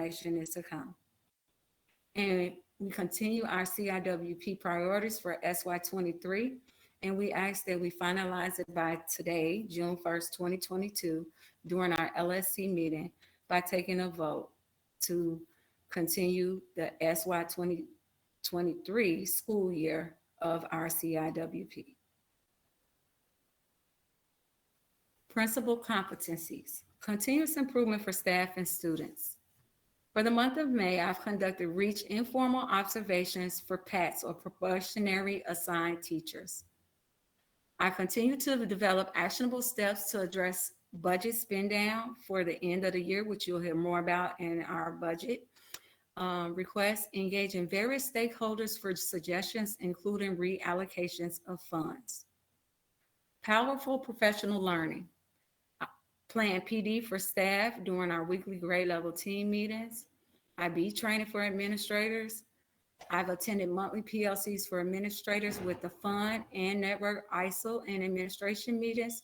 graduation is to come. And we continue our CIWP priorities for SY23, and we ask that we finalize it by today, June 1st, 2022, during our LSC meeting by taking a vote to continue the SY 2023 school year of our CIWP. Principal competencies, continuous improvement for staff and students. For the month of May, I've conducted REACH informal observations for PATs or probationary assigned teachers. I continue to develop actionable steps to address budget spend down for the end of the year, which you'll hear more about in our budget requests. Engage in various stakeholders for suggestions, including reallocations of funds. Powerful professional learning. Plan PD for staff during our weekly grade level team meetings. IB training for administrators. I've attended monthly PLCs for administrators with the fund and network ISIL and administration meetings,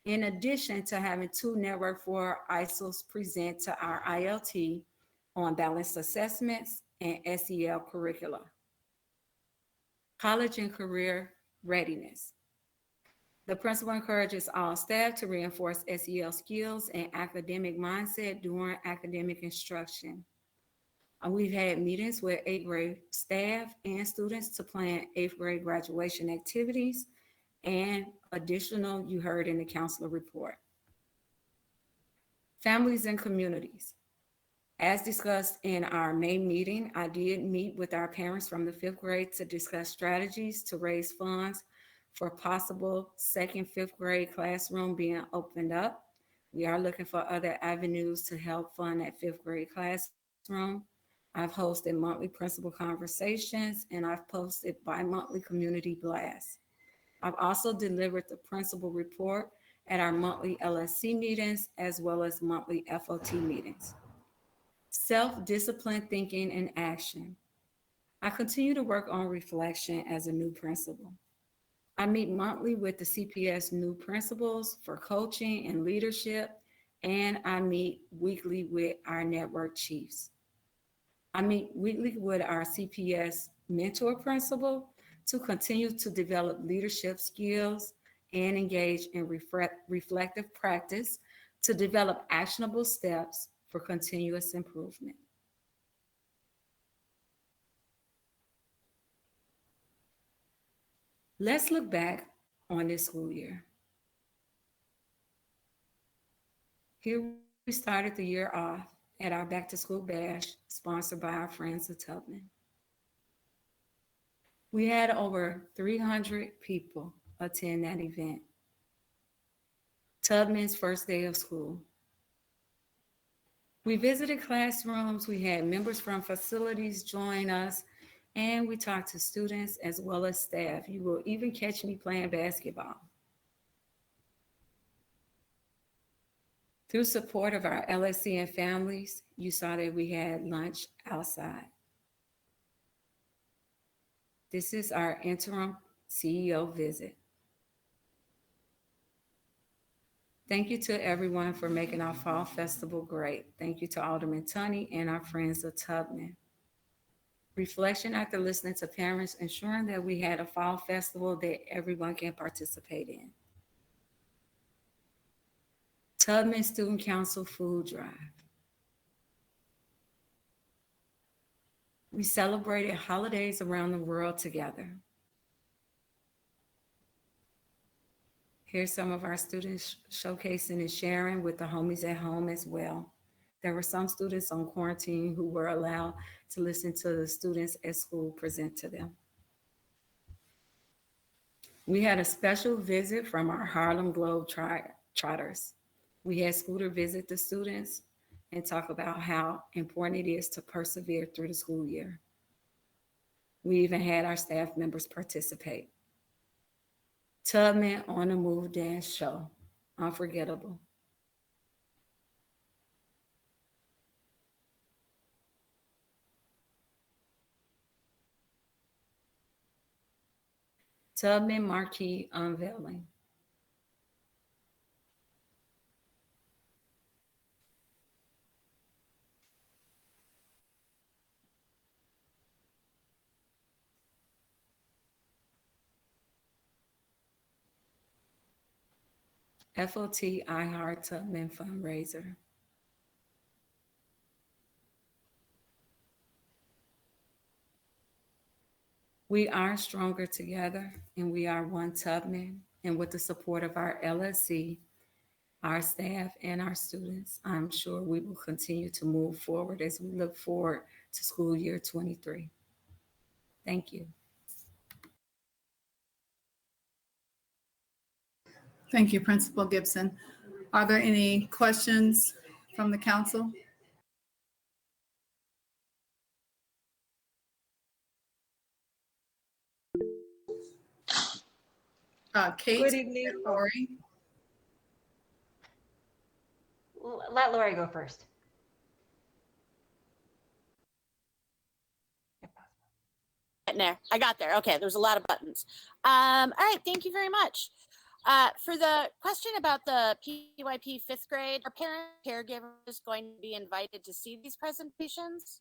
in addition to having 2 network 4 ISILs present to our ILT on balanced assessments and SEL curricula. College and career readiness. The principal encourages all staff to reinforce SEL skills and academic mindset during academic instruction. We've had meetings with 8th grade staff and students to plan 8th grade graduation activities and additional you heard in the counselor report. Families and communities. As discussed in our May meeting, I did meet with our parents from the 5th grade to discuss strategies to raise funds for possible 2nd, 5th grade classroom being opened up. We are looking for other avenues to help fund that 5th grade classroom. I've hosted monthly principal conversations, and I've posted bi-monthly community blasts. I've also delivered the principal report at our monthly LSC meetings as well as monthly FOT meetings. Self-discipline thinking and action. I continue to work on reflection as a new principal. I meet monthly with the CPS new principals for coaching and leadership, and I meet weekly with our network chiefs. I meet weekly with our CPS mentor principal to continue to develop leadership skills and engage in reflective practice to develop actionable steps for continuous improvement. Let's look back on this school year. Here we started the year off at our Back to School Bash, sponsored by our friends at Tubman. We had over 300 people attend that event. Tubman's first day of school. We visited classrooms, we had members from facilities join us, and we talked to students as well as staff. You will even catch me playing basketball. Through support of our LSC and families, you saw that we had lunch outside. This is our interim CEO visit. Thank you to everyone for making our fall festival great. Thank you to Alderman Tunney and our friends at Tubman. Reflection after listening to parents, ensuring that we had a fall festival that everyone can participate in. Tubman Student Council food drive. We celebrated holidays around the world together. Here's some of our students showcasing and sharing with the homies at home as well. There were some students on quarantine who were allowed to listen to the students at school present to them. We had a special visit from our Harlem Globe Trotters. We had Scooter visit the students and talk about how important it is to persevere through the school year. We even had our staff members participate. Tubman on the Move dance show, unforgettable. Tubman marquee unveiling. FOT iHeart Tubman fundraiser. We are stronger together and we are one Tubman. And with the support of our LSC, our staff, and our students, I'm sure we will continue to move forward as we look forward to school year 23. Thank you. Thank you, Principal Gibson. Are there any questions from the council? Kate? Good evening. Lori? Let Lori go first. There, I got there. Okay, there's a lot of buttons. All right, thank you very much. For the question about the PYP fifth grade, are parent caregivers going to be invited to see these presentations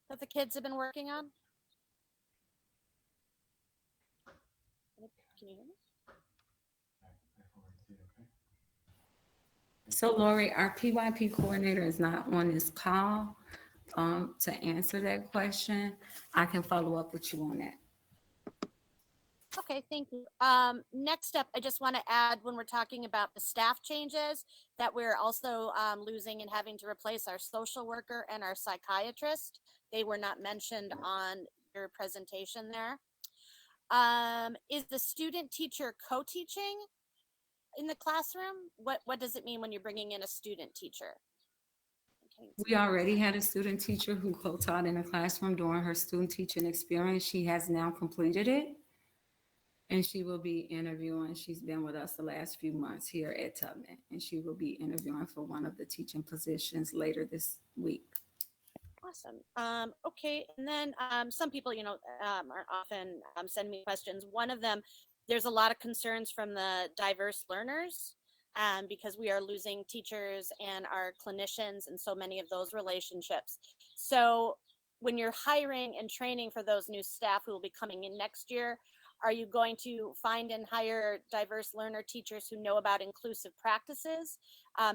that the kids have been working on? Can you hear me? So, Lori, our PYP coordinator is not on this call to answer that question. I can follow up with you on that. Okay, thank you. Next up, I just want to add when we're talking about the staff changes that we're also losing and having to replace our social worker and our psychiatrist. They were not mentioned on your presentation there. Is the student teacher co-teaching in the classroom? What does it mean when you're bringing in a student teacher? We already had a student teacher who co-taught in the classroom during her student teaching experience. She has now completed it. And she will be interviewing. She's been with us the last few months here at Tubman, and she will be interviewing for one of the teaching positions later this week. Awesome. Okay, and then some people, are often send me questions. One of them, there's a lot of concerns from the diverse learners because we are losing teachers and our clinicians and so many of those relationships. So when you're hiring and training for those new staff who will be coming in next year, are you going to find and hire diverse learner teachers who know about inclusive practices?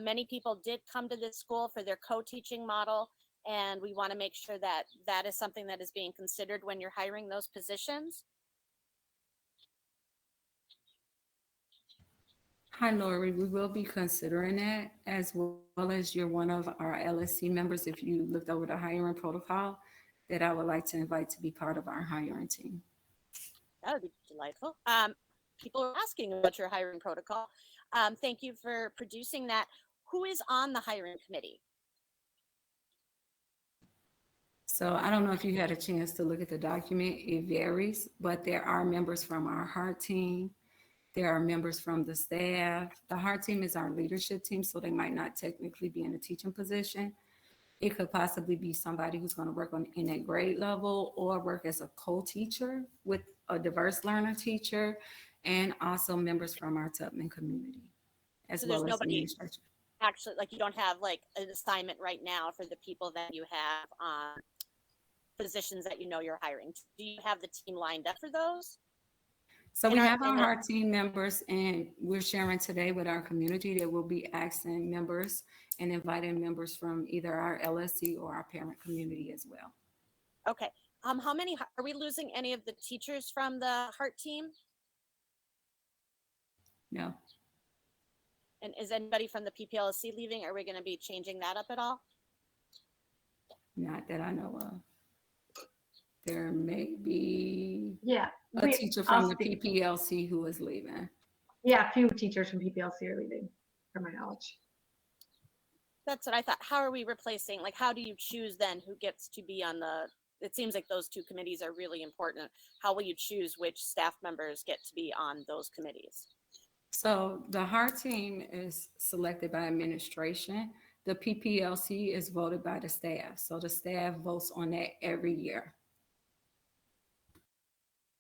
Many people did come to this school for their co-teaching model, and we want to make sure that that is something that is being considered when you're hiring those positions. Hi, Lori. We will be considering that, as well as you're one of our LSC members. If you looked over the hiring protocol, that I would like to invite to be part of our hiring team. That would be delightful. People are asking about your hiring protocol. Thank you for producing that. Who is on the hiring committee? So I don't know if you had a chance to look at the document. It varies, but there are members from our heart team. There are members from the staff. The heart team is our leadership team, so they might not technically be in a teaching position. It could possibly be somebody who's going to work in a grade level or work as a co-teacher with a diverse learner teacher, and also members from our Tubman community, as So well there's as nobody administration. actually, like you don't have like an assignment right now for the people that you have positions that you know you're hiring. Do you have the team lined up for those? So we have our heart team members, and we're sharing today with our community that we'll be asking members and inviting members from either our LSC or our parent community as well. Okay. How many are we losing? Any of the teachers from the heart team? No. And is anybody from the PPLC leaving? Are we going to be changing that up at all? Not that I know of. There may be a teacher from the PPLC who is leaving. Yeah, a few teachers from PPLC are leaving, from my knowledge. That's what I thought. How are we replacing? Like, how do you choose then who gets to be on the, it seems like those two committees are really important. How will you choose which staff members get to be on those committees? So the heart team is selected by administration. The PPLC is voted by the staff. So the staff votes on that every year.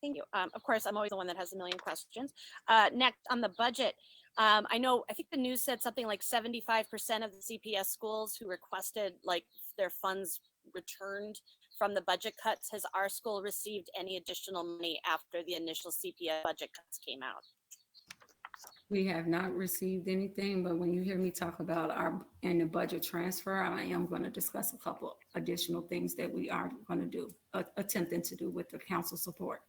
Thank you. Of course, I'm always the one that has a million questions. Next, on the budget, I think the news said something like 75% of the CPS schools who requested like their funds returned from the budget cuts. Has our school received any additional money after the initial CPS budget cuts came out? We have not received anything, but when you hear me talk about in the budget transfer, I am going to discuss a couple additional things that we are going to do, attempting to do with the council support.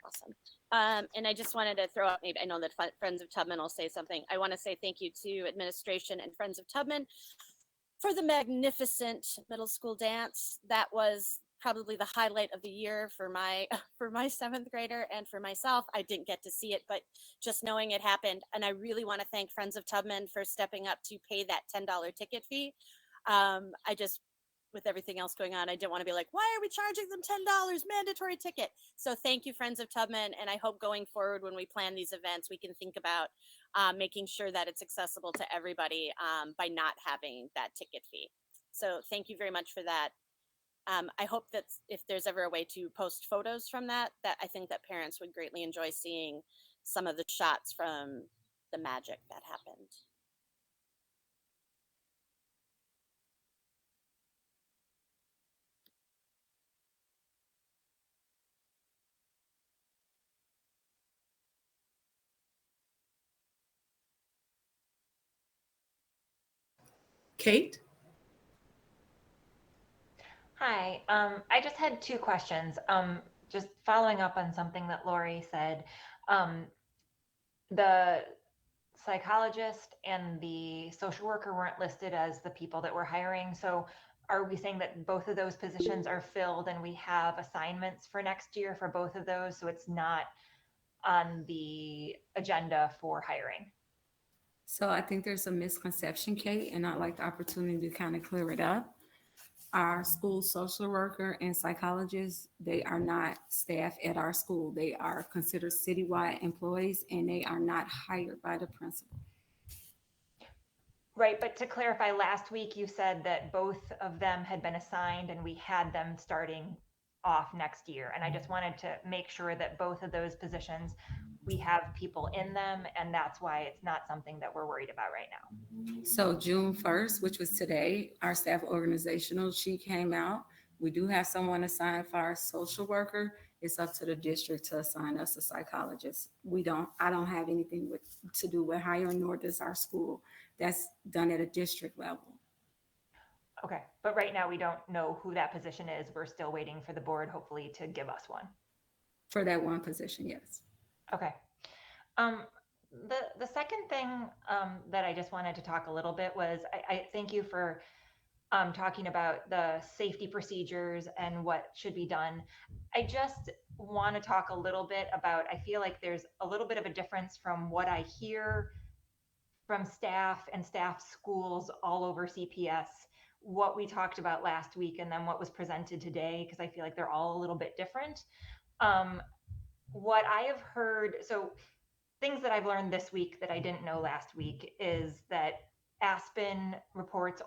Awesome. And I just wanted to throw out, maybe I know that Friends of Tubman will say something. I want to say thank you to administration and Friends of Tubman for the magnificent middle school dance. That was probably the highlight of the year for my seventh grader and for myself. I didn't get to see it, but just knowing it happened. And I really want to thank Friends of Tubman for stepping up to pay that $10 ticket fee. I just, with everything else going on, I didn't want to be like, why are we charging them $10 mandatory ticket? So thank you, Friends of Tubman. And I hope going forward, when we plan these events, we can think about making sure that it's accessible to everybody by not having that ticket fee. So thank you very much for that. I hope that if there's ever a way to post photos from that I think that parents would greatly enjoy seeing some of the shots from the magic that happened. Kate? Hi, I just had two questions. Just following up on something that Lori said. The psychologist and the social worker weren't listed as the people that we're hiring. So are we saying that both of those positions are filled and we have assignments for next year for both of those? So it's not on the agenda for hiring? So I think there's a misconception, Kate, and I'd like the opportunity to kind of clear it up. Our school social worker and psychologists, they are not staff at our school. They are considered citywide employees and they are not hired by the principal. Right, but to clarify, last week you said that both of them had been assigned and we had them starting off next year. And I just wanted to make sure that both of those positions, we have people in them, and that's why it's not something that we're worried about right now. So June 1st, which was today, our staff organizational sheet came out. We do have someone assigned for our social worker. It's up to the district to assign us a psychologist. I don't have anything to do with hiring, nor does our school. That's done at a district level. Okay, but right now we don't know who that position is. We're still waiting for the board, hopefully, to give us one. For that one position, yes. Okay. The second thing that I just wanted to talk a little bit was, I thank you for talking about the safety procedures and what should be done. I just want to talk a little bit about, I feel like there's a little bit of a difference from what I hear from staff and staff schools all over CPS, what we talked about last week, and then what was presented today, because I feel like they're all a little bit different. What I have heard, so things that I've learned this week that I didn't know last week is that Aspen reports,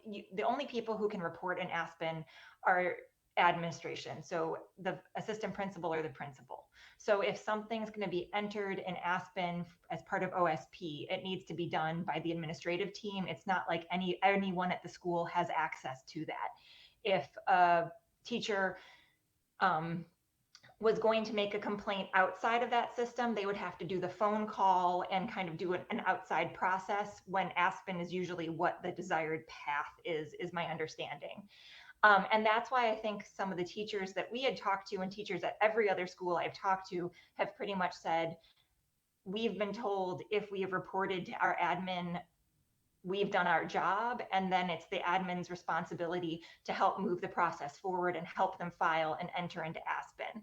the only people who can report in Aspen are administration. So the assistant principal or the principal. So if something's going to be entered in Aspen as part of OSP, it needs to be done by the administrative team. It's not like anyone at the school has access to that. If a teacher was going to make a complaint outside of that system, they would have to do the phone call and kind of do an outside process, when Aspen is usually what the desired path is my understanding. And that's why I think some of the teachers that we had talked to and teachers at every other school I've talked to have pretty much said, we've been told if we have reported to our admin, we've done our job, and then it's the admin's responsibility to help move the process forward and help them file and enter into Aspen.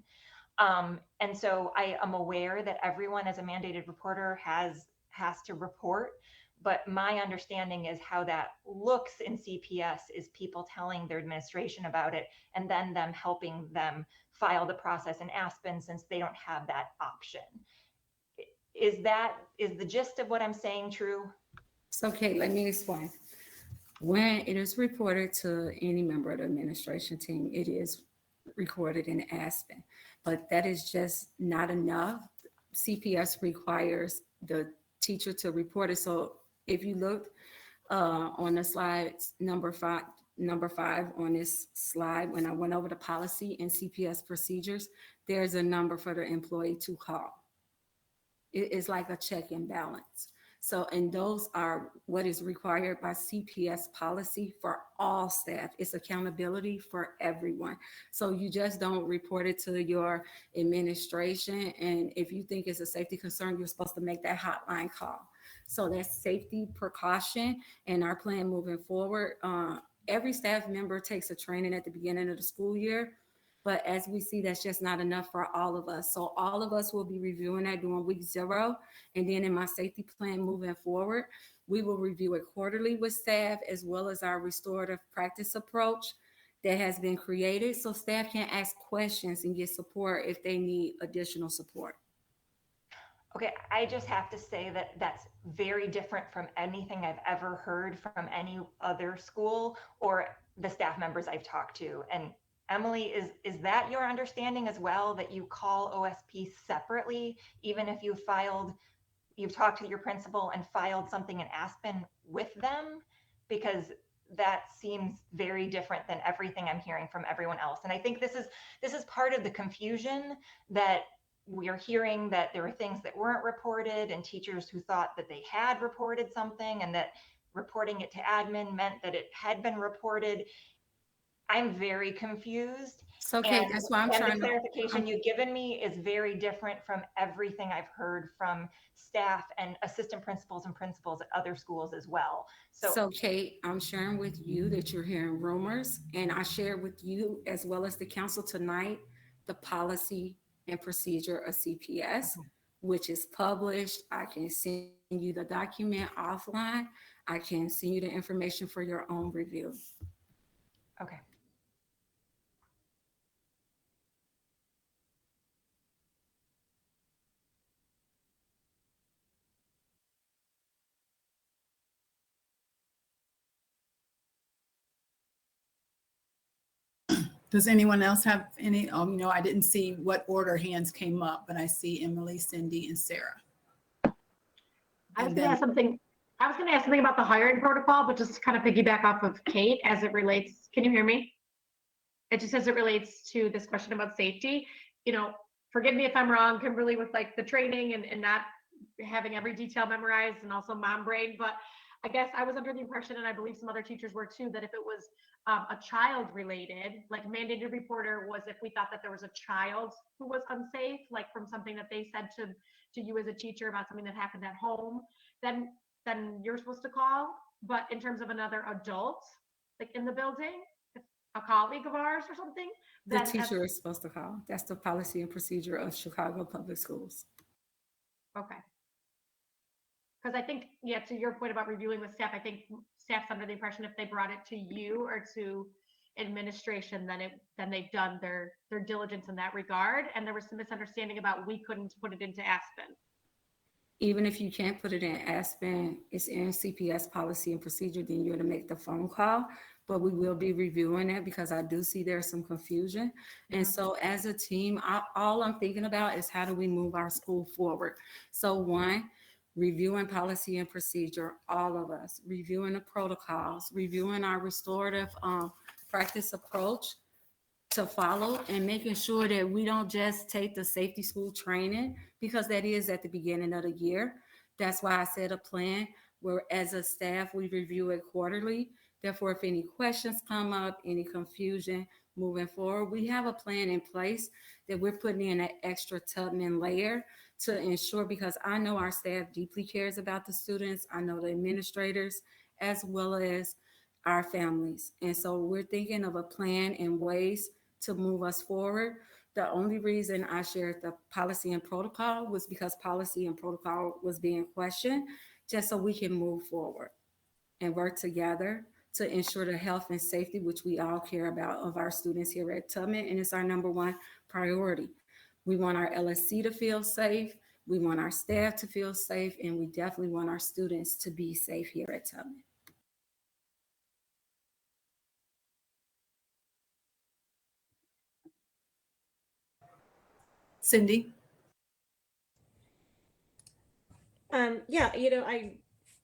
And so I am aware that everyone as a mandated reporter has to report, but my understanding is how that looks in CPS is people telling their administration about it and then them helping them file the process in Aspen, since they don't have that option. Is the gist of what I'm saying true? So Kate, let me explain. When it is reported to any member of the administration team, it is recorded in Aspen, but that is just not enough. CPS requires the teacher to report it. So if you look on the slide, number five on this slide, when I went over the policy and CPS procedures, there's a number for the employee to call. It is like a check and balance. So, and those are what is required by CPS policy for all staff. It's accountability for everyone. So you just don't report it to your administration. And if you think it's a safety concern, you're supposed to make that hotline call. So that's safety precaution and our plan moving forward. Every staff member takes a training at the beginning of the school year. But as we see, that's just not enough for all of us. So all of us will be reviewing that during week 0. And then in my safety plan moving forward, we will review it quarterly with staff as well as our restorative practice approach that has been created. So staff can ask questions and get support if they need additional support. Okay, I just have to say that that's very different from anything I've ever heard from any other school or the staff members I've talked to. And Emily, is that your understanding as well, that you call OSP separately, even if you've talked to your principal and filed something in Aspen with them? Because that seems very different than everything I'm hearing from everyone else. And I think this is part of the confusion, that we are hearing that there were things that weren't reported and teachers who thought that they had reported something and that reporting it to admin meant that it had been reported. I'm very confused. It's okay. And, That's why I'm and the trying to. clarification you've given me is very different from everything I've heard from staff and assistant principals and principals at other schools as well. So, Kate, I'm sharing with you that you're hearing rumors, and I share with you as well as the council tonight the policy and procedure of CPS, which is published. I can send you the document offline. I can send you the information for your own review. Okay. Does anyone else have any, I didn't see what order hands came up, but I see Emily, Cindy, and Sarah. I was going to ask something. I was going to ask something about the hiring protocol, but just to kind of piggyback off of Kate as it relates. Can you hear me? It just as it relates to this question about safety. Forgive me if I'm wrong, Kimberly, with like the training and not having every detail memorized, and also mom brain, but I guess I was under the impression, and I believe some other teachers were too, that if it was a child related, like mandated reporter was if we thought that there was a child who was unsafe, like from something that they said to you as a teacher about something that happened at home, then you're supposed to call. But in terms of another adult, like in the building, a colleague of ours or something, The teacher is supposed to call. That's the policy and procedure of Chicago Public Schools. Okay. Because I think, yeah, to your point about reviewing with staff, I think staff's under the impression if they brought it to you or to administration, then they've done their diligence in that regard. And there was some misunderstanding about we couldn't put it into Aspen. Even if you can't put it in Aspen, it's in CPS policy and procedure, then you're to make the phone call. But we will be reviewing it because I do see there's some confusion. And so as a team, all I'm thinking about is how do we move our school forward? So one, reviewing policy and procedure, all of us, reviewing the protocols, reviewing our restorative practice approach to follow, and making sure that we don't just take the safety school training, because that is at the beginning of the year. That's why I said a plan where as a staff, we review it quarterly. Therefore, if any questions come up, any confusion moving forward, we have a plan in place that we're putting in an extra Tubman layer to ensure, because I know our staff deeply cares about the students. I know the administrators as well as our families. And so we're thinking of a plan and ways to move us forward. The only reason I shared the policy and protocol was because policy and protocol was being questioned, just so we can move forward and work together to ensure the health and safety, which we all care about, of our students here at Tubman. And it's our number one priority. We want our LSC to feel safe. We want our staff to feel safe. And we definitely want our students to be safe here at Tubman. Cindy? Yeah, I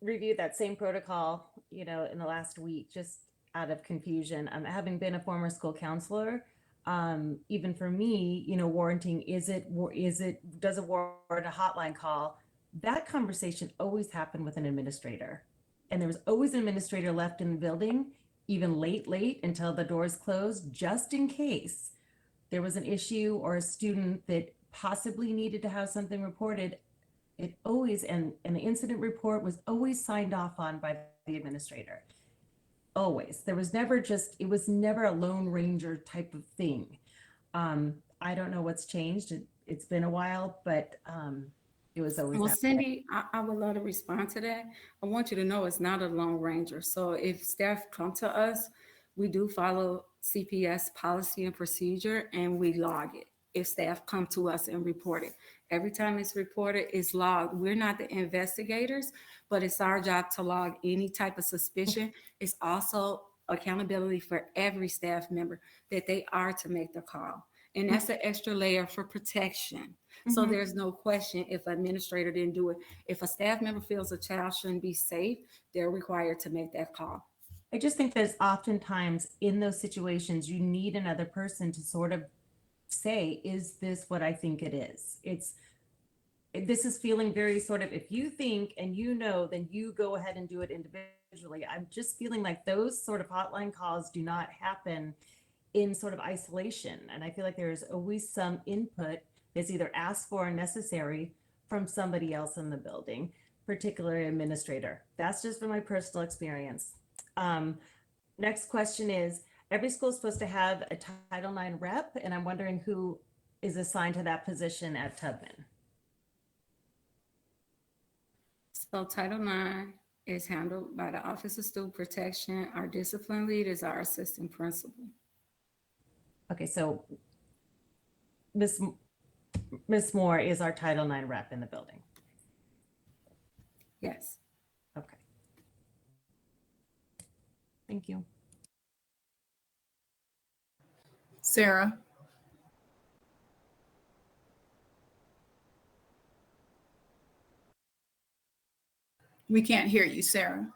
reviewed that same protocol, in the last week, just out of confusion. Having been a former school counselor, even for me, warranting, does it warrant a hotline call? That conversation always happened with an administrator. And there was always an administrator left in the building, even late until the doors closed, just in case there was an issue or a student that possibly needed to have something reported. It always, and the incident report was always signed off on by the administrator. Always. It was never a Lone Ranger type of thing. I don't know what's changed. It's been a while, but it was always Well, that way. Cindy, I would love to respond to that. I want you to know it's not a Lone Ranger. So if staff come to us, we do follow CPS policy and procedure and we log it. If staff come to us and report it, every time it's reported, it's logged. We're not the investigators, but it's our job to log any type of suspicion. It's also accountability for every staff member that they are to make the call. And that's an extra layer for protection. So Mhm. there's no question if an administrator didn't do it. If a staff member feels a child shouldn't be safe, they're required to make that call. I just think that oftentimes in those situations, you need another person to sort of say, is this what I think it is? This is feeling very sort of, if you think and then you go ahead and do it individually. I'm just feeling like those sort of hotline calls do not happen in sort of isolation. And I feel like there's always some input that's either asked for or necessary from somebody else in the building, particularly administrator. That's just from my personal experience. Next question is, every school is supposed to have a Title IX rep, and I'm wondering who is assigned to that position at Tubman. So Title IX is handled by the Office of Student Protection. Our discipline lead is our assistant principal. Okay, so Miss Moore is our Title IX rep in the building. Yes. Okay. Thank you. Sarah. We can't hear you, Sarah.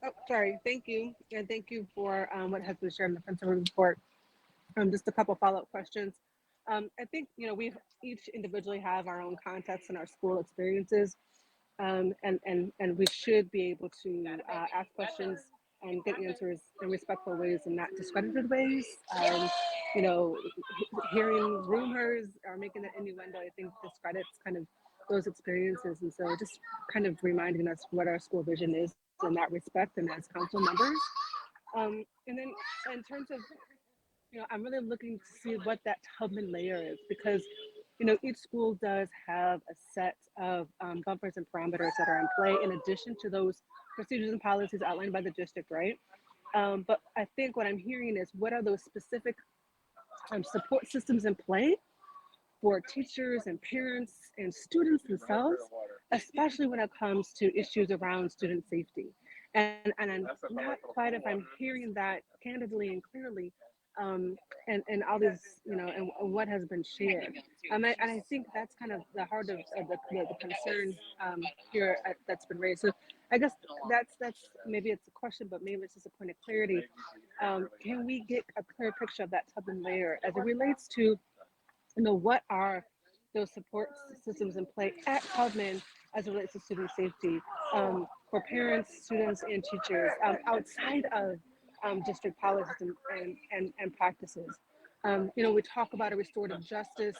Oh, sorry. Thank you. And thank you for what has been shared in the principal report. Just a couple follow-up questions. I think, we've each individually have our own context and our school experiences. And we should be able to ask questions and get answers in respectful ways and not discredited ways. Hearing rumors or making an innuendo, I think discredits kind of those experiences. And so just kind of reminding us what our school vision is in that respect and as council members. And then in terms of, I'm really looking to see what that Tubman layer is because, each school does have a set of bumpers and parameters that are in play in addition to those procedures and policies outlined by the district, right? But I think what I'm hearing is what are those specific support systems in play for teachers and parents and students themselves, especially when it comes to issues around student safety. And I'm not quite if I'm hearing that candidly and clearly, and all this, and what has been shared. And I think that's kind of the heart of the concern here that's been raised. So I guess that's maybe it's a question, but maybe it's just a point of clarity. Can we get a clear picture of that Tubman layer as it relates to what are those support systems in play at Tubman as it relates to student safety for parents, students, and teachers outside of district policies and practices. We talk about a restorative justice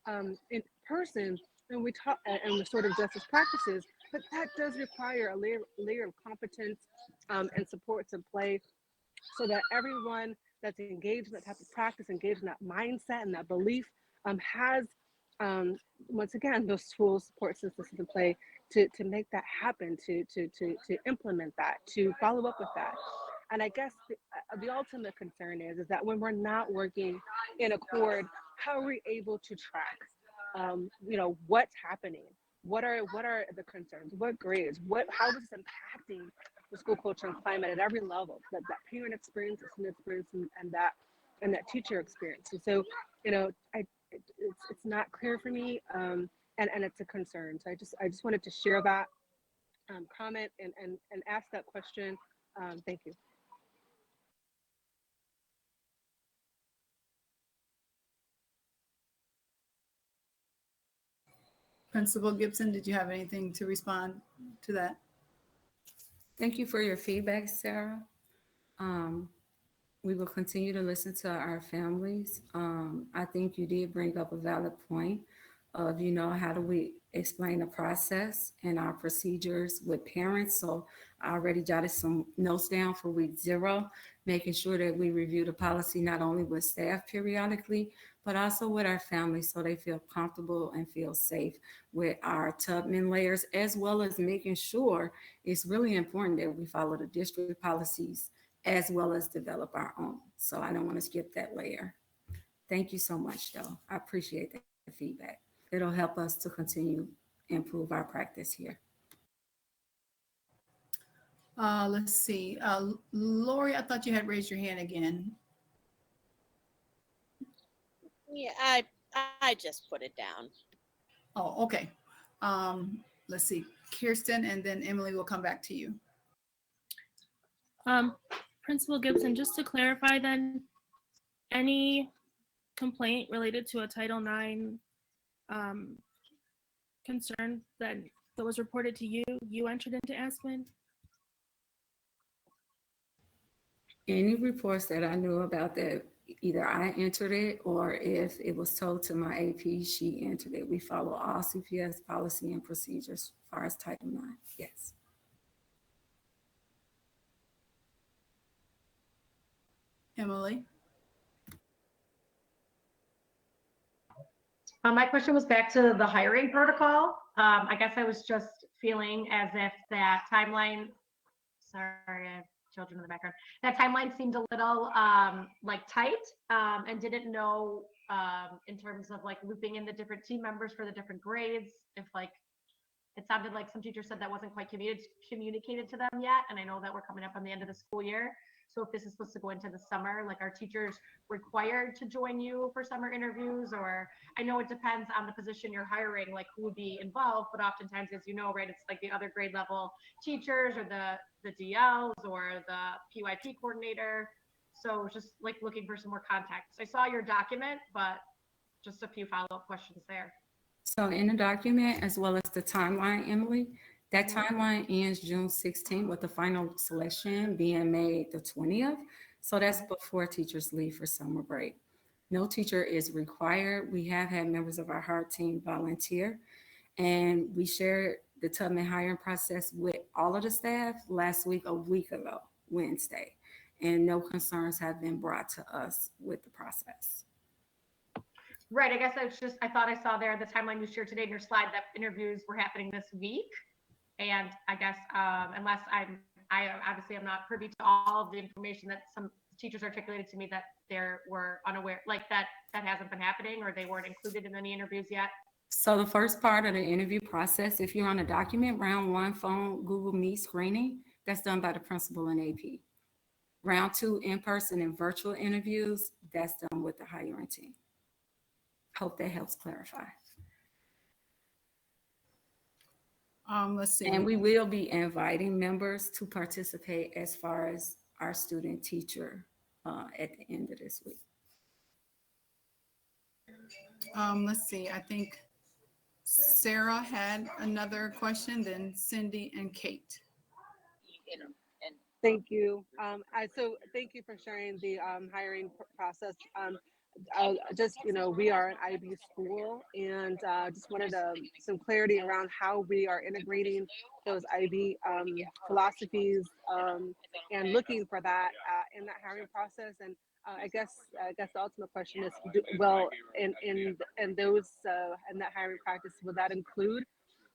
in person, and we talk and restorative justice practices, but that does require a layer of competence and supports in play so that everyone that's engaged in that type of practice, engaged in that mindset and that belief, has once again those tools, support systems in play to make that happen, to implement that, to follow up with that. And I guess the ultimate concern is that when we're not working in accord, how are we able to track, what's happening? What are the concerns? What grades? How is this impacting the school culture and climate at every level? That parent experience, the student experience, and that teacher experience. And so, it's not clear for me, and it's a concern. So I just wanted to share that comment and ask that question. Thank you. Principal Gibson, did you have anything to respond to that? Thank you for your feedback, Sarah. Um, we will continue to listen to our families. I think you did bring up a valid point of, how do we explain the process and our procedures with parents. So I already jotted some notes down for week 0, making sure that we review the policy not only with staff periodically, but also with our families so they feel comfortable and feel safe with our Tubman layers, as well as making sure it's really important that we follow the district policies as well as develop our own. So I don't want to skip that layer. Thank you so much, though. I appreciate the feedback. It'll help us to continue improve our practice here. Let's see. Lori, I thought you had raised your hand again. Yeah, I just put it down. Oh, okay. Let's see. Kirsten, and then Emily will come back to you. Principal Gibson, just to clarify then, any complaint related to a Title IX concern that was reported to you, you entered into Aspen? Any reports that I knew about that, either I entered it or if it was told to my AP, she entered it. We follow all CPS policy and procedures as far as Title IX. Yes. Emily? My question was back to the hiring protocol. I guess I was just feeling as if that timeline, sorry, I have children in the background. That timeline seemed a little like tight, and didn't know in terms of like looping in the different team members for the different grades. If like, it sounded like some teachers said that wasn't quite communicated to them yet. And I know that we're coming up on the end of the school year. So if this is supposed to go into the summer, like, are teachers required to join you for summer interviews? Or I know it depends on the position you're hiring, like who would be involved, but oftentimes, as you know, right, it's like the other grade level teachers or the DLs or the PYP coordinator. So just like looking for some more context. I saw your document, but just a few follow-up questions there. So in the document, as well as the timeline, Emily, that timeline ends June 16th with the final selection being made the 20th. So that's before teachers leave for summer break. No teacher is required. We have had members of our HEART team volunteer, and we shared the Tubman hiring process with all of the staff last week, a week ago, Wednesday, and no concerns have been brought to us with the process. Right. I guess I thought I saw there the timeline you shared today in your slide that interviews were happening this week. And I guess unless I obviously am not privy to all of the information that some teachers articulated to me that they were unaware, like that hasn't been happening or they weren't included in any interviews yet. So the first part of the interview process, if you're on a document, round 1 phone, Google Meet screening, that's done by the principal and AP. Round 2 in-person and virtual interviews, that's done with the hiring team. Hope that helps clarify. Let's see. And we will be inviting members to participate as far as our student teacher at the end of this week. Let's see. I think Sarah had another question, then Cindy and Kate. Thank you. So thank you for sharing the hiring process. Just, we are an IB school, and just wanted some clarity around how we are integrating those IB philosophies and looking for that in that hiring process. And I guess the ultimate question is, in that hiring practice, will that include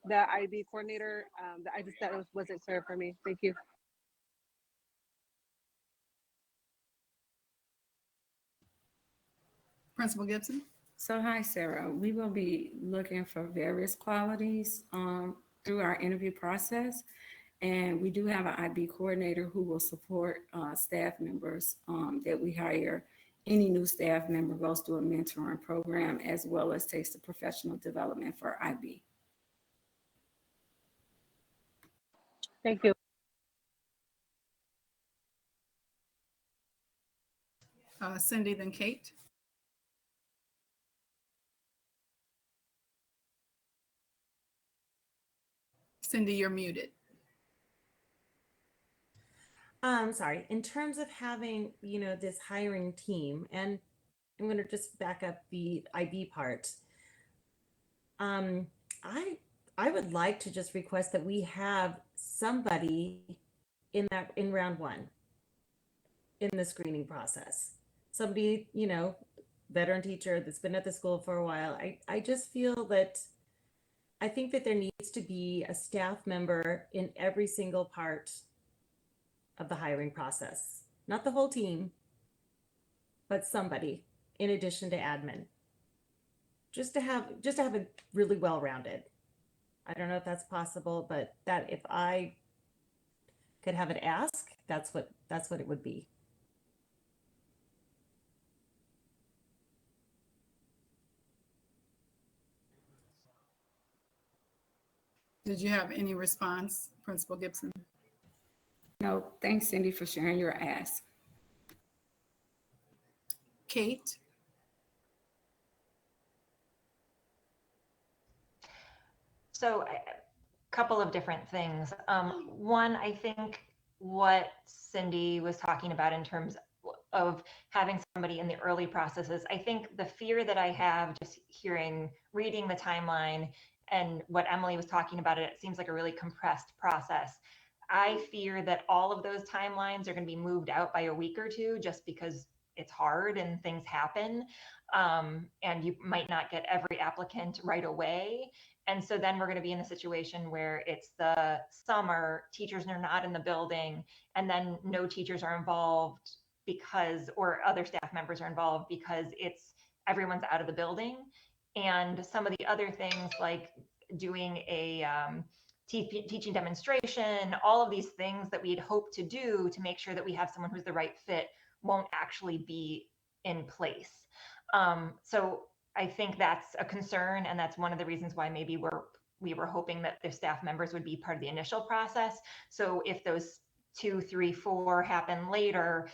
the IB coordinator? That wasn't clear for me. Thank you. Principal Gibson? So hi, Sarah. We will be looking for various qualities through our interview process. And we do have an IB coordinator who will support staff members that we hire. Any new staff member goes through a mentoring program as well as takes the professional development for IB. Thank you. Cindy, then Kate. Cindy, you're muted. Sorry. In terms of having, this hiring team, and I'm going to just back up the IB part. I I would like to just request that we have somebody in round one in the screening process. Somebody, veteran teacher that's been at the school for a while. I just feel that I think that there needs to be a staff member in every single part of the hiring process. Not the whole team, but somebody in addition to admin. Just to have it really well rounded. I don't know if that's possible, but that if I could have an ask, that's what it would be. Did you have any response, Principal Gibson? No, thanks, Cindy, for sharing your ask. Kate? So a couple of different things. One, I think what Cindy was talking about in terms of having somebody in the early processes, I think the fear that I have just reading the timeline and what Emily was talking about, it seems like a really compressed process. I fear that all of those timelines are going to be moved out by a week or two just because it's hard and things happen. And you might not get every applicant right away. And so then we're going to be in a situation where it's the summer, teachers are not in the building, and then no teachers are involved or other staff members are involved because everyone's out of the building. And some of the other things like doing a teaching demonstration, all of these things that we'd hope to do to make sure that we have someone who's the right fit won't actually be in place. So I think that's a concern, and that's one of the reasons why maybe we were hoping that the staff members would be part of the initial process. So if those 2, 3, 4 happen later,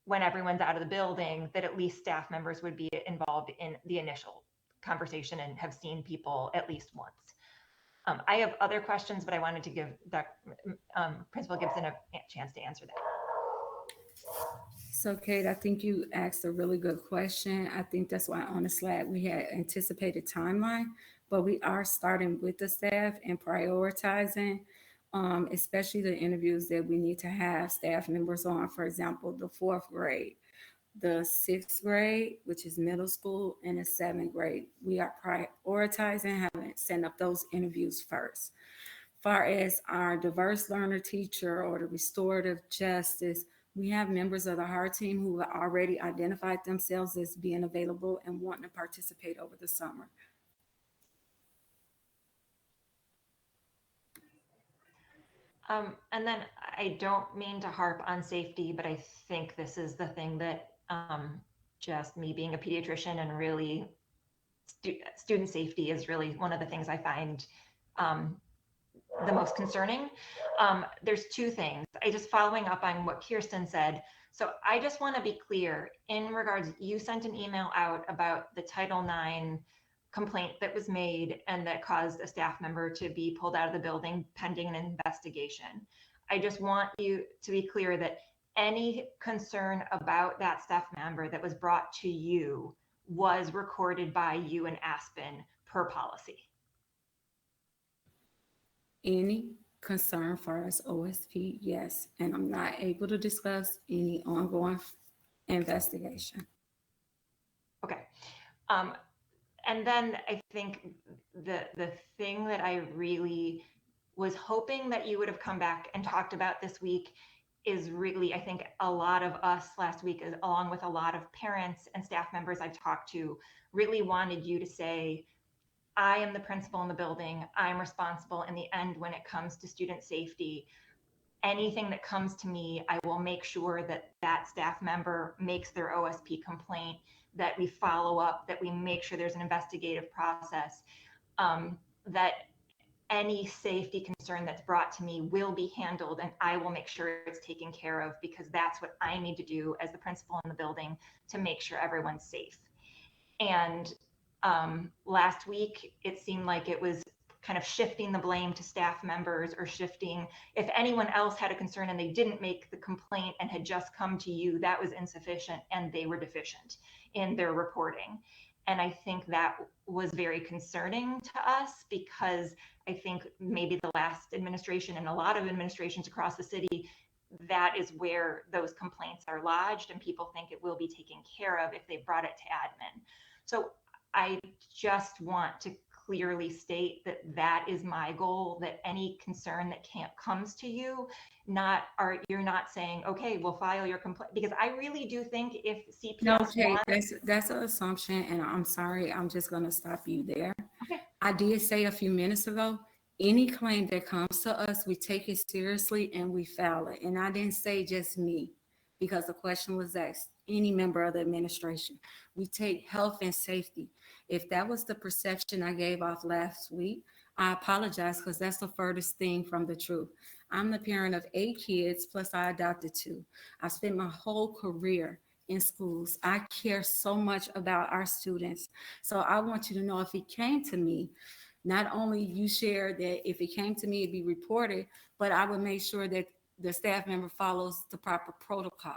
when everyone's out of the building, that at least staff members would be involved in the initial conversation and have seen people at least once. I have other questions, but I wanted to give Principal Gibson a chance to answer that. So, Kate, I think you asked a really good question. I think that's why on the slide we had anticipated timeline, but we are starting with the staff and prioritizing, especially the interviews that we need to have staff members on. For example, the 4th grade, the 6th grade, which is middle school, and the 7th grade. We are prioritizing setting up those interviews first. Far as our diverse learner teacher or the restorative justice, we have members of the HAR team who have already identified themselves as being available and wanting to participate over the summer. And then I don't mean to harp on safety, but I think this is the thing that just me being a pediatrician and really student safety is really one of the things I find the most concerning. There's 2 things. I just following up on what Kirsten said. So I just want to be clear in regards, you sent an email out about the Title IX complaint that was made and that caused a staff member to be pulled out of the building pending an investigation. I just want you to be clear that any concern about that staff member that was brought to you was recorded by you and Aspen per policy. Any concern for us OSP, yes, and I'm not able to discuss any ongoing investigation. Okay. And then I think the thing that I really was hoping that you would have come back and talked about this week is really, I think a lot of us last week, along with a lot of parents and staff members I've talked to, really wanted you to say, I am the principal in the building. I'm responsible in the end when it comes to student safety. Anything that comes to me, I will make sure that that staff member makes their OSP complaint, that we follow up, that we make sure there's an investigative process, that any safety concern that's brought to me will be handled and I will make sure it's taken care of because that's what I need to do as the principal in the building to make sure everyone's safe. And last week, it seemed like it was kind of shifting the blame to staff members, or shifting, if anyone else had a concern and they didn't make the complaint and had just come to you, that was insufficient and they were deficient in their reporting. And I think that was very concerning to us, because I think maybe the last administration and a lot of administrations across the city, that is where those complaints are lodged, and people think it will be taken care of if they brought it to admin. So I just want to clearly state that that is my goal, that any concern that comes to you, you're not saying, okay, we'll file your complaint, because I really do think if No, CPS Kate, wants. that's an assumption, and I'm sorry, I'm just gonna stop you there. Okay. I did say a few minutes ago, any claim that comes to us, we take it seriously and we file it. And I didn't say just me, because the question was asked, any member of the administration. We take health and safety. If that was the perception I gave off last week, I apologize, because that's the furthest thing from the truth. I'm the parent of 8 kids, plus I adopted 2. I spent my whole career in schools. I care so much about our students. So I want you to know, if it came to me, not only you share that if it came to me, it'd be reported, but I would make sure that the staff member follows the proper protocol.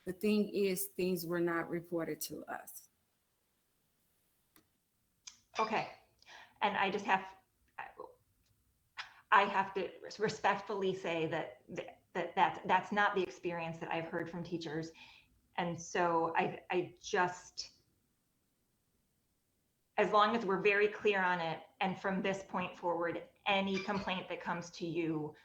The thing is, things were not reported to us. Okay. And I have to respectfully say that's not the experience that I've heard from teachers. And so I just, as long as we're very clear on it, and from this point forward, any complaint that comes to you,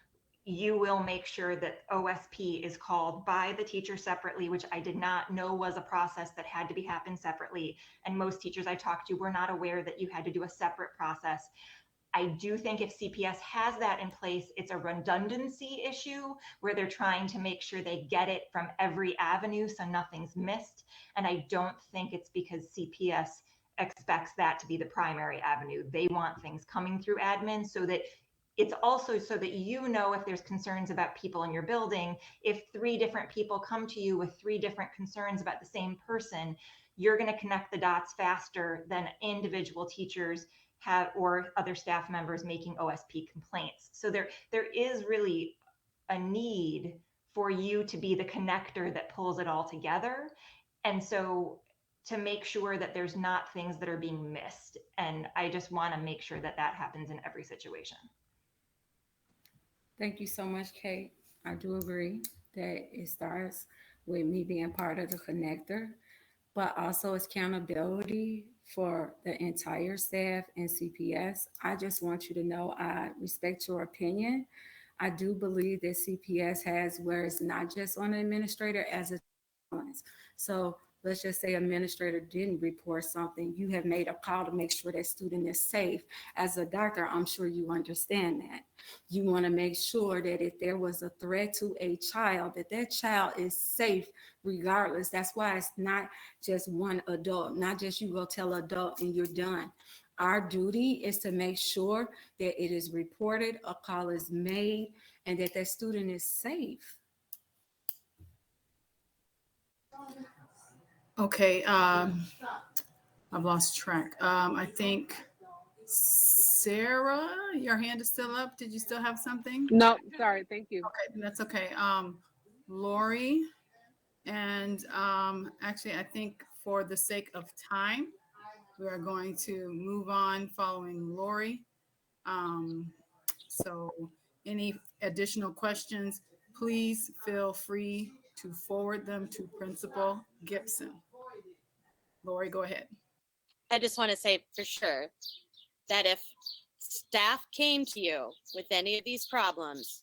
you will make sure that OSP is called by the teacher separately, which I did not know was a process that had to be happened separately. And most teachers I talked to were not aware that you had to do a separate process. I do think if CPS has that in place, it's a redundancy issue where they're trying to make sure they get it from every avenue so nothing's missed. And I don't think it's because CPS expects that to be the primary avenue. They want things coming through admin, so that it's also so that you know if there's concerns about people in your building. If 3 different people come to you with 3 different concerns about the same person, you're going to connect the dots faster than individual teachers have, or other staff members making OSP complaints. So there is really a need for you to be the connector that pulls it all together. And so to make sure that there's not things that are being missed. And I just want to make sure that that happens in every situation. Thank you so much, Kate. I do agree that it starts with me being part of the connector, but also accountability for the entire staff and CPS. I just want you to know I respect your opinion. I do believe that CPS has where it's not just on the administrator as a challenge. So let's just say administrator didn't report something. You have made a call to make sure that student is safe. As a doctor, I'm sure you understand that. You want to make sure that if there was a threat to a child, that child is safe regardless. That's why it's not just one adult, not just you go tell adult and you're done. Our duty is to make sure that it is reported, a call is made, and that student is safe. Okay, I've lost track. I think Sarah, your hand is still up. Did you still have something? No, sorry. Thank you. Okay, that's okay. Lori, and actually, I think for the sake of time, we are going to move on following Lori. So any additional questions, please feel free to forward them to Principal Gibson. Lori, go ahead. I just want to say for sure that if staff came to you with any of these problems,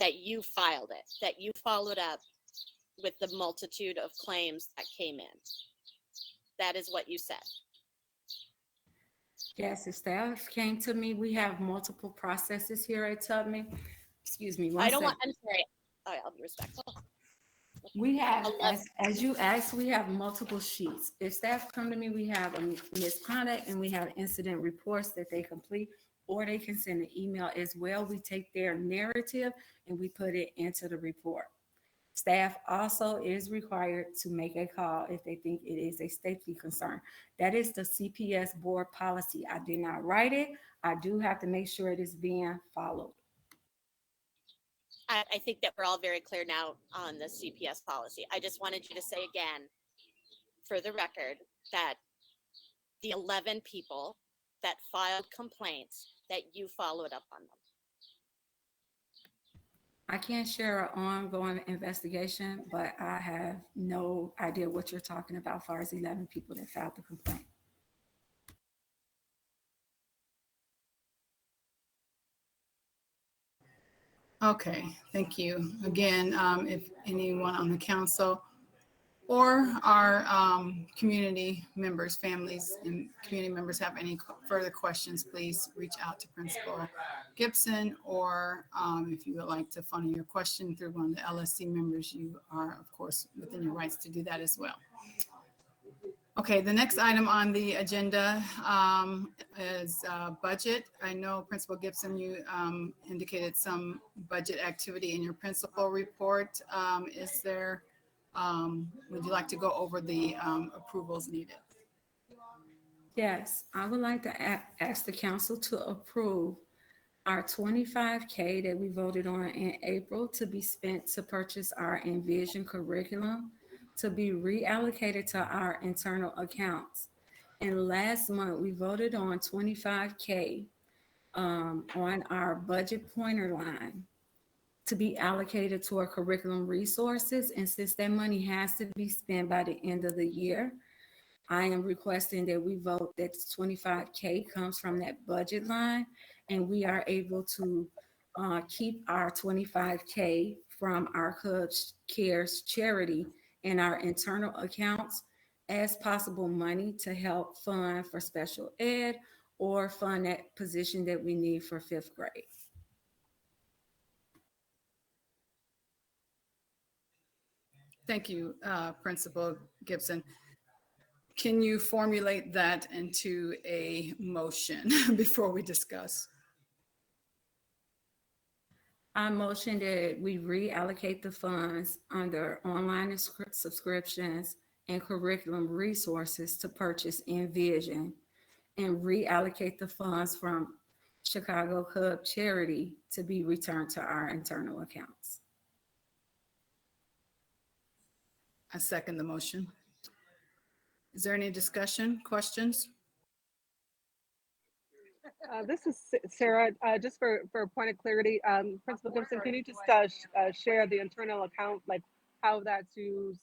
that you filed it, that you followed up with the multitude of claims that came in. That is what you said. Yes, if staff came to me, we have multiple processes here at Tubman. Excuse me. I'm sorry. I'll be respectful. We have, as you asked, we have multiple sheets. If staff come to me, we have a misconduct and we have incident reports that they complete, or they can send an email as well. We take their narrative and we put it into the report. Staff also is required to make a call if they think it is a safety concern. That is the CPS board policy. I did not write it. I do have to make sure it is being followed. I think that we're all very clear now on the CPS policy. I just wanted you to say again, for the record, that the 11 people that filed complaints, that you followed up on them. I can't share an ongoing investigation, but I have no idea what you're talking about as far as 11 people that filed the complaint. Okay, thank you. Again, if anyone on the council or our community members, families, and community members have any further questions, please reach out to Principal Gibson, or if you would like to funnel your question through one of the LSC members, you are, of course, within your rights to do that as well. Okay, the next item on the agenda is budget. I know Principal Gibson, you indicated some budget activity in your principal report. Is there, would you like to go over the approvals needed? Yes, I would like to ask the council to approve our $25K that we voted on in April to be spent to purchase our Envision curriculum to be reallocated to our internal accounts. And last month, we voted on $25K on our budget pointer line to be allocated to our curriculum resources. And since that money has to be spent by the end of the year, I am requesting that we vote that 25K comes from that budget line, and we are able to keep our 25K from our Cubs Cares charity in our internal accounts as possible money to help fund for special ed or fund that position that we need for 5th grade. Thank you, Principal Gibson. Can you formulate that into a motion before we discuss? I motion that we reallocate the funds under online subscriptions and curriculum resources to purchase Envision and reallocate the funds from Chicago Hub Charity to be returned to our internal accounts. I second the motion. Is there any discussion, questions? This is Sarah. Just for a point of clarity, Principal Gibson, can you just share the internal account, like how that's used,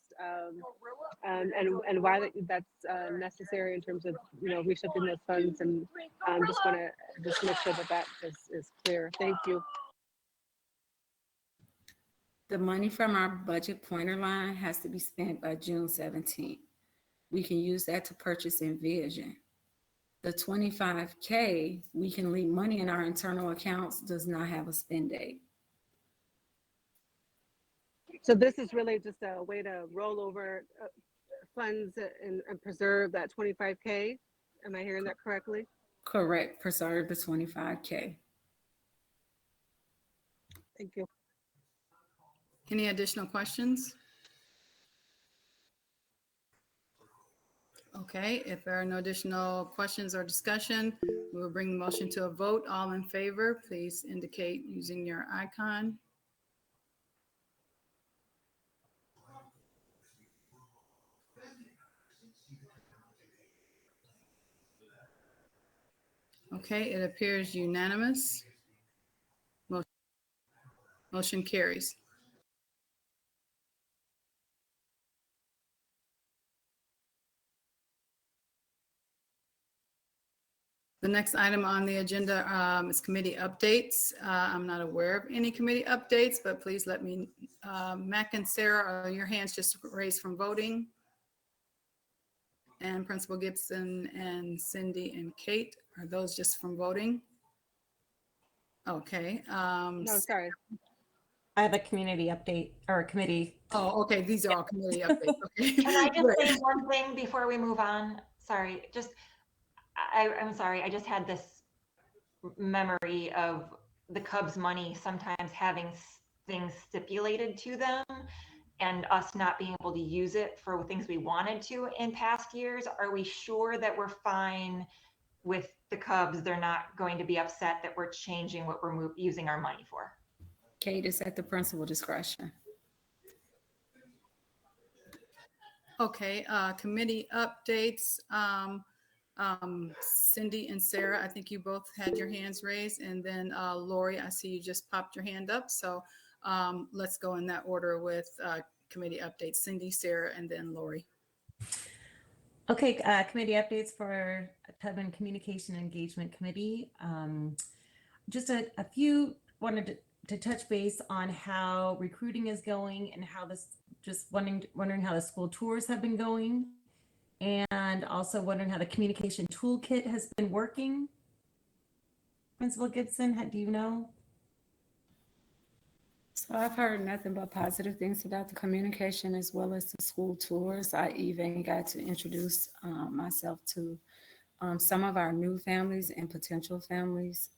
and why that's necessary in terms of reshifting those funds, and just want to just make sure that is clear. Thank you. The money from our budget pointer line has to be spent by June 17th. We can use that to purchase Envision. The 25K, we can leave money in our internal accounts, does not have a spend date. So this is really just a way to roll over funds and preserve that 25K. Am I hearing that correctly? Correct, preserve the 25K. Thank you. Any additional questions? Okay, if there are no additional questions or discussion, we will bring the motion to a vote. All in favor, please indicate using your icon. Okay, it appears unanimous. Motion carries. The next item on the agenda is committee updates. I'm not aware of any committee updates, but please let me, Mac and Sarah, are your hands just raised from voting? And Principal Gibson and Cindy and Kate, are those just from voting? Okay. No, sorry. I have a community update or a committee. Oh, okay. These are all committee updates. Okay. Can I just Great. say one thing before we move on? Sorry, I'm sorry. I just had this memory of the Cubs money sometimes having things stipulated to them. and us not being able to use it for things we wanted to in past years, are we sure that we're fine with the Cubs? They're not going to be upset that we're changing what we're using our money for? Kate, is at the principal discretion. Okay, committee updates. Cindy and Sarah, I think you both had your hands raised, and then Lori, I see you just popped your hand up. So let's go in that order with committee updates. Cindy, Sarah, and then Lori. Okay, committee updates for Tubman Communication Engagement Committee. Just a few wanted to touch base on how recruiting is going and how this, just wondering how the school tours have been going, and also wondering how the communication toolkit has been working. Principal Gibson, do you know? So I've heard nothing but positive things about the communication as well as the school tours. I even got to introduce myself to some of our new families and potential families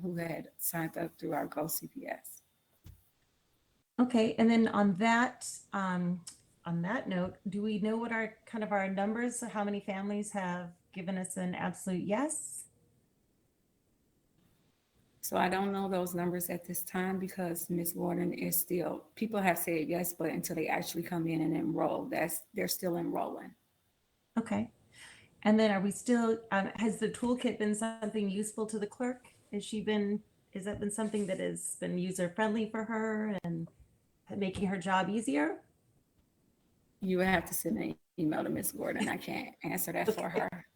who had signed up through our Go CPS. Okay, and then on that note, do we know what our our numbers, how many families have given us an absolute yes? So I don't know those numbers at this time because Ms. Gordon is still, people have said yes, but until they actually come in and enroll, they're still enrolling. Okay. And then are we still, has the toolkit been something useful to the clerk? Has that been something that has been user friendly for her and making her job easier? You would have to send an email to Ms. Gordon. I can't answer that for her,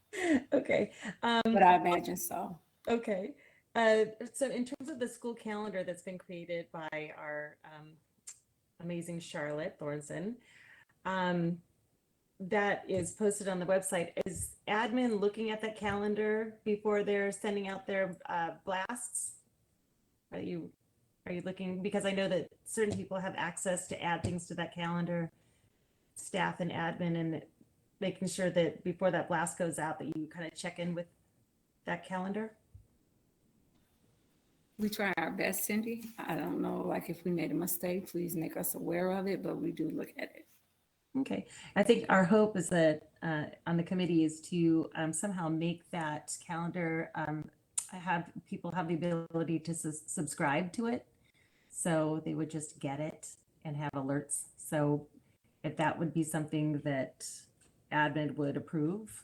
Okay. but I imagine so. Okay. So in terms of the school calendar that's been created by our amazing Charlotte Thornson, that is posted on the website. Is admin looking at that calendar before they're sending out their blasts? Are you looking, because I know that certain people have access to add things to that calendar, staff and admin, and making sure that before that blast goes out that you kind of check in with that calendar? We try our best, Cindy. I don't know, like if we made a mistake, please make us aware of it, but we do look at it. Okay, I think our hope is that on the committee is to somehow make that calendar, have people have the ability to subscribe to it. So they would just get it and have alerts. So if that would be something that admin would approve.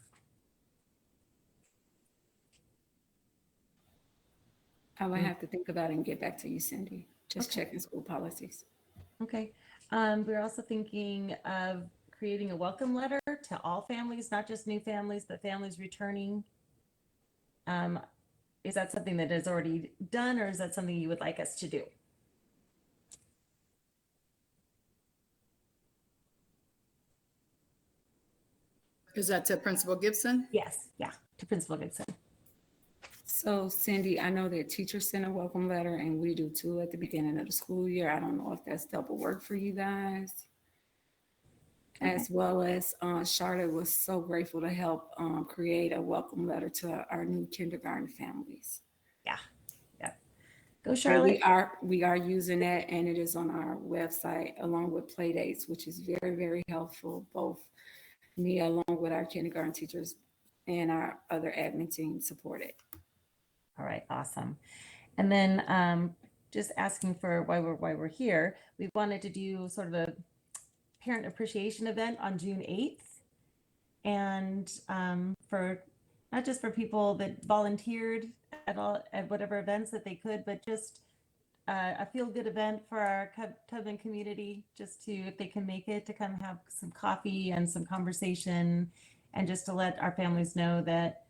I would have to think about it and get back to you, Cindy. Just Okay. checking school policies. Okay. We're also thinking of creating a welcome letter to all families, not just new families, but families returning. Is that something that is already done, or is that something you would like us to do? Is that to Principal Gibson? Yes. Yeah. To Principal Gibson. So Cindy, I know that teachers send a welcome letter and we do too at the beginning of the school year. I don't know if that's double work for you guys. Okay. As well as Charlotte was so grateful to help create a welcome letter to our new kindergarten families. Yeah. Yeah. Go Charlotte. We are using that, and it is on our website along with play dates, which is very, very helpful. Both me along with our kindergarten teachers and our other admin team support it. All right, awesome. And then just asking for why we're here, we wanted to do sort of a parent appreciation event on June 8th. And for not just for people that volunteered at whatever events that they could, but just a feel good event for our Tubman community, just to, if they can make it, to come have some coffee and some conversation, and just to let our families know that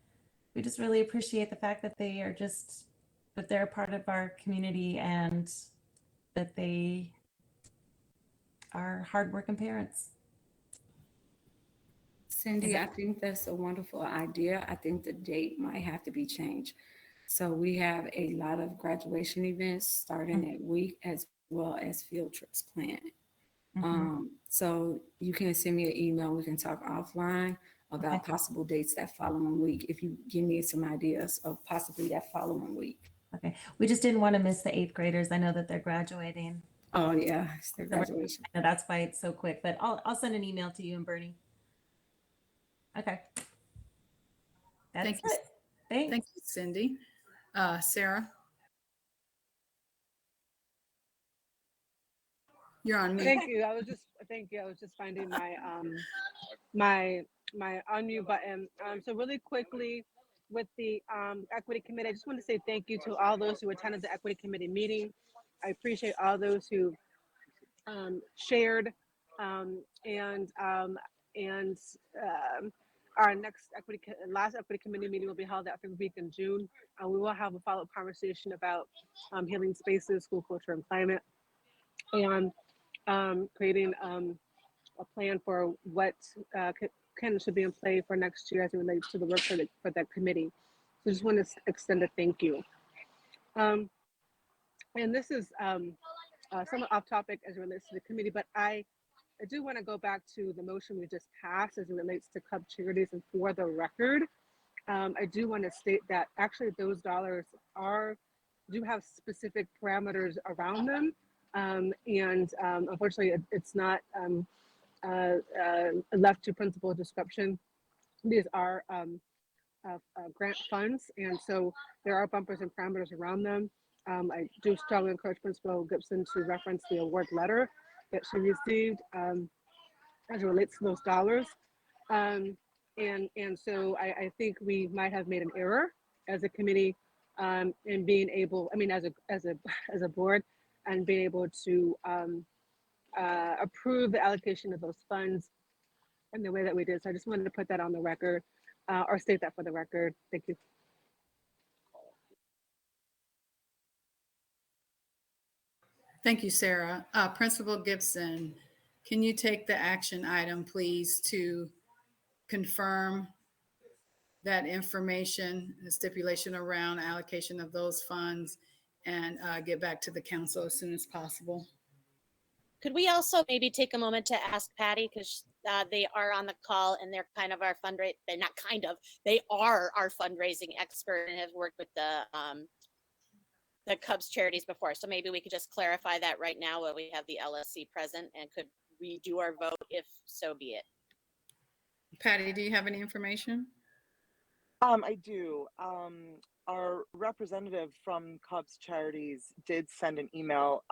we just really appreciate the fact that they're a part of our community and that they are hardworking parents. Cindy, I think that's a wonderful idea. I think the date might have to be changed. So we have a lot of graduation events starting that week, as well as field trips planned. So you can send me an email. We can talk offline about possible dates that following week, if you give me some ideas of possibly that following week. Okay. We just didn't want to miss the 8th graders. I know that they're graduating. Oh, yeah, it's their So we're- graduation. and that's why it's so quick, but I'll send an email to you and Bernie. Okay. That's Thank you. it. Thanks. Thank you, Cindy. Sarah? You're on mute. Thank you. I was just finding my unmute button. So really quickly with the equity committee, I just want to say thank you to all those who attended the equity committee meeting. I appreciate all those who shared um, and um, and our last equity committee meeting will be held after week in June. We will have a follow-up conversation about healing spaces, school culture, and climate, and creating a plan for what should be in play for next year as it relates to the work for that committee. So just want to extend a thank you. And this is somewhat off topic as it relates to the committee, but I do want to go back to the motion we just passed as it relates to Cub Charities. And for the record, I do want to state that actually those dollars do have specific parameters around them. And unfortunately, it's not left to principal discretion. These are grant funds, and so there are bumpers and parameters around them. I do strongly encourage Principal Gibson to reference the award letter that she received as it relates to those dollars. And so I think we might have made an error as a committee in being able, I mean, as a board, and being able to approve the allocation of those funds in the way that we did. So I just wanted to put that on the record, or state that for the record. Thank you. Thank you, Sarah. Principal Gibson, can you take the action item, please, to confirm that information, the stipulation around allocation of those funds, and get back to the council as soon as possible? Could we also maybe take a moment to ask Patty, because they are on the call and they're kind of our they're not kind of, they are our fundraising expert and have worked with the Cubs charities before. So maybe we could just clarify that right now while we have the LSC present, and could redo our vote if so be it. Patty, do you have any information? I do. Our representative from Cubs Charities did send an email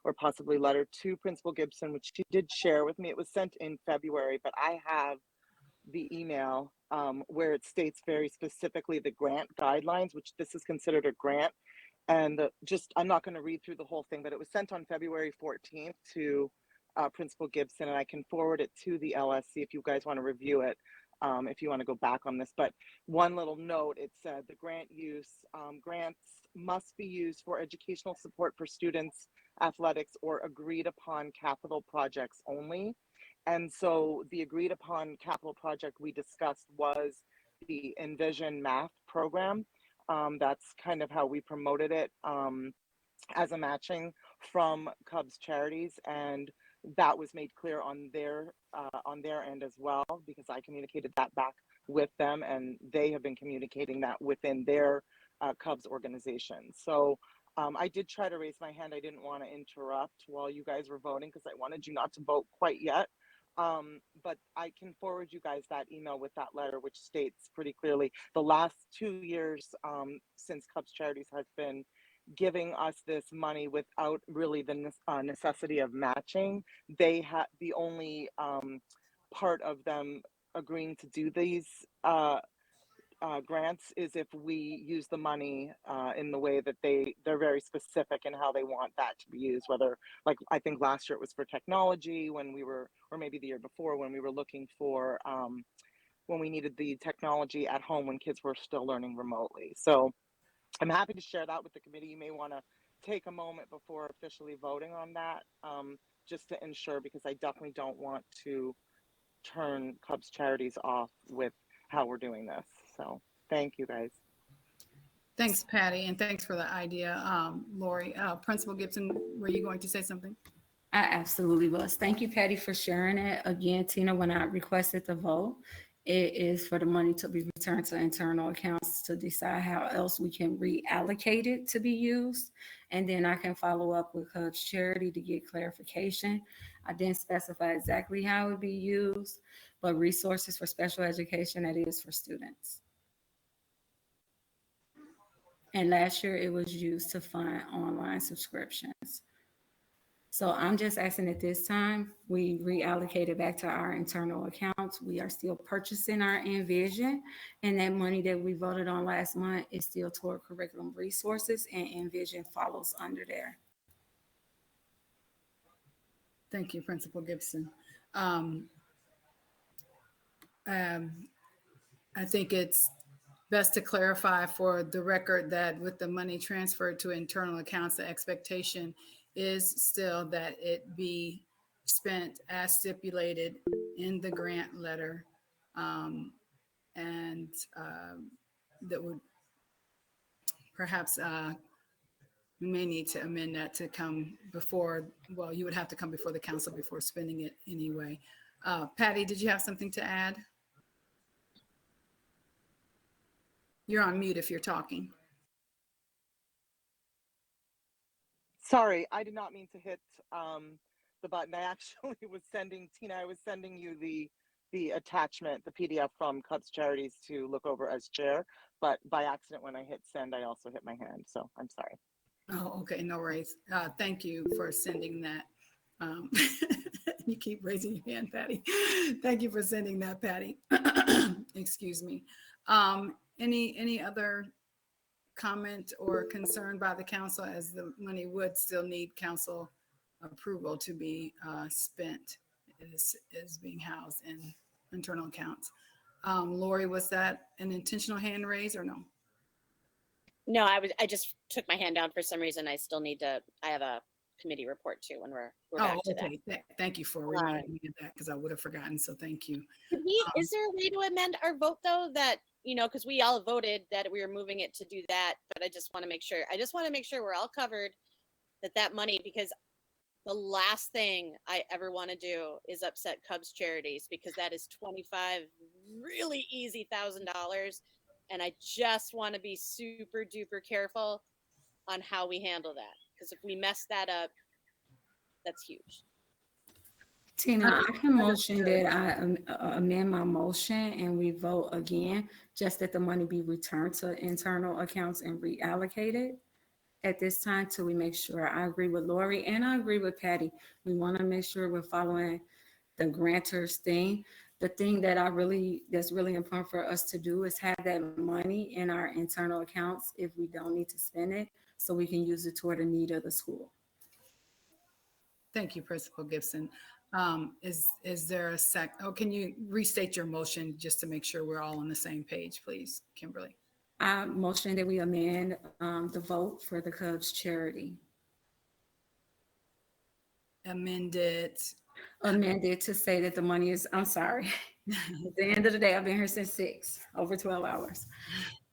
or possibly letter to Principal Gibson, which she did share with me. It was sent in February, but I have the email where it states very specifically the grant guidelines, which this is considered a grant. And I'm not going to read through the whole thing, but it was sent on February 14th to Principal Gibson, and I can forward it to the LSC if you guys want to review it. If you want to go back on this, but one little note, it said the grants must be used for educational support for students, athletics, or agreed upon capital projects only. And so the agreed upon capital project we discussed was the Envision Math program. That's kind of how we promoted it as a matching from Cubs Charities, and that was made clear on their end as well, because I communicated that back with them, and they have been communicating that within their Cubs organization. So I did try to raise my hand. I didn't want to interrupt while you guys were voting because I wanted you not to vote quite yet. But I can forward you guys that email with that letter, which states pretty clearly the last 2 years since Cubs Charities has been giving us this money without really the necessity of matching. They had the only part of them agreeing to do these grants is if we use the money in the way that they're very specific in how they want that to be used, whether, like, I think last year it was for technology when we were, or maybe the year before when we were looking for when we needed the technology at home when kids were still learning remotely. So I'm happy to share that with the committee. You may want to take a moment before officially voting on that, just to ensure, because I definitely don't want to turn Cubs Charities off with how we're doing this. So thank you guys. Thanks, Patty, and thanks for the idea, Lori. Principal Gibson, were you going to say something? I absolutely was. Thank you, Patty, for sharing it. Again, Tina, when I requested the vote, It is for the money to be returned to internal accounts to decide how else we can reallocate it to be used. And then I can follow up with Hub's Charity to get clarification. I didn't specify exactly how it be used, but resources for special education, that is for students. And last year it was used to fund online subscriptions. So I'm just asking at this time, we reallocate it back to our internal accounts. We are still purchasing our Envision, and that money that we voted on last month is still toward curriculum resources, and Envision follows under there. Thank you, Principal Gibson. Um, um, I think it's best to clarify for the record that with the money transferred to internal accounts, the expectation is still that it be spent as stipulated in the grant letter. Um, and that would perhaps we may need to amend that to come before, well, you would have to come before the council before spending it anyway. Patty, did you have something to add? You're on mute if you're talking. Sorry, I did not mean to hit the button. I actually was sending, Tina, I was sending you the attachment, the PDF from Cubs Charities to look over as chair, but by accident when I hit send, I also hit my hand, so I'm sorry. Oh, okay, no worries. Thank you for sending that. You keep raising your hand, Patty. Thank you for sending that, Patty. Excuse me. Any other comment or concern by the council, as the money would still need council approval to be spent? It is being housed in internal accounts. Lori, was that an intentional hand raise or no? No, I just took my hand down for some reason. I still need to, I have a committee report too when we're back to that. Thank you for reminding me of that, because I would have forgotten, so thank you. Is there a way to amend our vote though, that, you know, because we all voted that we were moving it to do that, but I just want to make sure we're all covered, that money, because the last thing I ever want to do is upset Cubs Charities, because that is 25 really easy $1,000. And I just want to be super duper careful on how we handle that. Because if we mess that up, that's huge. Tina, I can motion that I amend my motion and we vote again, just that the money be returned to internal accounts and reallocated at this time till we make sure. I agree with Lori and I agree with Patty. We want to make sure we're following the grantors thing. The thing that that's really important for us to do is have that money in our internal accounts if we don't need to spend it, so we can use it toward the need of the school. Thank you, Principal Gibson. Is there a can you restate your motion just to make sure we're all on the same page, please, Kimberly? I motion that we amend the vote for the Cubs charity. Amended To say that the money is, I'm sorry, at the end of the day, I've been here since 6, over 12 hours.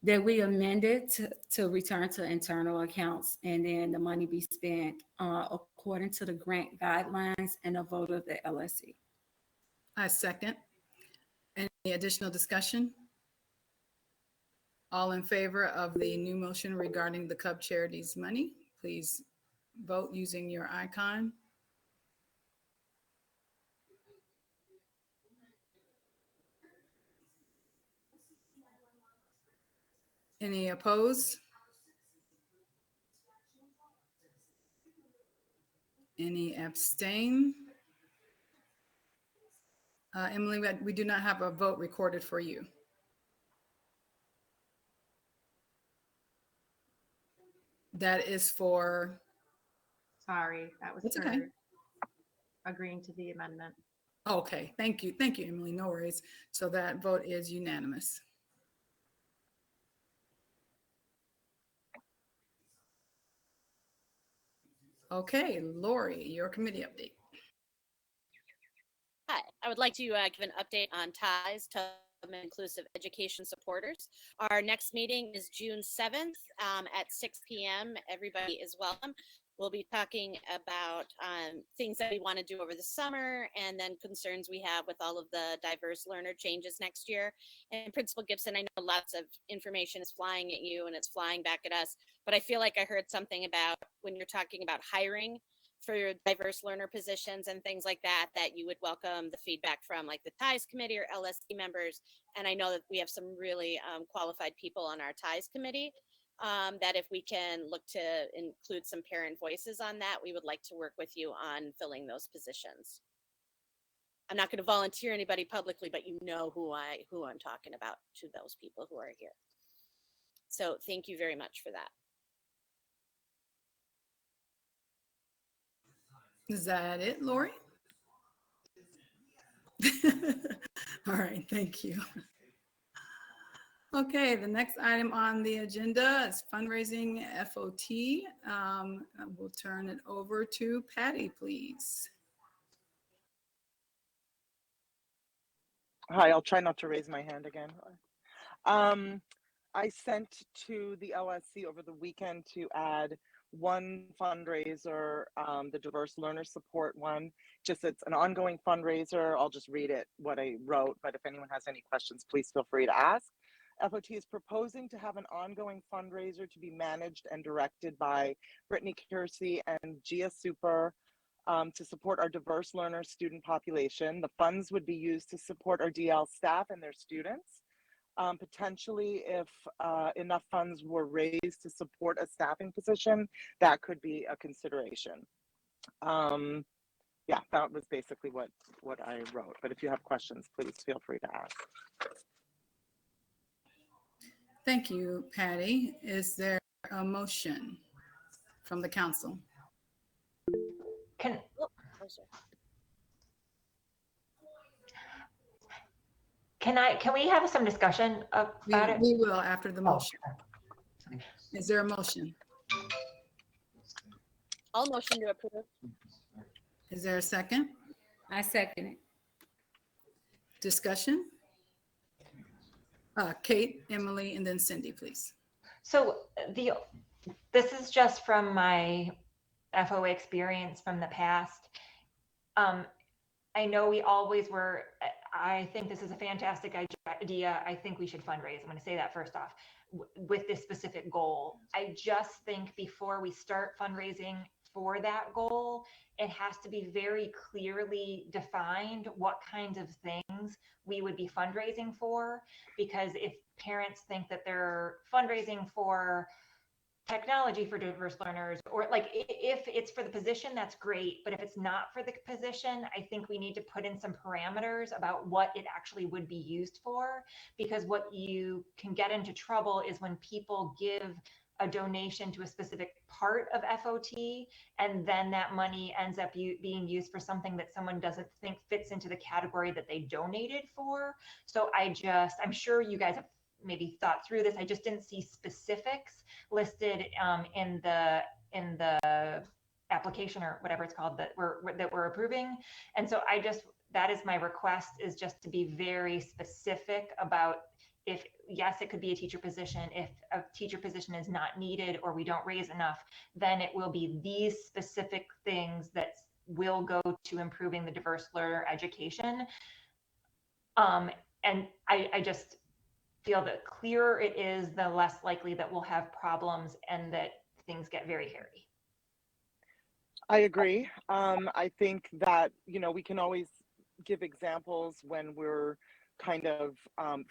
That we amended to return to internal accounts, and then the money be spent according to the grant guidelines and a vote of the LSC. I second. Any additional discussion? All in favor of the new motion regarding the Cub Charities money, please vote using your icon. Any opposed? Any abstain? Emily, we do not have a vote recorded for you. That is for? Sorry, that was for okay. Agreeing to the amendment. Okay, thank you, Emily, no worries. So that vote is unanimous. Okay, Lori, your committee update. Hi, I would like to give an update on ties to inclusive education supporters. Our next meeting is June 7th at 6 p.m. Everybody is welcome. We'll be talking about things that we want to do over the summer, and then concerns we have with all of the diverse learner changes next year. And Principal Gibson, I know lots of information is flying at you and it's flying back at us, but I feel like I heard something about when you're talking about hiring for diverse learner positions and things like that, that you would welcome the feedback from like the TIES committee or LSC members. And I know that we have some really qualified people on our TIES committee, that if we can look to include some parent voices on that, we would like to work with you on filling those positions. I'm not going to volunteer anybody publicly, but you know who I'm talking about to those people who are here. So thank you very much for that. Is that it, Lori? All right, thank you. Okay, the next item on the agenda is fundraising FOT. We'll turn it over to Patty, please. Hi, I'll try not to raise my hand again. I sent to the LSC over the weekend to add one fundraiser, the diverse learner support one. Just it's an ongoing fundraiser. I'll just read it, what I wrote, but if anyone has any questions, please feel free to ask. FOT is proposing to have an ongoing fundraiser to be managed and directed by Brittany Kersey and Gia Super to support our diverse learner student population. The funds would be used to support our DL staff and their students. Potentially, if enough funds were raised to support a staffing position, that could be a consideration. Yeah, that was basically what I wrote. But if you have questions, please feel free to ask. Thank you, Patty. Is there a motion from the council? Can we have some discussion about it? We will after the motion. Is there a motion? I'll motion to approve. Is there a second? I second it. Discussion? Kate, Emily, and then Cindy, please. So this is just from my FOA experience from the past. I know we always were, I think this is a fantastic idea. I think we should fundraise. I'm going to say that first off, with this specific goal. I just think before we start fundraising for that goal, it has to be very clearly defined what kinds of things we would be fundraising for. Because if parents think that they're fundraising for technology for diverse learners, or like if it's for the position, that's great, but if it's not for the position, I think we need to put in some parameters about what it actually would be used for, because what you can get into trouble is when people give a donation to a specific part of FOT, and then that money ends up being used for something that someone doesn't think fits into the category that they donated for. So I'm sure you guys have maybe thought through this. I just didn't see specifics listed in the application or whatever it's called that we're approving. And so that is my request, is just to be very specific about, if yes, it could be a teacher position. If a teacher position is not needed or we don't raise enough, then it will be these specific things that will go to improving the diverse learner education. And I just feel that clearer it is, the less likely that we'll have problems and that things get very hairy. I agree. I think that, we can always give examples when we're kind of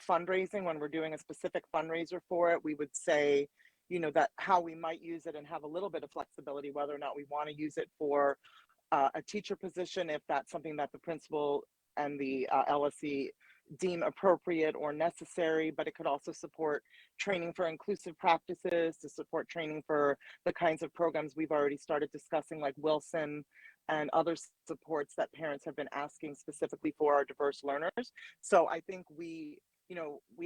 fundraising, when we're doing a specific fundraiser for it. We would say, that how we might use it and have a little bit of flexibility, whether or not we want to use it for a teacher position, if that's something that the principal and the LSC deem appropriate or necessary, but it could also support training for inclusive practices, to support training for the kinds of programs we've already started discussing, like Wilson and other supports that parents have been asking specifically for our diverse learners. So I think we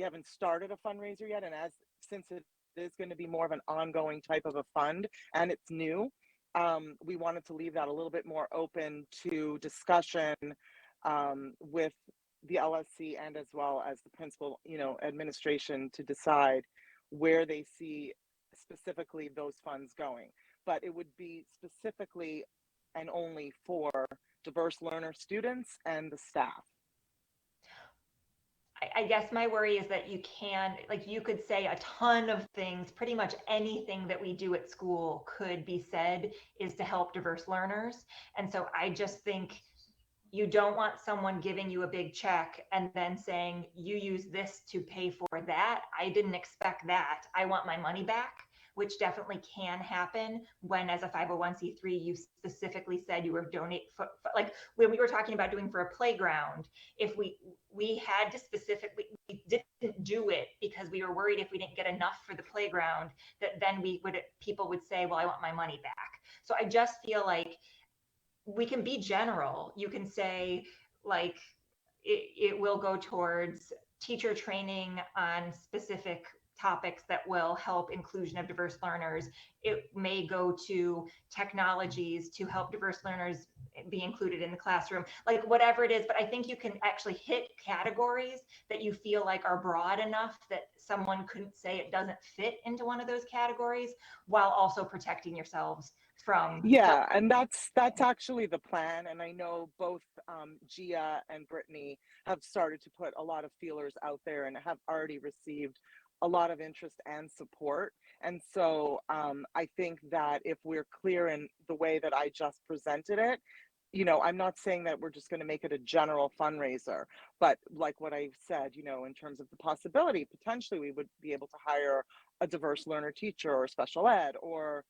haven't started a fundraiser yet, and since it is going to be more of an ongoing type of a fund and it's new, we wanted to leave that a little bit more open to discussion with the LSC and as well as the principal, administration, to decide where they see specifically those funds going. but it would be specifically and only for diverse learner students and the staff. I guess my worry is that you could say a ton of things, pretty much anything that we do at school could be said is to help diverse learners. And so I just think you don't want someone giving you a big check and then saying, you use this to pay for that. I didn't expect that. I want my money back, which definitely can happen when, as a 501c3, you specifically said you were donate like when we were talking about doing for a playground, if we had to specifically, we didn't do it because we were worried if we didn't get enough for the playground, that then people would say, well, I want my money back. So I just feel like we can be general. You can say, like, it will go towards teacher training on specific topics that will help inclusion of diverse learners. It may go to technologies to help diverse learners be included in the classroom, like whatever it is. But I think you can actually hit categories that you feel like are broad enough that someone couldn't say it doesn't fit into one of those categories, while also protecting yourselves from. Yeah, and that's actually the plan. And I know both Gia and Brittany have started to put a lot of feelers out there and have already received a lot of interest and support. And so I think that if we're clear in the way that I just presented it, I'm not saying that we're just going to make it a general fundraiser, but like what I said, in terms of the possibility, potentially we would be able to hire a diverse learner teacher or special ed or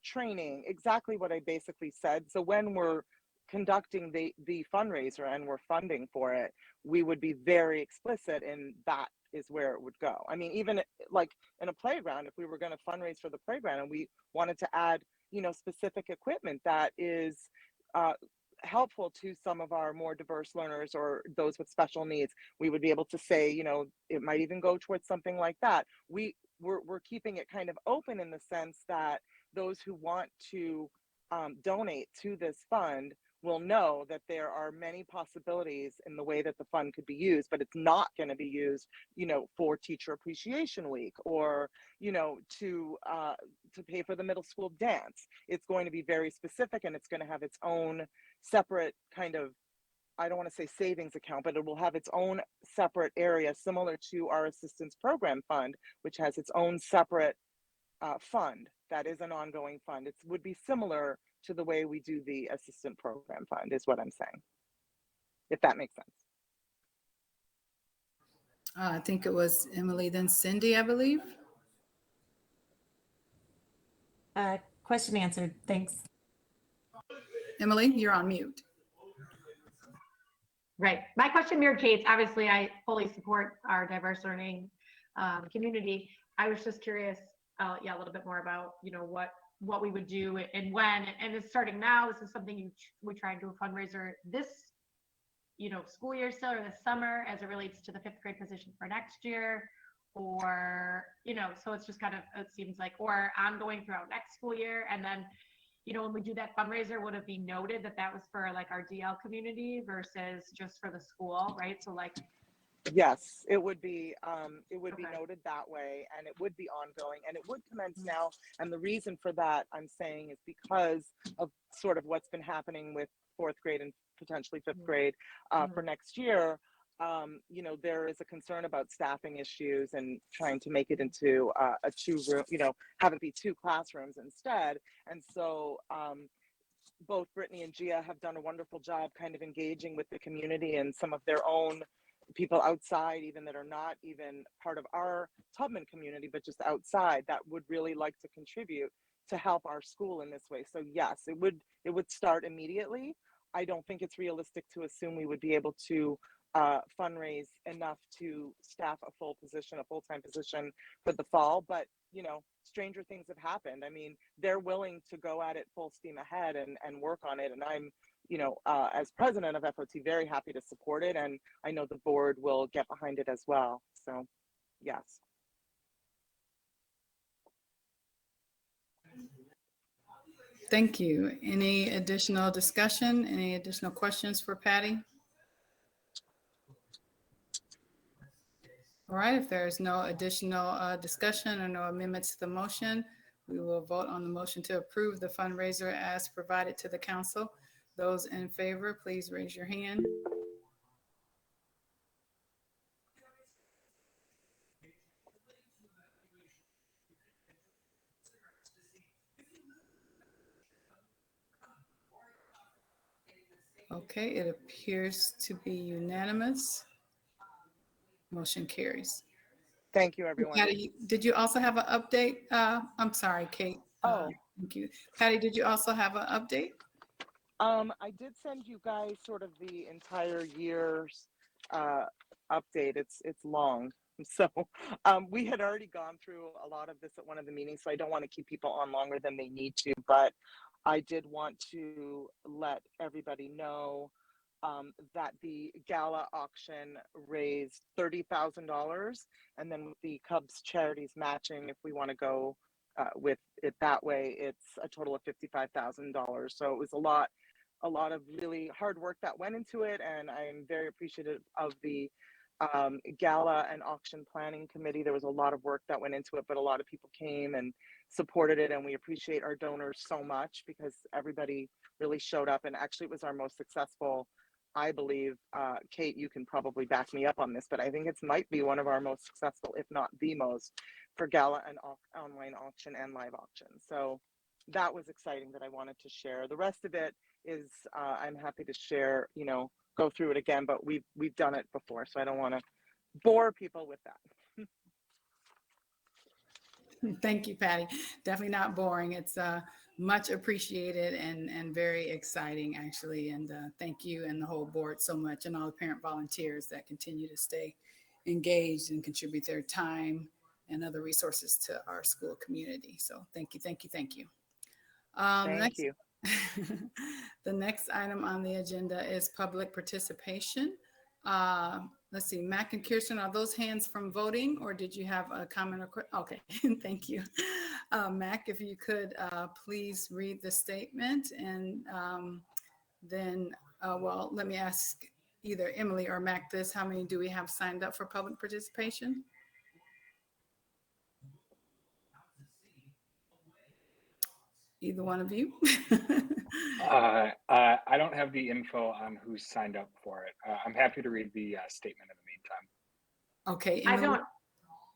training, exactly what I basically said. So when we're conducting the fundraiser and we're funding for it, we would be very explicit in that is where it would go. I mean, even like in a playground, if we were going to fundraise for the playground and we wanted to add, specific equipment that is helpful to some of our more diverse learners or those with special needs, we would be able to say, it might even go towards something like that. We're keeping it kind of open in the sense that those who want to donate to this fund will know that there are many possibilities in the way that the fund could be used, but it's not going to be used, for Teacher Appreciation Week or, to pay for the middle school dance. It's going to be very specific, and it's going to have its own separate kind of, I don't want to say savings account, but it will have its own separate area similar to our assistance program fund, which has its own separate fund that is an ongoing fund. It would be similar to the way we do the assistant program fund, is what I'm saying, if that makes sense. I think it was Emily, then Cindy, I believe. Question answered. Thanks. Emily, you're on mute. Right. My question mirrored Kate's. Obviously, I fully support our diverse learning community. I was just curious, a little bit more about, what we would do and when. And it's starting now. This is something we try and do a fundraiser this, school year still, or this summer, as it relates to the 5th grade position for next year, or, so it's just kind of, it seems like, or ongoing throughout next school year. And then, when we do that fundraiser, would it be noted that that was for like our DL community versus just for the school, right? So like, yes, it would be Okay. noted that way, and it would be ongoing, and it would commence now. And the reason for that, I'm saying, is because of sort of what's been happening with 4th grade and potentially 5th grade for next year. There is a concern about staffing issues and trying to make it into a 2-room, have it be 2 classrooms instead. And so both Brittany and Gia have done a wonderful job kind of engaging with the community and some of their own people outside, even that are not even part of our Tubman community, but just outside, that would really like to contribute to help our school in this way. So yes, it would start immediately. I don't think it's realistic to assume we would be able to fundraise enough to staff a full-time position for the fall, but stranger things have happened. I mean, they're willing to go at it full steam ahead and work on it, and I'm as president of FOT, very happy to support it, and I know the board will get behind it as well. So yes. Thank you. Any additional discussion? Any additional questions for Patty? All right, if there is no additional discussion or no amendments to the motion, We will vote on the motion to approve the fundraiser as provided to the council. Those in favor, please raise your hand. Okay, it appears to be unanimous. Motion carries. Thank you, everyone. Patty, did you also have an update? I'm sorry, Kate. Oh. Thank you. Patty, did you also have an update? I did send you guys sort of the entire year's update. It's long. So we had already gone through a lot of this at one of the meetings, so I don't want to keep people on longer than they need to, but I did want to let everybody know that the gala auction raised $30,000, and then with the Cubs charities matching, if we want to go with it that way, it's a total of $55,000. So it was a lot of really hard work that went into it, and I'm very appreciative of the gala and auction planning committee. There was a lot of work that went into it, but a lot of people came and supported it, and we appreciate our donors so much because everybody really showed up, and actually it was our most successful, I believe. Kate, you can probably back me up on this, but I think it might be one of our most successful, if not the most, for gala and online auction and live auction. So that was exciting that I wanted to share. The rest of it is I'm happy to share, go through it again, but we've done it before, so I don't want to bore people with that. Thank you, Patty. Definitely not boring. It's much appreciated and very exciting, actually. And thank you and the whole board so much, and all the parent volunteers that continue to stay engaged and contribute their time and other resources to our school community. So thank you, thank you, thank you. Thank you. The next item on the agenda is public participation. Let's see, Mac and Kirsten, are those hands from voting, or did you have a comment or okay, thank you. Mac, if you could please read the statement, and then, well, let me ask either Emily or Mac this, how many do we have signed up for public participation? Either one of you? I don't have the info on who's signed up for it. I'm happy to read the statement in the meantime. Okay. Emily?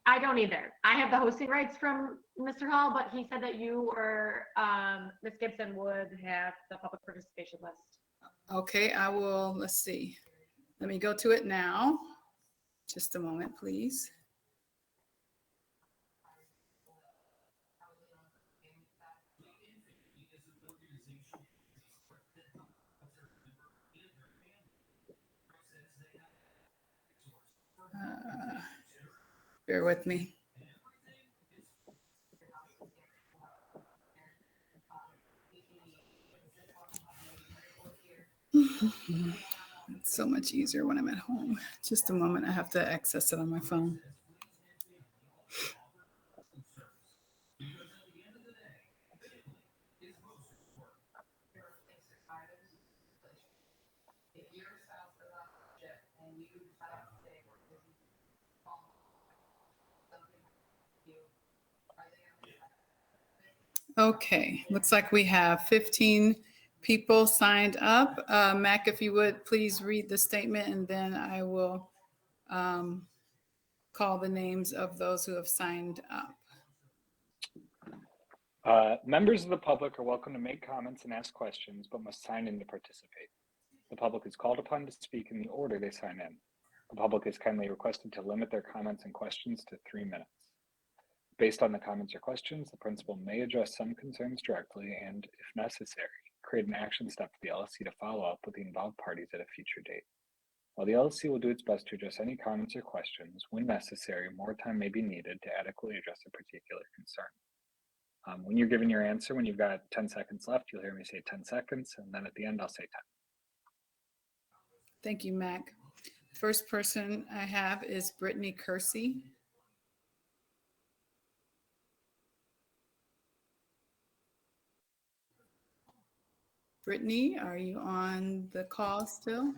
I don't either. I have the hosting rights from Mr. Hall, but he said that you or Ms. Gibson would have the public participation list. Okay, I will, let's see. Let me go to it now. Just a moment, please. Bear with me. It's so much easier when I'm at home. Just a moment, I have to access it on my phone. Okay, looks like we have 15 people signed up. Mac, if you would please read the statement, and then I will call the names of those who have signed up. Members of the public are welcome to make comments and ask questions, but must sign in to participate. The public is called upon to speak in the order they sign in. The public is kindly requested to limit their comments and questions to 3 minutes. Based on the comments or questions, the principal may address some concerns directly and, if necessary, create an action step for the LSC to follow up with the involved parties at a future date. While the LSC will do its best to address any comments or questions, when necessary, more time may be needed to adequately address a particular concern. When you're giving your answer, when you've got 10 seconds left, you'll hear me say 10 seconds, and then at the end, I'll say 10. Thank you, Mac. First person I have is Brittany Kersey. Brittany, are you on the call still?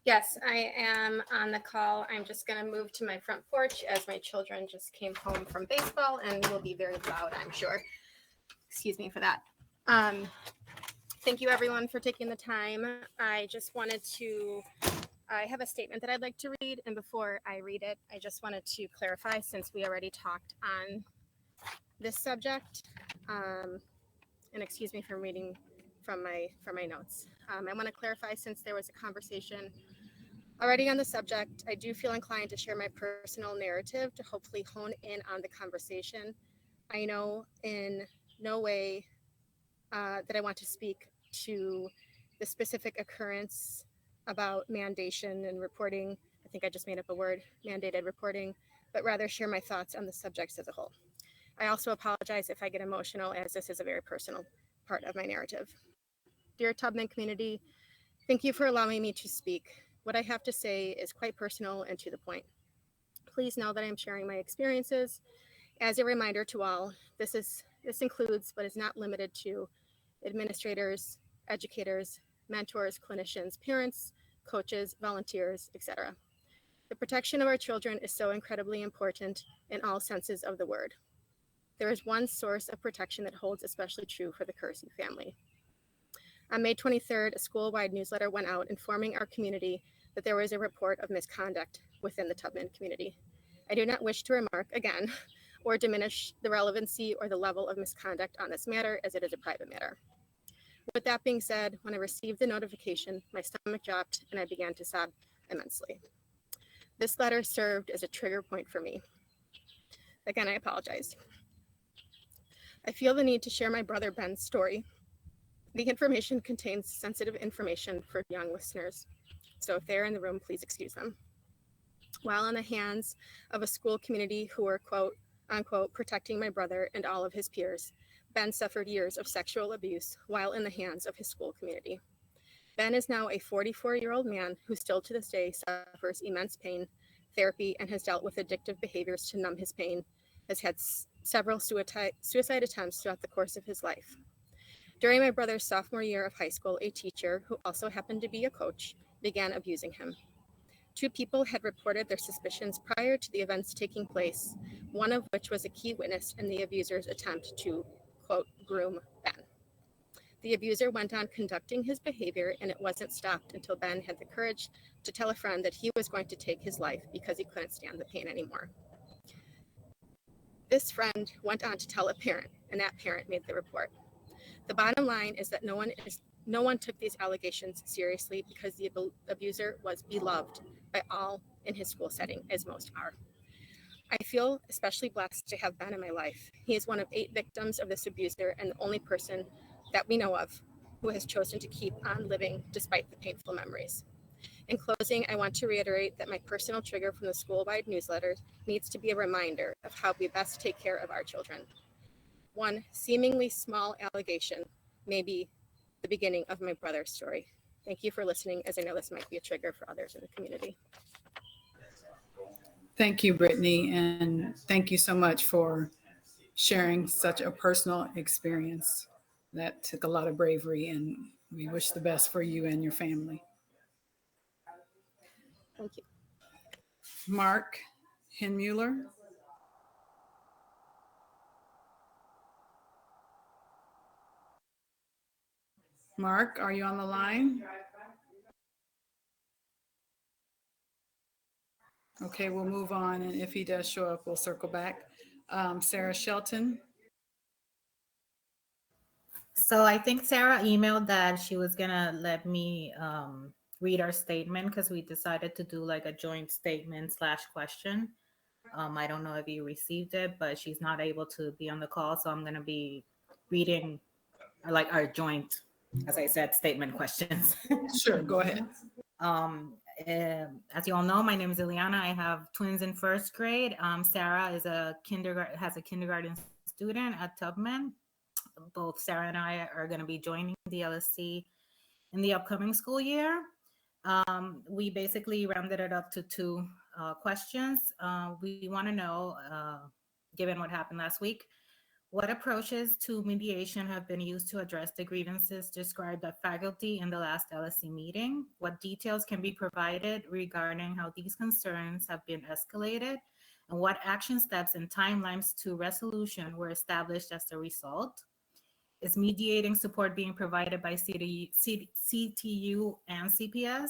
Yes, I am on the call. I'm just going to move to my front porch as my children just came home from baseball and will be very loud, I'm sure. Excuse me for that. Thank you everyone for taking the time. I just wanted to, I have a statement that I'd like to read, and before I read it, I just wanted to clarify, since we already talked on this subject, and excuse me for reading from my notes. I want to clarify, since there was a conversation already on the subject, I do feel inclined to share my personal narrative to hopefully hone in on the conversation. I know in no way that I want to speak to the specific occurrence about mandation and reporting. I think I just made up a word, mandated reporting, but rather share my thoughts on the subjects as a whole. I also apologize if I get emotional, as this is a very personal part of my narrative. Dear Tubman community, thank you for allowing me to speak. What I have to say is quite personal and to the point. Please know that I am sharing my experiences. As a reminder to all, this includes but is not limited to administrators, educators, mentors, clinicians, parents, coaches, volunteers, etc. The protection of our children is so incredibly important in all senses of the word. There is one source of protection that holds especially true for the Kersey family. On May 23rd, a school-wide newsletter went out informing our community that there was a report of misconduct within the Tubman community. I do not wish to remark again or diminish the relevancy or the level of misconduct on this matter, as it is a private matter. With that being said, when I received the notification, my stomach dropped and I began to sob immensely. This letter served as a trigger point for me. Again, I apologize. I feel the need to share my brother Ben's story. The information contains sensitive information for young listeners, so if they're in the room, please excuse them. While in the hands of a school community who were, quote unquote, protecting my brother and all of his peers, Ben suffered years of sexual abuse while in the hands of his school community. Ben is now a 44-year-old man who still to this day suffers immense pain, therapy, and has dealt with addictive behaviors to numb his pain, has had several suicide attempts throughout the course of his life. During my brother's sophomore year of high school, a teacher, who also happened to be a coach, began abusing him. Two people had reported their suspicions prior to the events taking place, one of which was a key witness in the abuser's attempt to, quote, groom Ben. The abuser went on conducting his behavior, and it wasn't stopped until Ben had the courage to tell a friend that he was going to take his life because he couldn't stand the pain anymore. This friend went on to tell a parent, and that parent made the report. The bottom line is that no one took these allegations seriously because the abuser was beloved by all in his school setting, as most are. I feel especially blessed to have Ben in my life. He is one of 8 victims of this abuser and the only person that we know of who has chosen to keep on living despite the painful memories. In closing, I want to reiterate that my personal trigger from the school-wide newsletter needs to be a reminder of how we best take care of our children. One seemingly small allegation may be the beginning of my brother's story. Thank you for listening, as I know this might be a trigger for others in the community. Thank you, Brittany, and thank you so much for sharing such a personal experience. That took a lot of bravery, and we wish the best for you and your family. Thank you. Mark Hinmuller. Mark, are you on the line? Okay, we'll move on, and if he does show up, we'll circle back. Sarah Shelton. So I think Sarah emailed that she was gonna let me read our statement because we decided to do like a joint statement / question. I don't know if you received it, but she's not able to be on the call, so I'm gonna be reading like our joint, as I said, statement questions. Sure, go ahead. As you all know, my name is Ileana. I have twins in first grade. Sarah has a kindergarten student at Tubman. Both Sarah and I are going to be joining the LSC in the upcoming school year. We basically rounded it up to 2 questions. We want to know, given what happened last week, What approaches to mediation have been used to address the grievances described by faculty in the last LSC meeting? What details can be provided regarding how these concerns have been escalated? And what action steps and timelines to resolution were established as a result? Is mediating support being provided by CTU and CPS?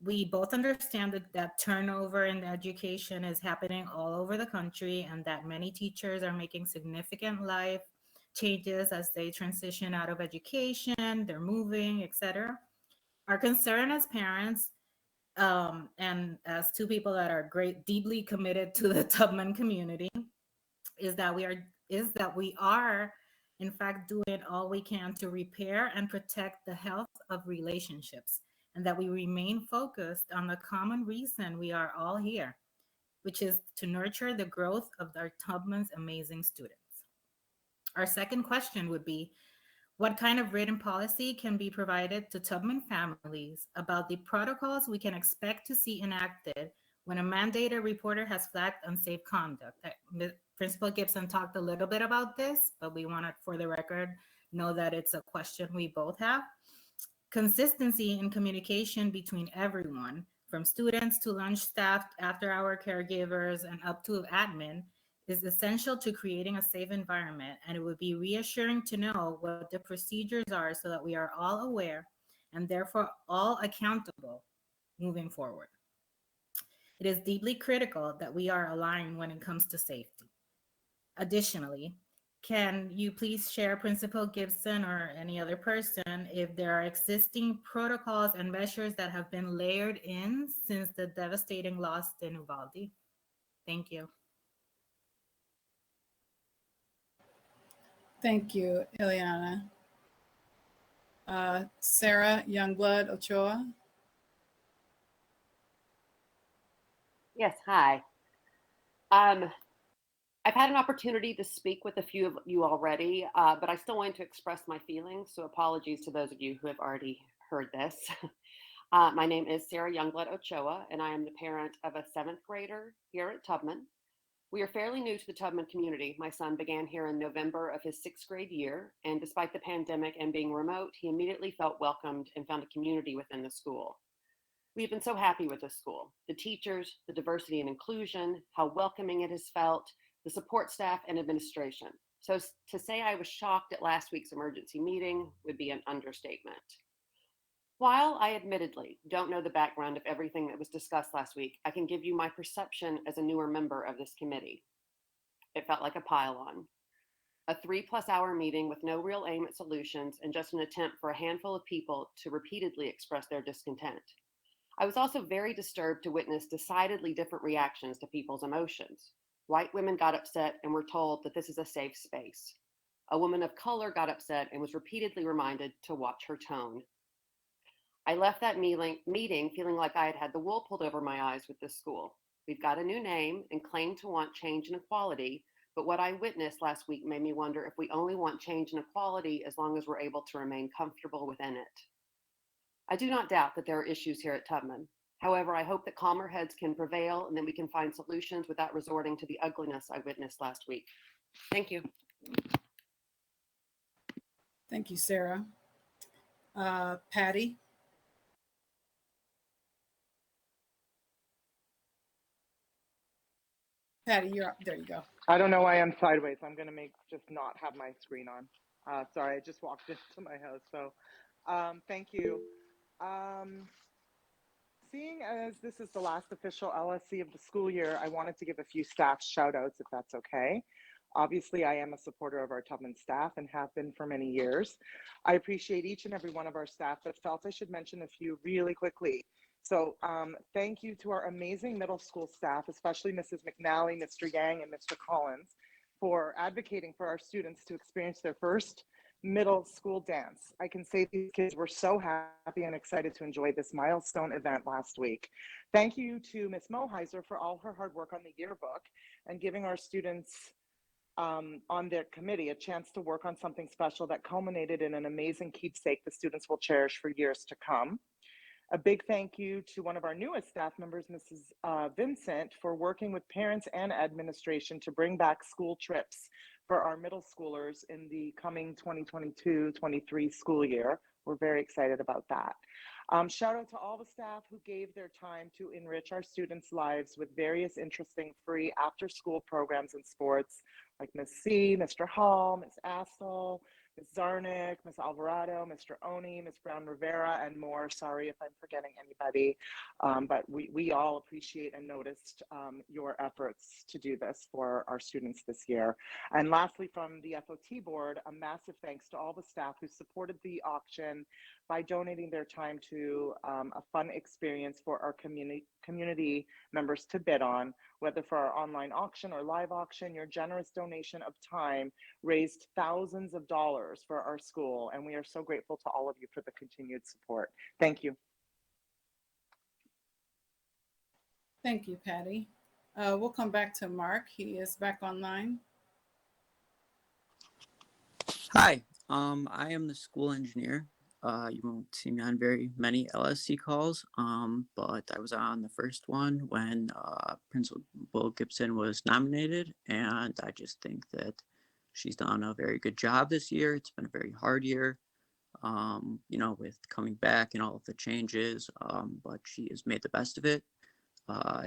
We both understand that turnover in education is happening all over the country and that many teachers are making significant life changes as they transition out of education, they're moving, etc. Our concern as parents and as two people that are deeply committed to the Tubman community is that we are in fact doing all we can to repair and protect the health of relationships, and that we remain focused on the common reason we are all here, which is to nurture the growth of our Tubman's amazing students. Our second question would be, what kind of written policy can be provided to Tubman families about the protocols we can expect to see enacted when a mandated reporter has flagged unsafe conduct? Principal Gibson talked a little bit about this, but we want to, for the record, know that it's a question we both have. Consistency in communication between everyone, from students to lunch staff, after-hour caregivers, and up to admin, is essential to creating a safe environment, and it would be reassuring to know what the procedures are so that we are all aware and therefore all accountable moving forward. It is deeply critical that we are aligned when it comes to safety. Additionally, can you please share, Principal Gibson or any other person, if there are existing protocols and measures that have been layered in since the devastating loss in Uvalde? Thank you. Thank you, Ileana. Sarah Youngblood Ochoa. Yes, hi. I've had an opportunity to speak with a few of you already, but I still wanted to express my feelings, so apologies to those of you who have already heard this. My name is Sarah Youngblood Ochoa, and I am the parent of a 7th grader here at Tubman. We are fairly new to the Tubman community. My son began here in November of his 6th grade year, and despite the pandemic and being remote, he immediately felt welcomed and found a community within the school. We've been so happy with this school. The teachers, the diversity and inclusion, how welcoming it has felt, the support staff and administration. So to say I was shocked at last week's emergency meeting would be an understatement. While I admittedly don't know the background of everything that was discussed last week, I can give you my perception as a newer member of this committee. It felt like a pile-on. A 3+ hour meeting with no real aim at solutions and just an attempt for a handful of people to repeatedly express their discontent. I was also very disturbed to witness decidedly different reactions to people's emotions. White women got upset and were told that this is a safe space. A woman of color got upset and was repeatedly reminded to watch her tone. I left that meeting feeling like I had had the wool pulled over my eyes with this school. We've got a new name and claim to want change and equality, but what I witnessed last week made me wonder if we only want change and equality as long as we're able to remain comfortable within it. I do not doubt that there are issues here at Tubman. However, I hope that calmer heads can prevail and that we can find solutions without resorting to the ugliness I witnessed last week. Thank you. Thank you, Sarah. Patty. Patty, you're up. There you go. I don't know why I'm sideways. I'm going to just not have my screen on. Sorry, I just walked into my house. So thank you. Seeing as this is the last official LSC of the school year, I wanted to give a few staff shout outs if that's okay. Obviously, I am a supporter of our Tubman staff and have been for many years. I appreciate each and every one of our staff, but felt I should mention a few really quickly. So thank you to our amazing middle school staff, especially Mrs. McNally, Mr. Yang, and Mr. Collins, for advocating for our students to experience their first middle school dance. I can say these kids were so happy and excited to enjoy this milestone event last week. Thank you to Ms. Moheiser for all her hard work on the yearbook and giving our students on their committee a chance to work on something special that culminated in an amazing keepsake the students will cherish for years to come. A big thank you to one of our newest staff members, Mrs. Vincent, for working with parents and administration to bring back school trips for our middle schoolers in the coming 2022-23 school year. We're very excited about that. Shout out to all the staff who gave their time to enrich our students' lives with various interesting free after-school programs and sports, like Ms. C, Mr. Hall, Ms. Assel, Ms. Zarnick, Ms. Alvarado, Mr. Oni, Ms. Brown Rivera, and more. Sorry if I'm forgetting anybody, but we all appreciate and noticed your efforts to do this for our students this year. And lastly, from the FOT board, a massive thanks to all the staff who supported the auction by donating their time to a fun experience for our community members to bid on, whether for our online auction or live auction. Your generous donation of time raised thousands of dollars for our school, and we are so grateful to all of you for the continued support. Thank you. Thank you, Patty. We'll come back to Mark. He is back online. Hi, I am the school engineer. You won't see me on very many LSC calls, but I was on the first one when Principal Gibson was nominated, and I just think that she's done a very good job this year. It's been a very hard year, you know, with coming back and all of the changes, but she has made the best of it.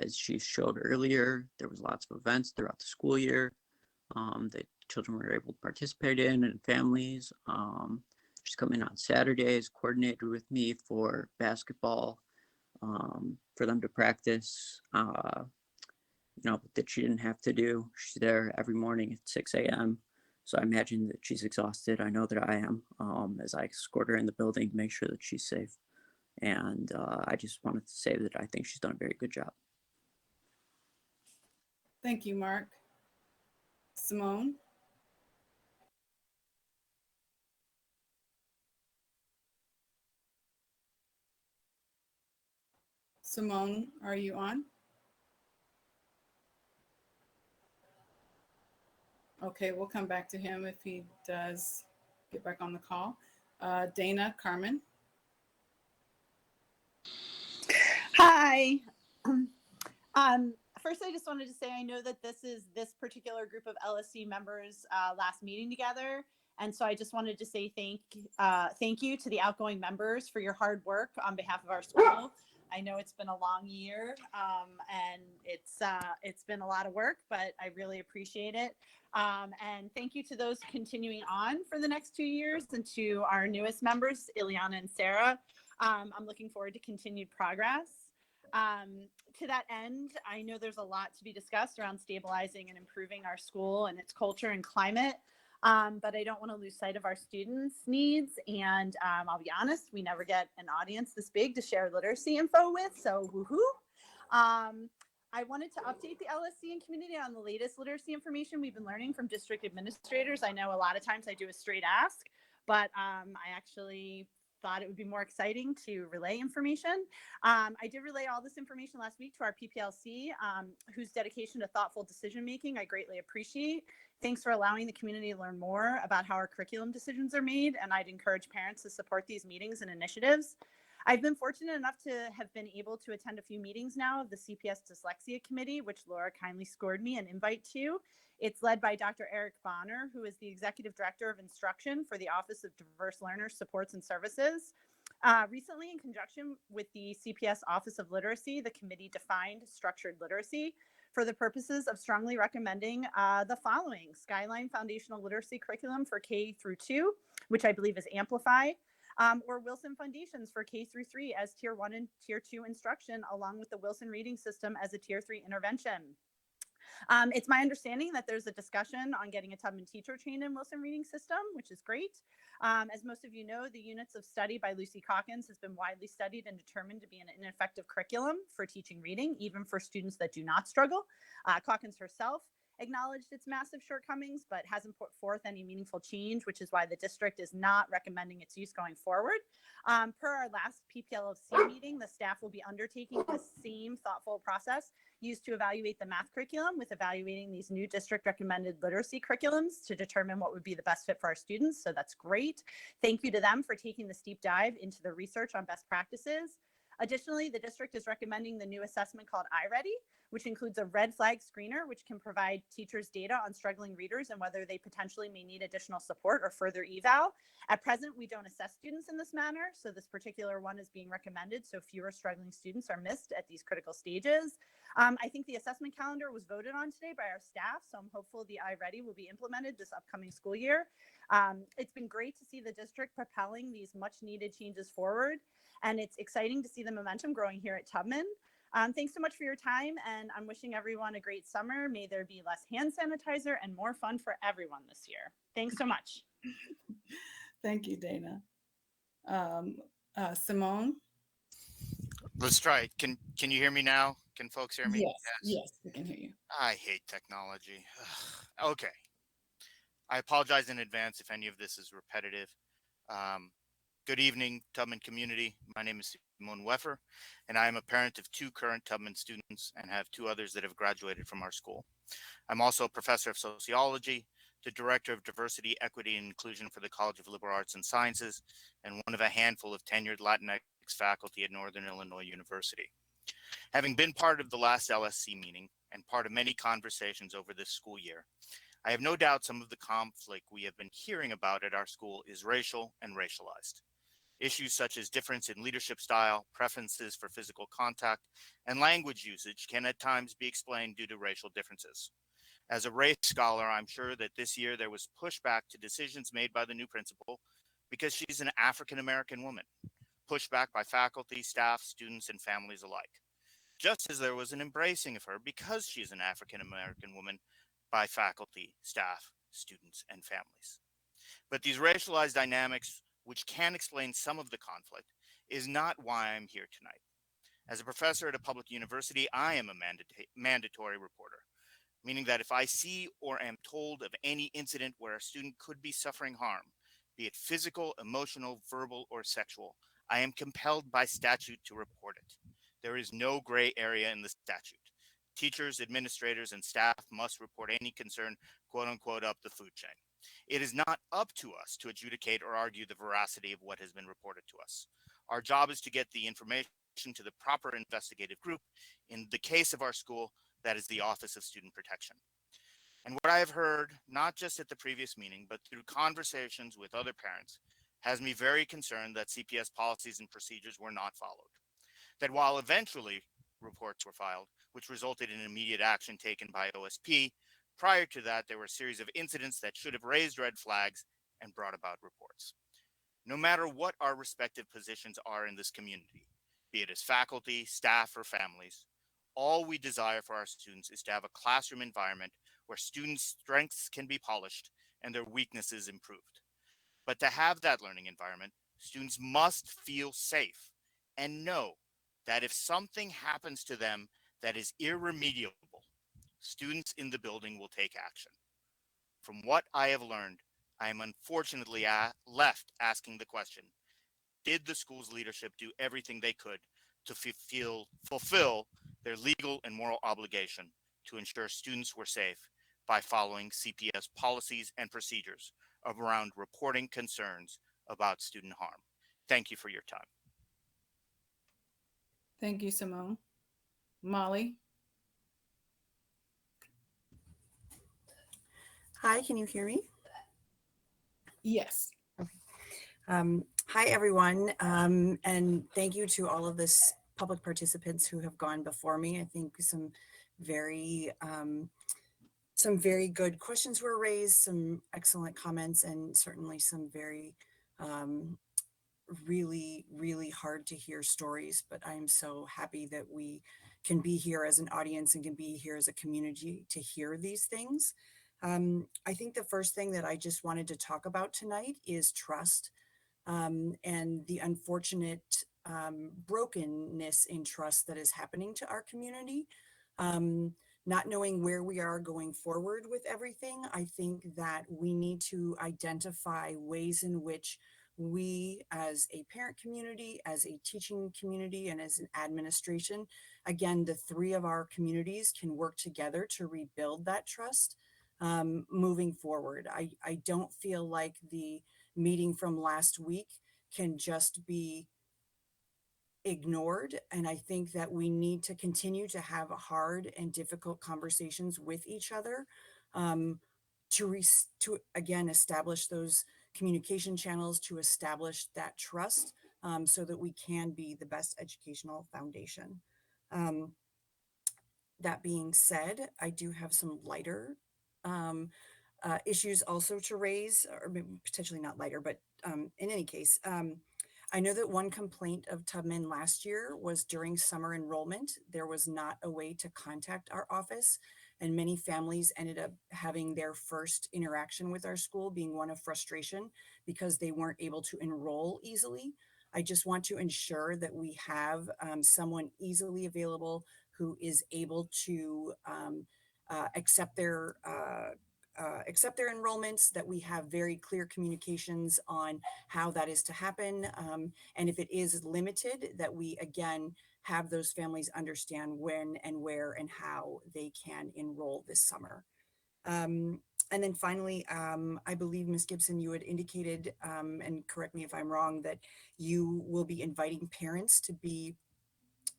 As she showed earlier, there was lots of events throughout the school year that children were able to participate in, and families. She's coming on Saturdays, coordinated with me for basketball, for them to practice, you know, that she didn't have to do. She's there every morning at 6 a.m. So I imagine that she's exhausted. I know that I am, as I escort her in the building to make sure that she's safe. And I just wanted to say that I think she's done a very good job. Thank you, Mark. Simone? Simone, are you on? Okay, we'll come back to him if he does get back on the call. Dana Carmen. Hi. First, I just wanted to say I know that this is this particular group of LSC members' last meeting together. And so I just wanted to say thank you to the outgoing members for your hard work on behalf of our school. I know it's been a long year and it's been a lot of work, but I really appreciate it. And thank you to those continuing on for the next 2 years, and to our newest members, Ileana and Sarah. I'm looking forward to continued progress. To that end, I know there's a lot to be discussed around stabilizing and improving our school and its culture and climate, but I don't want to lose sight of our students' needs. And I'll be honest, we never get an audience this big to share literacy info with, so woohoo. I wanted to update the LSC and community on the latest literacy information we've been learning from district administrators. I know a lot of times I do a straight ask, but I actually thought it would be more exciting to relay information. I did relay all this information last week to our PPLC, whose dedication to thoughtful decision making I greatly appreciate. Thanks for allowing the community to learn more about how our curriculum decisions are made, and I'd encourage parents to support these meetings and initiatives. I've been fortunate enough to have been able to attend a few meetings now of the CPS Dyslexia Committee, which Laura kindly scored me an invite to. It's led by Dr. Eric Bonner, who is the Executive Director of Instruction for the Office of Diverse Learners Supports and Services. Recently, in conjunction with the CPS Office of Literacy, the committee defined structured literacy for the purposes of strongly recommending the following: Skyline Foundational Literacy Curriculum for K through 2, which I believe is Amplify, or Wilson Foundations for K through 3 as Tier 1 and Tier 2 instruction, along with the Wilson Reading System as a Tier 3 intervention. It's my understanding that there's a discussion on getting a Tubman teacher trained in Wilson Reading System, which is great. As most of you know, the units of study by Lucy Calkins has been widely studied and determined to be an ineffective curriculum for teaching reading, even for students that do not struggle. Calkins herself acknowledged its massive shortcomings, but hasn't put forth any meaningful change, which is why the district is not recommending its use going forward. Per our last PPLC meeting, the staff will be undertaking the same thoughtful process used to evaluate the math curriculum with evaluating these new district recommended literacy curriculums to determine what would be the best fit for our students. So that's great. Thank you to them for taking this deep dive into the research on best practices. Additionally, the district is recommending the new assessment called iReady, which includes a red flag screener, which can provide teachers data on struggling readers and whether they potentially may need additional support or further eval. At present, we don't assess students in this manner, so this particular one is being recommended so fewer struggling students are missed at these critical stages. I think the assessment calendar was voted on today by our staff, so I'm hopeful the iReady will be implemented this upcoming school year. It's been great to see the district propelling these much needed changes forward, and it's exciting to see the momentum growing here at Tubman. Thanks so much for your time, and I'm wishing everyone a great summer. May there be less hand sanitizer and more fun for everyone this year. Thanks so much. Thank you, Dana. Simone? Let's try it. Can you hear me now? Can folks hear me? Yes, we can hear you. I hate technology. Okay. I apologize in advance if any of this is repetitive. Good evening, Tubman community. My name is Simone Weffer, and I am a parent of 2 current Tubman students and have 2 others that have graduated from our school. I'm also a professor of sociology, the director of diversity, equity, and inclusion for the College of Liberal Arts and Sciences, and one of a handful of tenured Latinx faculty at Northern Illinois University. Having been part of the last LSC meeting and part of many conversations over this school year, I have no doubt some of the conflict we have been hearing about at our school is racial and racialized. Issues such as difference in leadership style, preferences for physical contact, and language usage can at times be explained due to racial differences. As a race scholar, I'm sure that this year there was pushback to decisions made by the new principal because she's an African American woman, pushback by faculty, staff, students, and families alike. Just as there was an embracing of her because she's an African American woman by faculty, staff, students, and families. But these racialized dynamics, which can explain some of the conflict, is not why I'm here tonight. As a professor at a public university, I am a mandatory reporter, meaning that if I see or am told of any incident where a student could be suffering harm, be it physical, emotional, verbal, or sexual, I am compelled by statute to report it. There is no gray area in the statute. Teachers, administrators, and staff must report any concern, quote unquote, up the food chain. It is not up to us to adjudicate or argue the veracity of what has been reported to us. Our job is to get the information to the proper investigative group. In the case of our school, that is the Office of Student Protection. And what I have heard, not just at the previous meeting, but through conversations with other parents, has me very concerned that CPS policies and procedures were not followed. That while eventually reports were filed, which resulted in immediate action taken by OSP, prior to that, there were a series of incidents that should have raised red flags and brought about reports. No matter what our respective positions are in this community, be it as faculty, staff, or families, all we desire for our students is to have a classroom environment where students' strengths can be polished and their weaknesses improved. But to have that learning environment, students must feel safe and know that if something happens to them that is irremediable, students in the building will take action. From what I have learned, I am unfortunately left asking the question, did the school's leadership do everything they could to fulfill their legal and moral obligation to ensure students were safe by following CPS policies and procedures around reporting concerns about student harm? Thank you for your time. Thank you, Simone. Molly? Hi, can you hear me? Yes. Hi, everyone. And thank you to all of this public participants who have gone before me. I think some very good questions were raised, some excellent comments, and certainly some very really hard to hear stories. But I am so happy that we can be here as an audience and can be here as a community to hear these things. I think the first thing that I just wanted to talk about tonight is trust, and the unfortunate brokenness in trust that is happening to our community. Not knowing where we are going forward with everything, I think that we need to identify ways in which we as a parent community, as a teaching community, and as an administration, again, the 3 of our communities can work together to rebuild that trust moving forward. I don't feel like the meeting from last week can just be ignored. And I think that we need to continue to have hard and difficult conversations with each other, to again establish those communication channels, to establish that trust, so that we can be the best educational foundation. That being said, I do have some lighter issues also to raise, or potentially not lighter, but in any case, I know that one complaint of Tubman last year was during summer enrollment, there was not a way to contact our office, and many families ended up having their first interaction with our school being one of frustration because they weren't able to enroll easily. I just want to ensure that we have someone easily available who is able to accept their enrollments, that we have very clear communications on how that is to happen. And if it is limited, that we again have those families understand when and where and how they can enroll this summer. And then finally, I believe, Ms. Gibson, you had indicated, and correct me if I'm wrong, that you will be inviting parents to be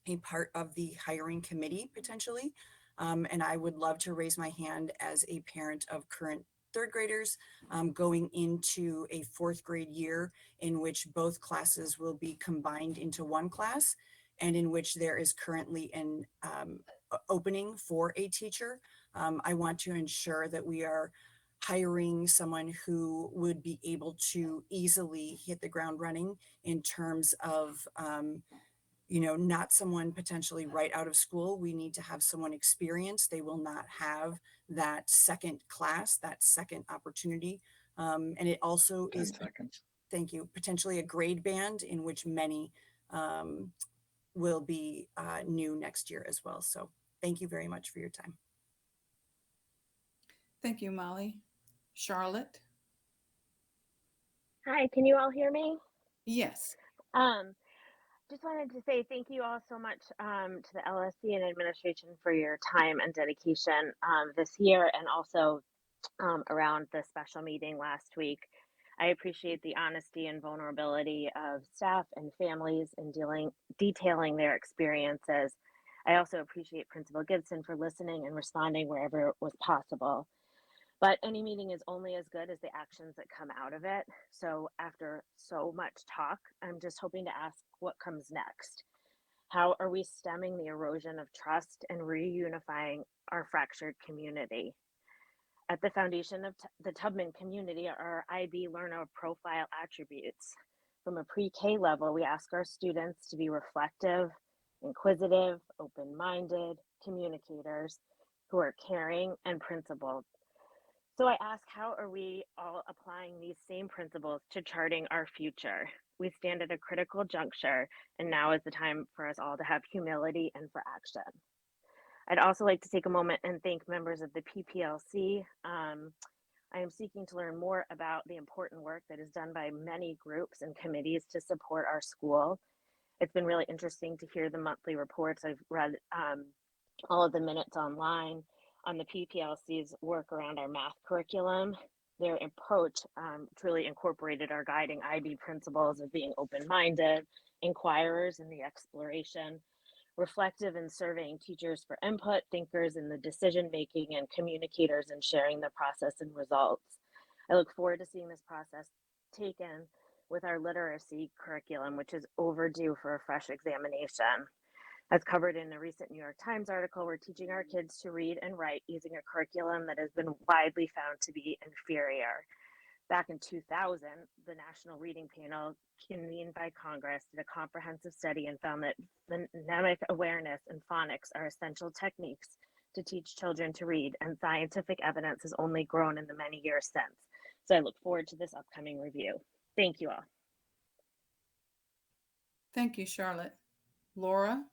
a part of the hiring committee potentially. And I would love to raise my hand as a parent of current third graders going into a fourth grade year in which both classes will be combined into one class, and in which there is currently an opening for a teacher. I want to ensure that we are hiring someone who would be able to easily hit the ground running in terms of not someone potentially right out of school. We need to have someone experienced. They will not have that second class, that second opportunity. And it also 10 is, seconds. thank you, potentially a grade band in which many will be new next year as well. So thank you very much for your time. Thank you, Molly. Charlotte? Hi, can you all hear me? Yes. Just wanted to say thank you all so much to the LSC and administration for your time and dedication this year, and also around the special meeting last week. I appreciate the honesty and vulnerability of staff and families in detailing their experiences. I also appreciate Principal Gibson for listening and responding wherever it was possible. But any meeting is only as good as the actions that come out of it. So after so much talk, I'm just hoping to ask what comes next. How are we stemming the erosion of trust and reunifying our fractured community? At the foundation of the Tubman community are IB learner profile attributes. From a pre-K level, we ask our students to be reflective, inquisitive, open-minded communicators who are caring and principled. So I ask, how are we all applying these same principles to charting our future? We stand at a critical juncture, and now is the time for us all to have humility and for action. I'd also like to take a moment and thank members of the PPLC. I am seeking to learn more about the important work that is done by many groups and committees to support our school. It's been really interesting to hear the monthly reports. I've read all of the minutes online on the PPLC's work around our math curriculum. Their approach truly incorporated our guiding IB principles of being open-minded, inquirers in the exploration, reflective in surveying teachers for input, thinkers in the decision-making, and communicators in sharing the process and results. I look forward to seeing this process taken with our literacy curriculum, which is overdue for a fresh examination. As covered in a recent New York Times article, we're teaching our kids to read and write using a curriculum that has been widely found to be inferior. Back in 2000, the National Reading Panel, convened by Congress, did a comprehensive study and found that phonemic awareness and phonics are essential techniques to teach children to read, and scientific evidence has only grown in the many years since. So I look forward to this upcoming review. Thank you all. Thank you, Charlotte. Laura?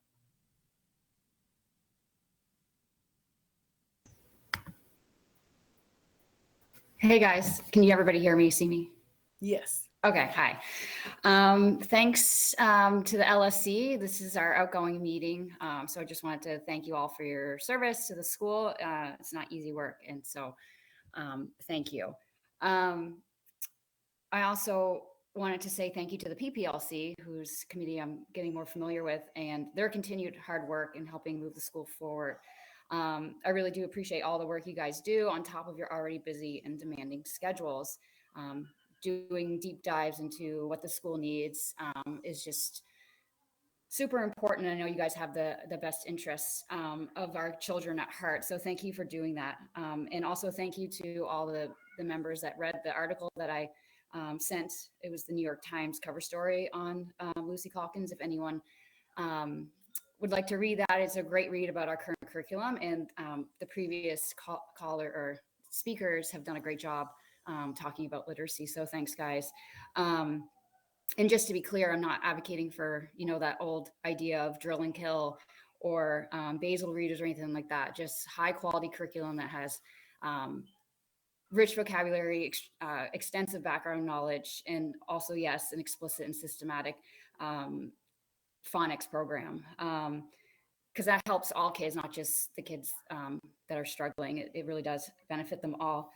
Hey guys, can everybody hear me, see me? Yes. Okay, hi. Thanks to the LSC. This is our outgoing meeting. So I just wanted to thank you all for your service to the school. It's not easy work, and so thank you. I also wanted to say thank you to the PPLC, whose committee I'm getting more familiar with, and their continued hard work in helping move the school forward. I really do appreciate all the work you guys do on top of your already busy and demanding schedules. Doing deep dives into what the school needs is just super important. I know you guys have the best interests of our children at heart. So thank you for doing that. And also thank you to all the members that read the article that I sent. It was the New York Times cover story on Lucy Calkins. If anyone would like to read that, it's a great read about our current curriculum, and the previous caller or speakers have done a great job talking about literacy. So thanks, guys. And just to be clear, I'm not advocating for, that old idea of drill and kill or basal readers or anything like that. Just high quality curriculum that has rich vocabulary, extensive background knowledge, and also, yes, an explicit and systematic phonics program. Because that helps all kids, not just the kids that are struggling. It really does benefit them all.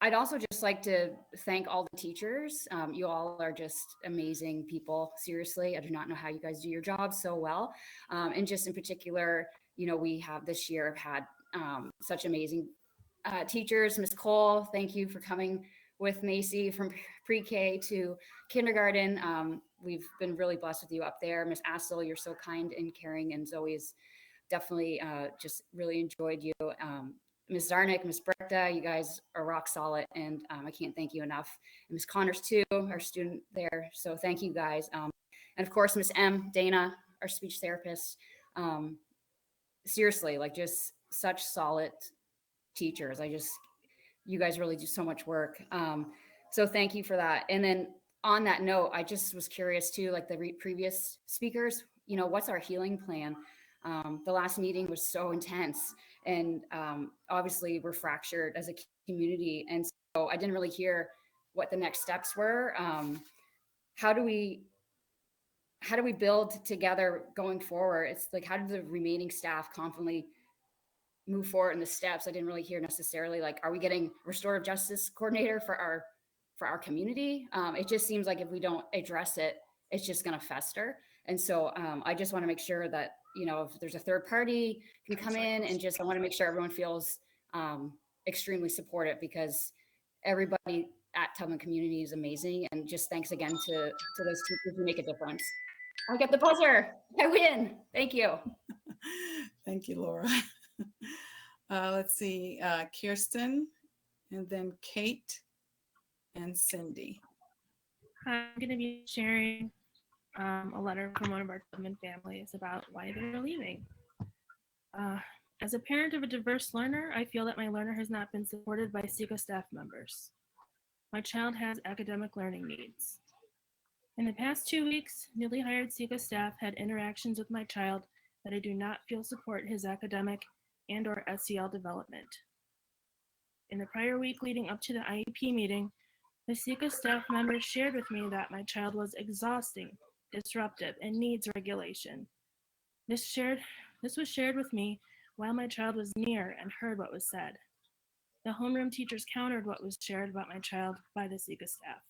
I'd also just like to thank all the teachers. You all are just amazing people. Seriously, I do not know how you guys do your job so well. And just in particular, we have this year had such amazing teachers. Ms. Cole, thank you for coming with Macy from pre-K to kindergarten. We've been really blessed with you up there. Ms. Assel, you're so kind and caring, and Zoe's definitely just really enjoyed you. Ms. Zarnick, Ms. Brechta, you guys are rock solid, and I can't thank you enough. And Ms. Connors too, our student there. So thank you guys. And of course, Ms. M, Dana, our speech therapist. Seriously, like just such solid teachers. You guys really do so much work. So thank you for that. And then on that note, I just was curious too, like the previous speakers, what's our healing plan? The last meeting was so intense, and obviously we're fractured as a community. And so I didn't really hear what the next steps were. How do we build together going forward? It's like, how do the remaining staff confidently move forward in the steps? I didn't really hear necessarily, like, are we getting restorative justice coordinator for our community? It just seems like if we don't address it, it's just going to fester. And so I just want to make sure that, if there's a third party can come in, and just, I want to make sure everyone feels extremely supported, because everybody at Tubman community is amazing. And just thanks again to those teachers who make a difference. I get the buzzer. I win. Thank you. Thank you, Laura. Let's see, Kirsten, and then Kate and Cindy. I'm going to be sharing a letter from one of our Tubman families about why they're leaving. As a parent of a diverse learner, I feel that my learner has not been supported by SECA staff members. My child has academic learning needs. In the past 2 weeks, newly hired SECA staff had interactions with my child that I do not feel support his academic and/or SEL development. In the prior week leading up to the IEP meeting, the SECA staff members shared with me that my child was exhausting, disruptive, and needs regulation. This was shared with me while my child was near and heard what was said. The homeroom teachers countered what was shared about my child by the SECA staff.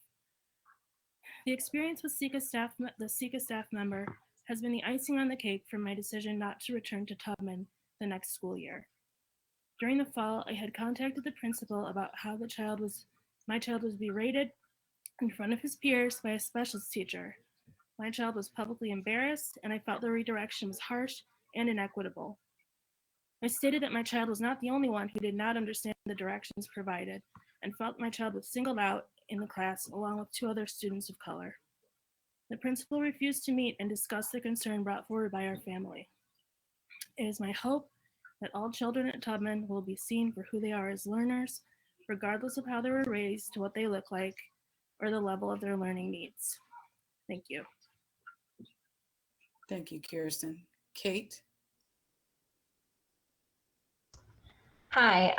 The experience with the SECA staff member has been the icing on the cake for my decision not to return to Tubman the next school year. During the fall, I had contacted the principal about how my child was berated in front of his peers by a specialist teacher. My child was publicly embarrassed, and I felt the redirection was harsh and inequitable. I stated that my child was not the only one who did not understand the directions provided, and felt my child was singled out in the class along with 2 other students of color. The principal refused to meet and discuss the concern brought forward by our family. It is my hope that all children at Tubman will be seen for who they are as learners, regardless of how they were raised, to what they look like, or the level of their learning needs. Thank you. Thank you, Kirsten. Kate? Hi,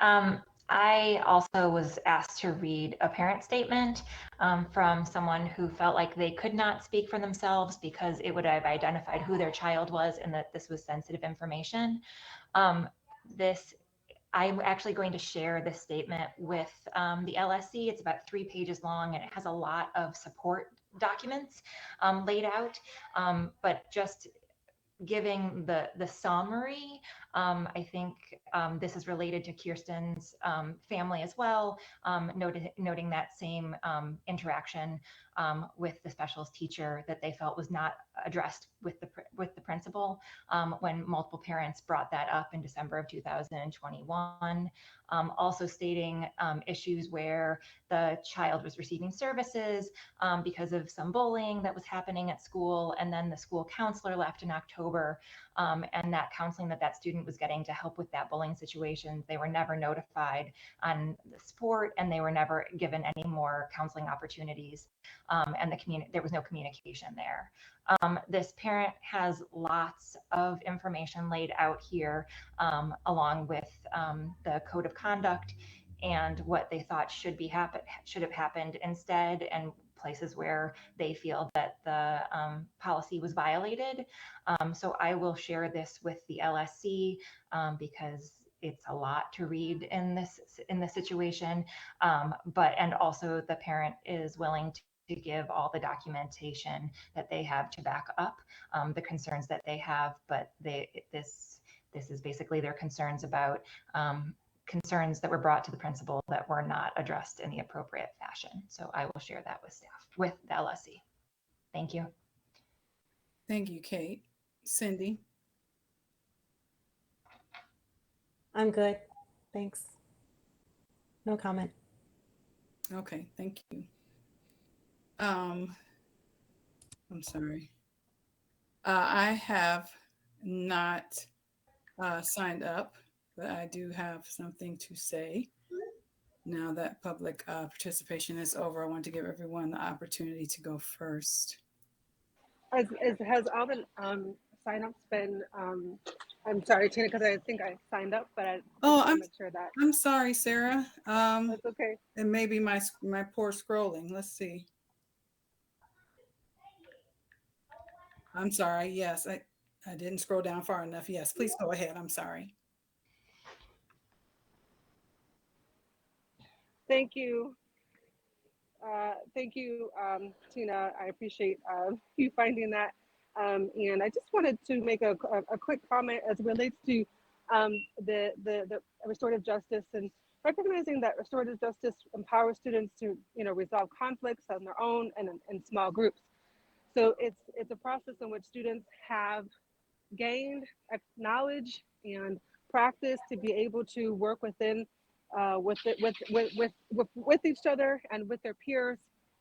I also was asked to read a parent statement from someone who felt like they could not speak for themselves because it would have identified who their child was and that this was sensitive information. This I'm actually going to share this statement with the LSC. It's about 3 pages long and it has a lot of support documents laid out, but just giving the summary, I think this is related to Kirsten's family as well, noting that same interaction with the specials teacher that they felt was not addressed with the principal when multiple parents brought that up in December of 2021. Also stating issues where the child was receiving services because of some bullying that was happening at school, and then the school counselor left in October, and that counseling that student was getting to help with that bullying situation, they were never notified on the support, and they were never given any more counseling opportunities, and there was no communication there. This parent has lots of information laid out here, along with the code of conduct and what they thought should have happened instead, and places where they feel that the policy was violated. So I will share this with the LSC because it's a lot to read in this situation, and also the parent is willing to give all the documentation that they have to back up the concerns that they have, but this is basically their concerns about concerns that were brought to the principal that were not addressed in the appropriate fashion. So I will share that with staff, with the LSC. Thank you. Thank you, Kate. Cindy? I'm good. Thanks. No comment. Okay, thank you. I'm sorry. I have not signed up, but I do have something to say. Now that public participation is over, I want to give everyone the opportunity to go first. Has all the signups been? I'm sorry, Tina, because I think I signed up, but I just want to make sure that. I'm sorry, Sarah. That's okay. It may be my poor scrolling. Let's see. I'm sorry. Yes, I didn't scroll down far enough. Yes, please go ahead. I'm sorry. Thank you. Thank you, Tina. I appreciate you finding that. And I just wanted to make a quick comment as it relates to the restorative justice, and recognizing that restorative justice empowers students to resolve conflicts on their own and in small groups. So it's a process in which students have gained knowledge and practice to be able to work within with each other and with their peers,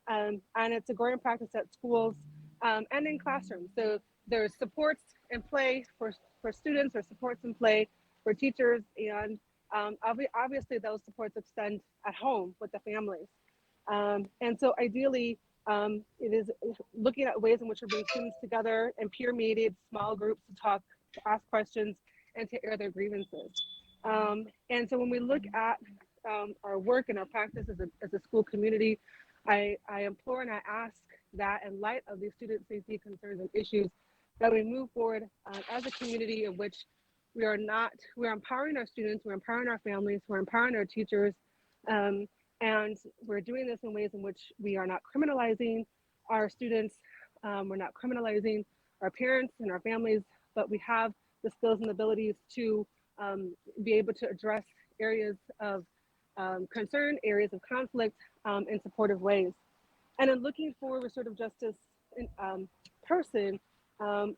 and it's a growing practice at schools and in classrooms. So there's supports in play for students, or supports in play for teachers, and obviously those supports extend at home with the families. And so ideally, it is looking at ways in which we're bringing students together in peer-mediated small groups to talk, to ask questions, and to air their grievances. And so when we look at our work and our practice as a school community, I implore and I ask that in light of these student safety concerns and issues, that we move forward as a community in which we're empowering our students, we're empowering our families, we're empowering our teachers, and we're doing this in ways in which we are not criminalizing our students, we're not criminalizing our parents and our families, but we have the skills and abilities to be able to address areas of concern, areas of conflict in supportive ways. And in looking for restorative justice person, I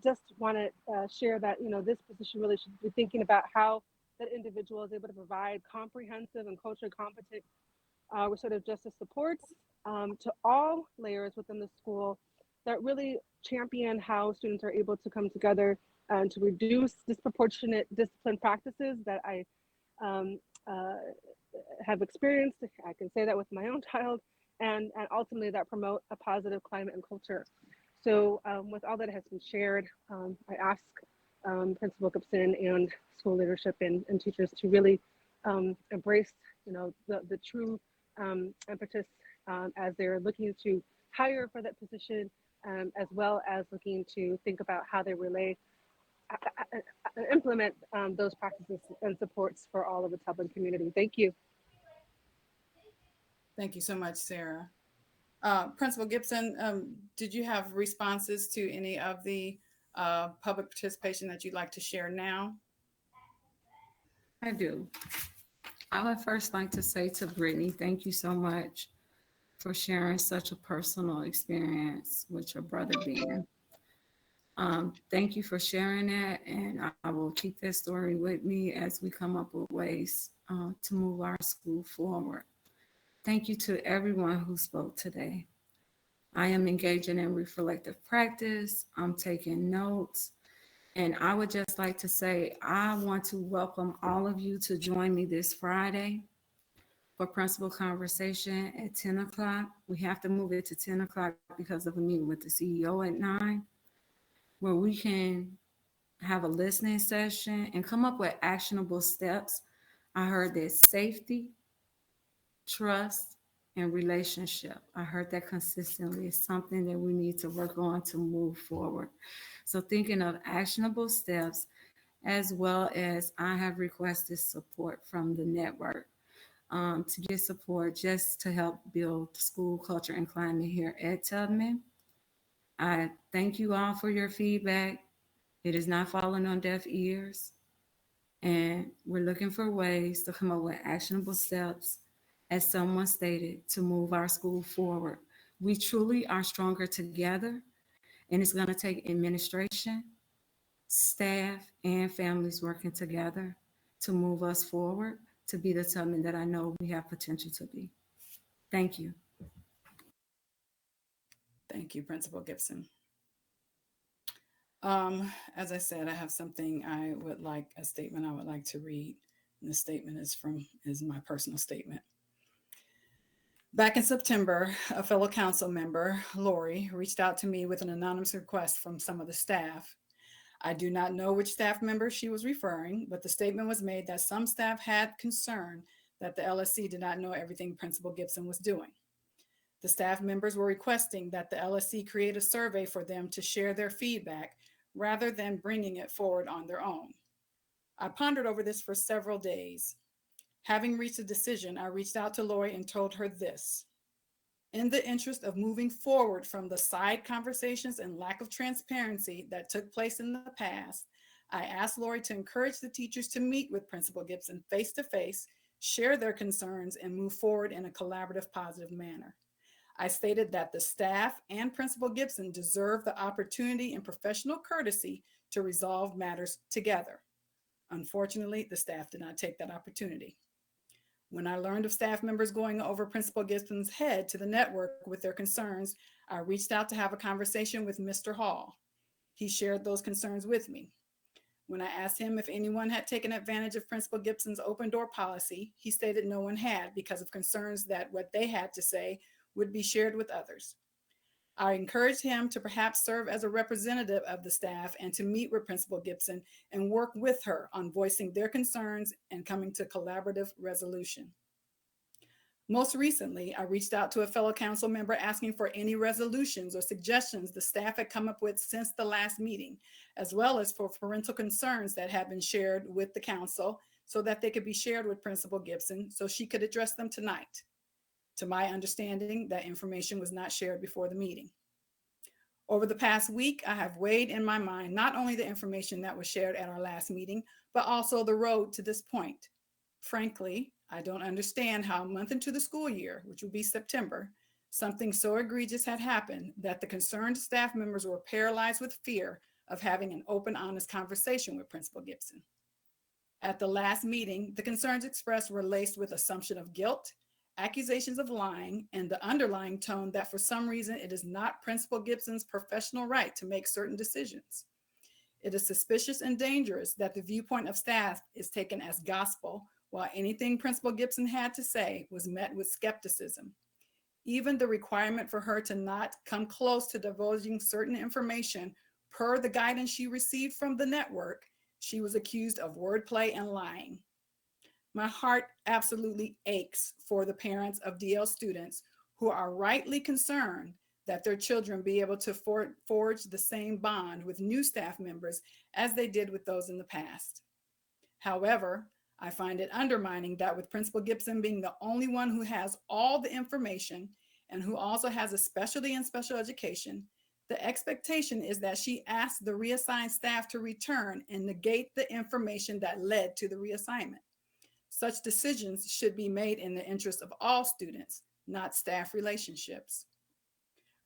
just want to share that, this position really should be thinking about how that individual is able to provide comprehensive and culturally competent restorative justice supports to all layers within the school that really champion how students are able to come together and to reduce disproportionate discipline practices that I have experienced. I can say that with my own child, and ultimately that promote a positive climate and culture. So with all that has been shared, I ask Principal Gibson and school leadership and teachers to really embrace, the true impetus as they're looking to hire for that position, as well as looking to think about how they relay implement those practices and supports for all of the Tubman community. Thank you. Thank you so much, Sarah. Principal Gibson, did you have responses to any of the public participation that you'd like to share now? I do. I would first like to say to Brittany, thank you so much for sharing such a personal experience with your brother Ben. Thank you for sharing that, and I will keep that story with me as we come up with ways to move our school forward. Thank you to everyone who spoke today. I am engaging in reflective practice. I'm taking notes. And I would just like to say, I want to welcome all of you to join me this Friday for principal conversation at 10 o'clock. We have to move it to 10 o'clock because of a meeting with the CEO at 9, where we can have a listening session and come up with actionable steps. I heard that safety, trust, and relationship. I heard that consistently is something that we need to work on to move forward. So thinking of actionable steps, as well as I have requested support from the network to get support just to help build school culture and climate here at Tubman. I thank you all for your feedback. It is not falling on deaf ears. And we're looking for ways to come up with actionable steps, as someone stated, to move our school forward. We truly are stronger together, and it's going to take administration, staff, and families working together to move us forward to be the Tubman that I know we have potential to be. Thank you. Thank you, Principal Gibson. As I said, I have something I would like, a statement I would like to read. And the statement is my personal statement. Back in September, a fellow council member, Lori, reached out to me with an anonymous request from some of the staff. I do not know which staff member she was referring, but the statement was made that some staff had concern that the LSC did not know everything Principal Gibson was doing. The staff members were requesting that the LSC create a survey for them to share their feedback rather than bringing it forward on their own. I pondered over this for several days. Having reached a decision, I reached out to Lori and told her this. In the interest of moving forward from the side conversations and lack of transparency that took place in the past, I asked Lori to encourage the teachers to meet with Principal Gibson face-to-face, share their concerns, and move forward in a collaborative, positive manner. I stated that the staff and Principal Gibson deserve the opportunity and professional courtesy to resolve matters together. Unfortunately, the staff did not take that opportunity. When I learned of staff members going over Principal Gibson's head to the network with their concerns, I reached out to have a conversation with Mr. Hall. He shared those concerns with me. When I asked him if anyone had taken advantage of Principal Gibson's open door policy, he stated no one had because of concerns that what they had to say would be shared with others. I encouraged him to perhaps serve as a representative of the staff and to meet with Principal Gibson and work with her on voicing their concerns and coming to collaborative resolution. Most recently, I reached out to a fellow council member asking for any resolutions or suggestions the staff had come up with since the last meeting, as well as for parental concerns that had been shared with the council so that they could be shared with Principal Gibson so she could address them tonight. To my understanding, that information was not shared before the meeting. Over the past week, I have weighed in my mind not only the information that was shared at our last meeting, but also the road to this point. Frankly, I don't understand how a month into the school year, which will be September, something so egregious had happened that the concerned staff members were paralyzed with fear of having an open, honest conversation with Principal Gibson. At the last meeting, the concerns expressed were laced with assumption of guilt, accusations of lying, and the underlying tone that for some reason it is not Principal Gibson's professional right to make certain decisions. It is suspicious and dangerous that the viewpoint of staff is taken as gospel, while anything Principal Gibson had to say was met with skepticism. Even the requirement for her to not come close to divulging certain information per the guidance she received from the network, she was accused of wordplay and lying. My heart absolutely aches for the parents of DL students who are rightly concerned that their children be able to forge the same bond with new staff members as they did with those in the past. However, I find it undermining that with Principal Gibson being the only one who has all the information and who also has a specialty in special education, the expectation is that she asks the reassigned staff to return and negate the information that led to the reassignment. Such decisions should be made in the interest of all students, not staff relationships.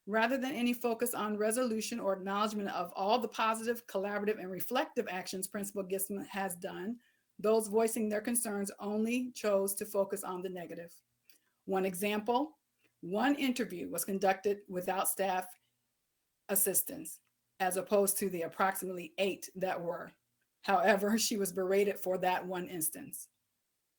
Rather than any focus on resolution or acknowledgement of all the positive, collaborative, and reflective actions Principal Gibson has done, those voicing their concerns only chose to focus on the negative. One example, one interview was conducted without staff assistance, as opposed to the approximately 8 that were. However, she was berated for that one instance.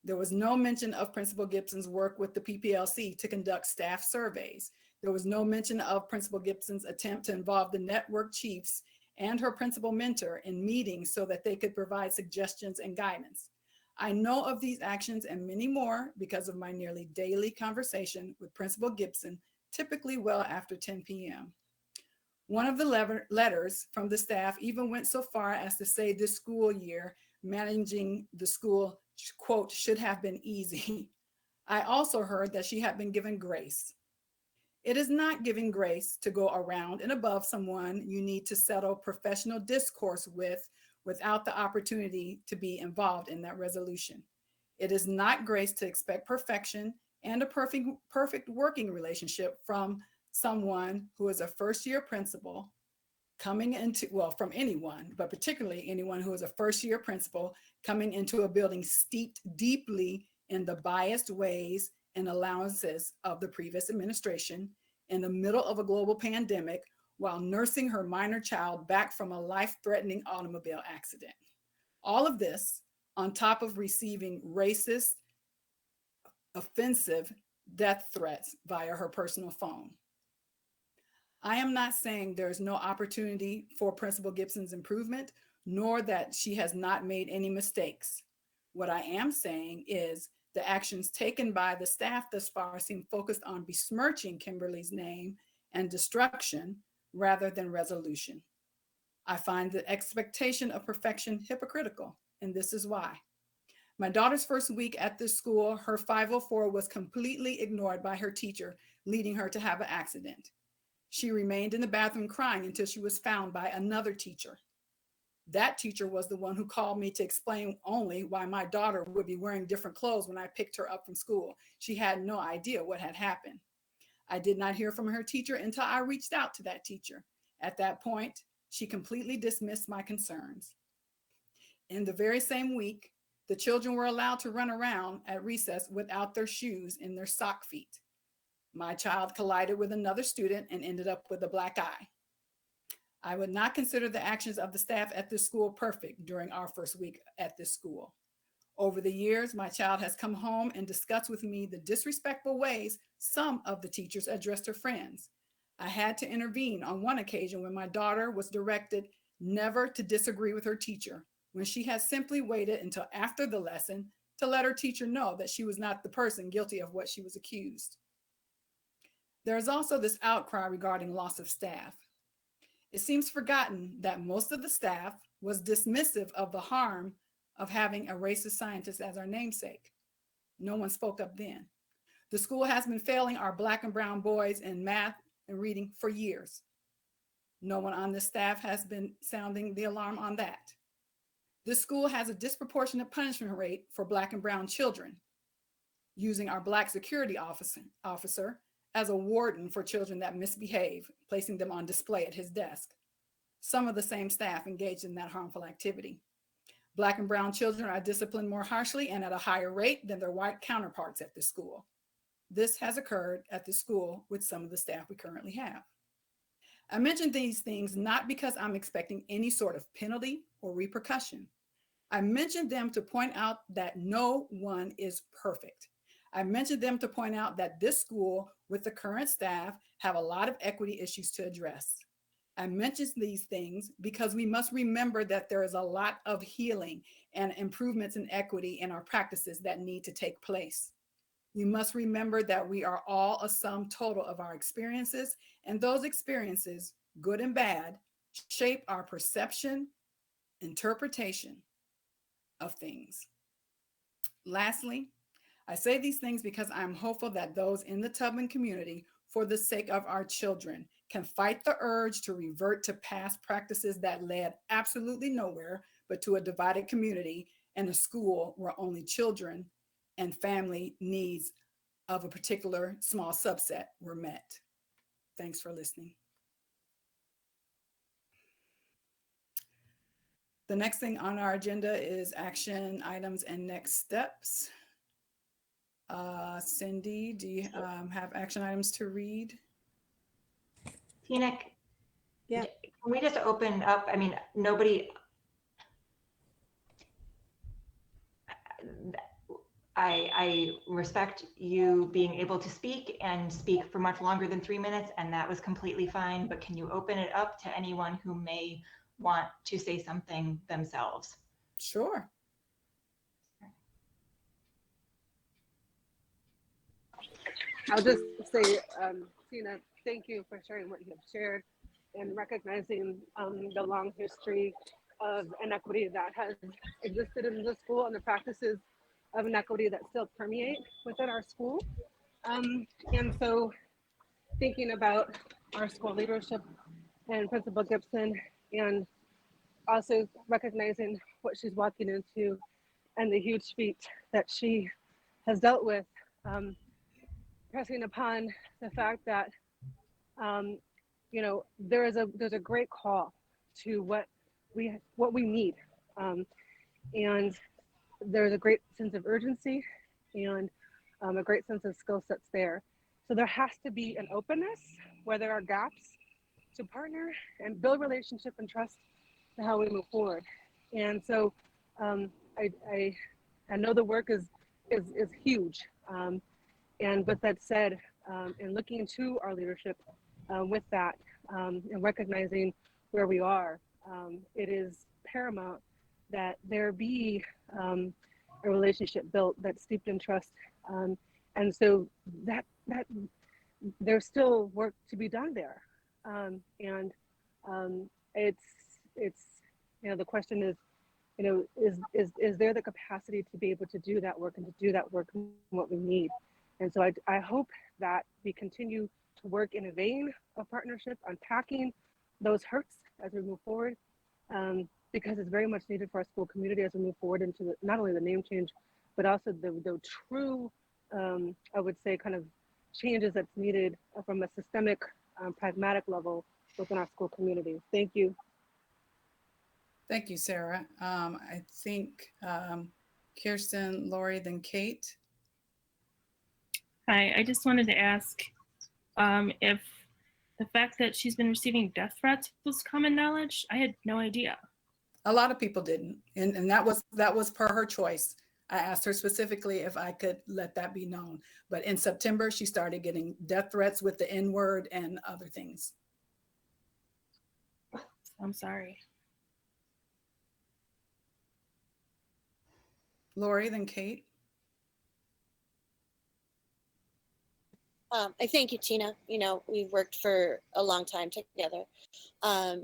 There was no mention of Principal Gibson's work with the PPLC to conduct staff surveys. There was no mention of Principal Gibson's attempt to involve the network chiefs and her principal mentor in meetings so that they could provide suggestions and guidance. I know of these actions and many more because of my nearly daily conversation with Principal Gibson, typically well after 10 p.m. One of the letters from the staff even went so far as to say this school year, managing the school, quote, should have been easy. I also heard that she had been given grace. It is not giving grace to go around and above someone you need to settle professional discourse with without the opportunity to be involved in that resolution. It is not grace to expect perfection and a perfect working relationship from someone who is a first-year principal coming into, well, from anyone, but particularly anyone who is a first-year principal coming into a building steeped deeply in the biased ways and allowances of the previous administration in the middle of a global pandemic while nursing her minor child back from a life-threatening automobile accident. All of this on top of receiving racist, offensive death threats via her personal phone. I am not saying there's no opportunity for Principal Gibson's improvement, nor that she has not made any mistakes. What I am saying is the actions taken by the staff thus far seem focused on besmirching Kimberly's name and destruction rather than resolution. I find the expectation of perfection hypocritical, and this is why. My daughter's first week at this school, her 504 was completely ignored by her teacher, leading her to have an accident. She remained in the bathroom crying until she was found by another teacher. That teacher was the one who called me to explain only why my daughter would be wearing different clothes when I picked her up from school. She had no idea what had happened. I did not hear from her teacher until I reached out to that teacher. At that point, she completely dismissed my concerns. In the very same week, the children were allowed to run around at recess without their shoes in their sock feet. My child collided with another student and ended up with a black eye. I would not consider the actions of the staff at this school perfect during our first week at this school. Over the years, my child has come home and discussed with me the disrespectful ways some of the teachers addressed her friends. I had to intervene on one occasion when my daughter was directed never to disagree with her teacher, when she had simply waited until after the lesson to let her teacher know that she was not the person guilty of what she was accused. There is also this outcry regarding loss of staff. It seems forgotten that most of the staff was dismissive of the harm of having a racist scientist as our namesake. No one spoke up then. The school has been failing our Black and brown boys in math and reading for years. No one on the staff has been sounding the alarm on that. This school has a disproportionate punishment rate for Black and brown children, using our Black security officer as a warden for children that misbehave, placing them on display at his desk. Some of the same staff engaged in that harmful activity. Black and brown children are disciplined more harshly and at a higher rate than their white counterparts at the school. This has occurred at the school with some of the staff we currently have. I mention these things not because I'm expecting any sort of penalty or repercussion. I mention them to point out that no one is perfect. I mentioned them to point out that this school with the current staff have a lot of equity issues to address. I mention these things because we must remember that there is a lot of healing and improvements in equity in our practices that need to take place. You must remember that we are all a sum total of our experiences, and those experiences, good and bad, shape our perception, interpretation of things. Lastly, I say these things because I'm hopeful that those in the Tubman community, for the sake of our children, can fight the urge to revert to past practices that led absolutely nowhere but to a divided community and a school where only children and family needs of a particular small subset were met. Thanks for listening. The next thing on our agenda is action items and next steps. Cindy, do you have action items to read? Tina, Yeah. can we just open up? I mean, nobody, I respect you being able to speak and speak for much longer than 3 minutes, and that was completely fine, but can you open it up to anyone who may want to say something themselves? Sure. I'll just say, Tina, thank you for sharing what you have shared and recognizing the long history of inequity that has existed in the school and the practices of inequity that still permeate within our school. And so thinking about our school leadership and Principal Gibson, and also recognizing what she's walking into and the huge feat that she has dealt with, pressing upon the fact that you know, there's a great call to what we need, and there's a great sense of urgency and a great sense of skill sets there. So there has to be an openness where there are gaps to partner and build relationship and trust to how we move forward. And so I know the work is huge. And with that said, and looking to our leadership with that, and recognizing where we are, it is paramount that there be a relationship built that's steeped in trust. And so that there's still work to be done there. And it's you know, the question is, you know, is there the capacity to be able to do that work and to do that work and what we need? And so I hope that we continue to work in a vein of partnership, unpacking those hurts as we move forward, because it's very much needed for our school community as we move forward into not only the name change, but also the true, I would say, kind of changes that's needed from a systemic, pragmatic level within our school community. Thank you. Thank you, Sarah. I think Kirsten, Lori, then Kate. Hi, I just wanted to ask if the fact that she's been receiving death threats was common knowledge. I had no idea. A lot of people didn't, and that was per her choice. I asked her specifically if I could let that be known. But in September, she started getting death threats with the N-word and other things. I'm sorry. Lori, then Kate. I thank you, Tina. You know, we've worked for a long time together. I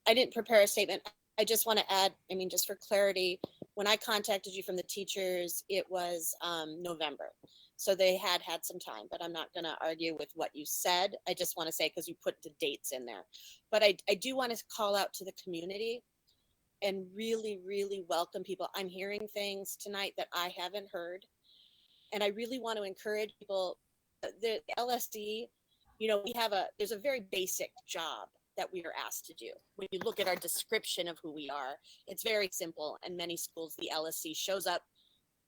didn't prepare a statement. I just want to add, I mean, just for clarity, when I contacted you from the teachers, it was November. So they had some time, but I'm not going to argue with what you said. I just want to say, because you put the dates in there. But I do want to call out to the community and really, really welcome people. I'm hearing things tonight that I haven't heard. And I really want to encourage people. The LSC, you know, there's a very basic job that we are asked to do. When you look at our description of who we are, it's very simple. And many schools, the LSC shows up,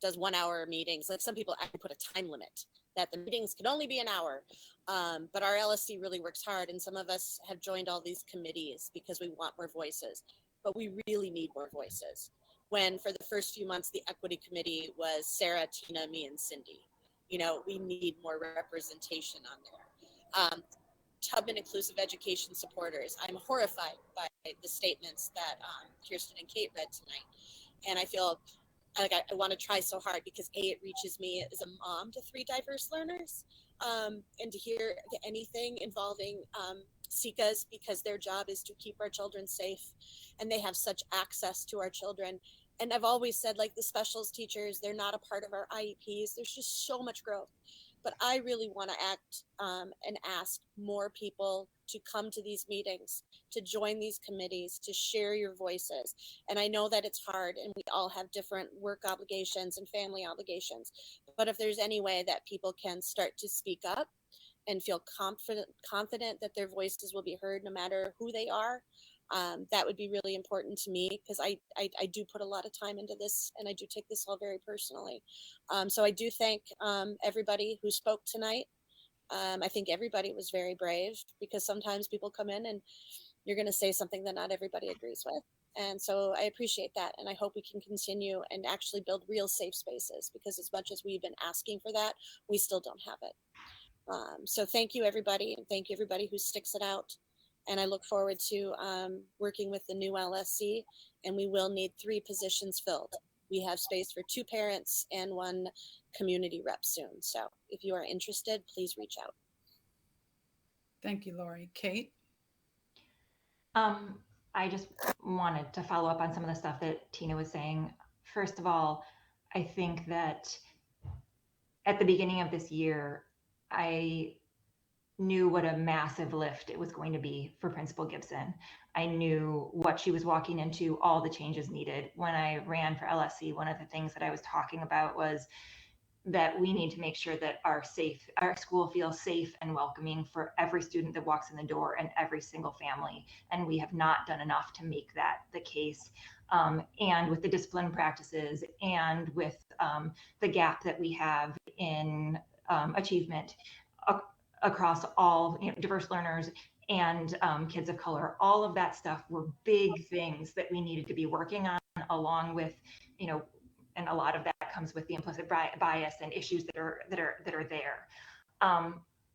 does 1 hour meetings. Like some people actually put a time limit that the meetings can only be an hour. But our LSC really works hard. And some of us have joined all these committees because we want more voices, but we really need more voices. When for the first few months, the equity committee was Sarah, Tina, me, and Cindy. You know, we need more representation on there. Tubman Inclusive Education supporters. I'm horrified by the statements that Kirsten and Kate read tonight. And I feel I want to try so hard because it reaches me as a mom to 3 diverse learners, and to hear anything involving SICAs, because their job is to keep our children safe, and they have such access to our children. And I've always said, like, the specials teachers, they're not a part of our IEPs. There's just so much growth. But I really want to act and ask more people to come to these meetings, to join these committees, to share your voices. And I know that it's hard, and we all have different work obligations and family obligations. But if there's any way that people can start to speak up and feel confident that their voices will be heard no matter who they are, that would be really important to me, because I do put a lot of time into this, and I do take this all very personally. So I do thank everybody who spoke tonight. I think everybody was very brave, because sometimes people come in and you're going to say something that not everybody agrees with. And so I appreciate that. And I hope we can continue and actually build real safe spaces, because as much as we've been asking for that, we still don't have it. So thank you, everybody. And thank you, everybody who sticks it out. And I look forward to working with the new LSC, and we will need 3 positions filled. We have space for 2 parents and 1 community rep soon. So if you are interested, please reach out. Thank you, Lori. Kate? I just wanted to follow up on some of the stuff that Tina was saying. First of all, I think that at the beginning of this year, I knew what a massive lift it was going to be for Principal Gibson. I knew what she was walking into, all the changes needed. When I ran for LSC, one of the things that I was talking about was that we need to make sure that our school feels safe and welcoming for every student that walks in the door and every single family. And we have not done enough to make that the case. And with the discipline practices, and with the gap that we have in achievement across all, diverse learners and kids of color, all of that stuff were big things that we needed to be working on, along with, and a lot of that comes with the implicit bias and issues that are there.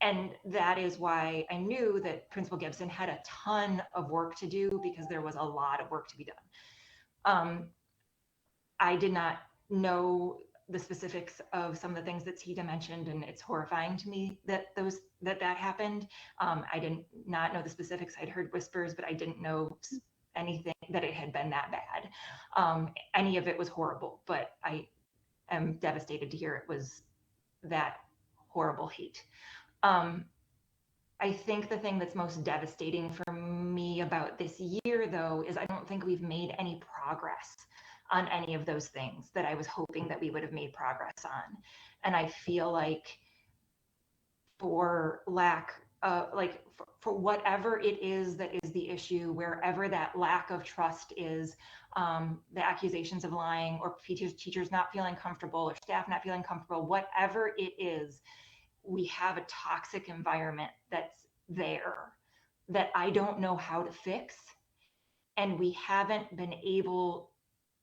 And that is why I knew that Principal Gibson had a ton of work to do, because there was a lot of work to be done. I did not know the specifics of some of the things that Tina mentioned, and it's horrifying to me that that happened. I did not know the specifics. I'd heard whispers, but I didn't know anything that it had been that bad. Any of it was horrible, but I am devastated to hear it was that horrible hate. I think the thing that's most devastating for me about this year, though, is I don't think we've made any progress on any of those things that I was hoping that we would have made progress on. And I feel like for lack of, for whatever it is that is the issue, wherever that lack of trust is, the accusations of lying, or teachers not feeling comfortable, or staff not feeling comfortable, whatever it is, we have a toxic environment that's there that I don't know how to fix. And we haven't been able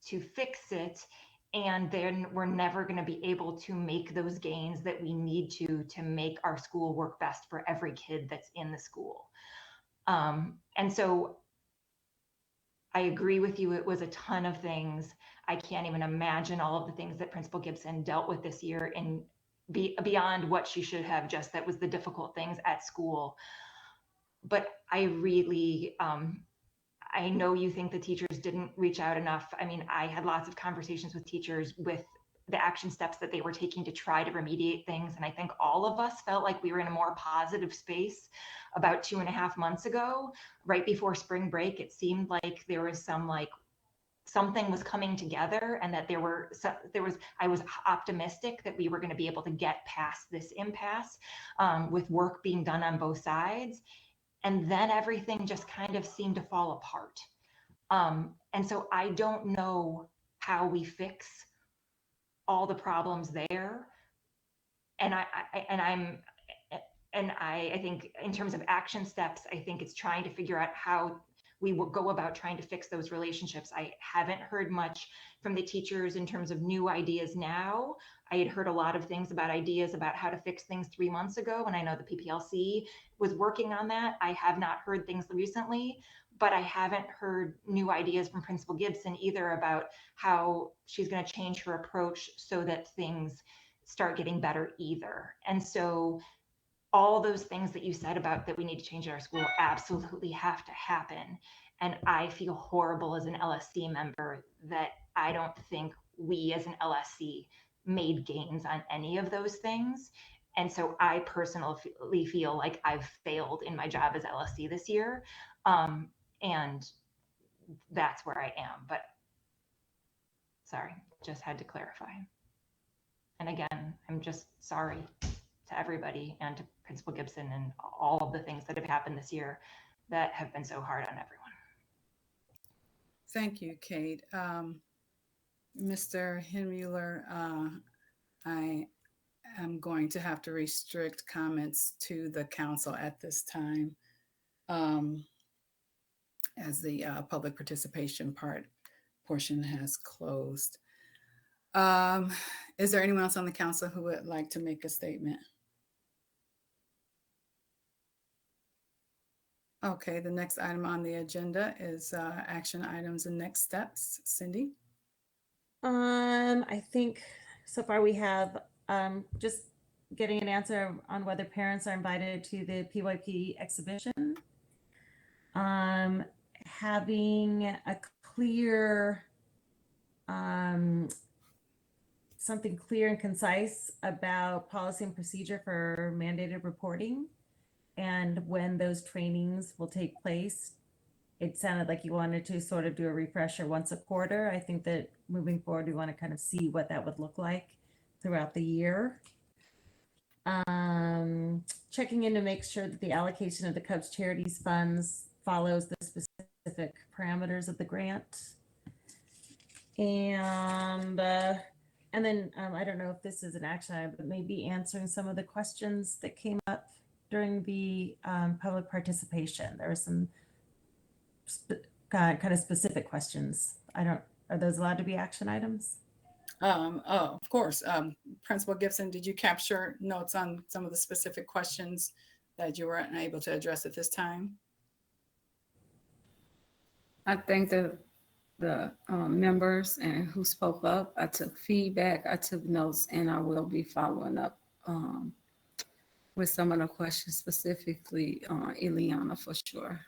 to fix it. And then we're never going to be able to make those gains that we need to make our school work best for every kid that's in the school. And so I agree with you. It was a ton of things. I can't even imagine all of the things that Principal Gibson dealt with this year, and beyond what she should have, just that was the difficult things at school. But I really, I know you think the teachers didn't reach out enough. I mean, I had lots of conversations with teachers with the action steps that they were taking to try to remediate things. And I think all of us felt like we were in a more positive space about 2.5 months ago, right before spring break. It seemed like there was something was coming together, and that I was optimistic that we were going to be able to get past this impasse with work being done on both sides. And then everything just kind of seemed to fall apart. And so I don't know how we fix all the problems there. And I think in terms of action steps, I think it's trying to figure out how we will go about trying to fix those relationships. I haven't heard much from the teachers in terms of new ideas now. I had heard a lot of things about ideas about how to fix things 3 months ago, and I know the PPLC was working on that. I have not heard things recently, but I haven't heard new ideas from Principal Gibson either about how she's going to change her approach so that things start getting better either. And so all those things that you said about that we need to change at our school absolutely have to happen. And I feel horrible as an LSC member that I don't think we as an LSC made gains on any of those things. And so I personally feel like I've failed in my job as LSC this year. And that's where I am. But sorry, just had to clarify. And again, I'm just sorry to everybody and to Principal Gibson and all of the things that have happened this year that have been so hard on everyone. Thank you, Kate. Mr. Hinmuller, I am going to have to restrict comments to the council at this time, as the public participation portion has closed. Is there anyone else on the council who would like to make a statement? Okay, the next item on the agenda is action items and next steps. Cindy? I think so far we have just getting an answer on whether parents are invited to the PYP exhibition. Having a clear, something clear and concise about policy and procedure for mandated reporting and when those trainings will take place. It sounded like you wanted to sort of do a refresher once a quarter. I think that moving forward, we want to kind of see what that would look like throughout the year. Checking in to make sure that the allocation of the Cubs Charities funds follows the specific parameters of the grant. And then I don't know if this is an action item, but maybe answering some of the questions that came up during the public participation. There were some kind of specific questions. Are those allowed to be action items? Oh, of course. Principal Gibson, did you capture notes on some of the specific questions that you were unable to address at this time? I think the members and who spoke up, I took feedback, I took notes, and I will be following up with some of the questions, specifically Ileana for sure,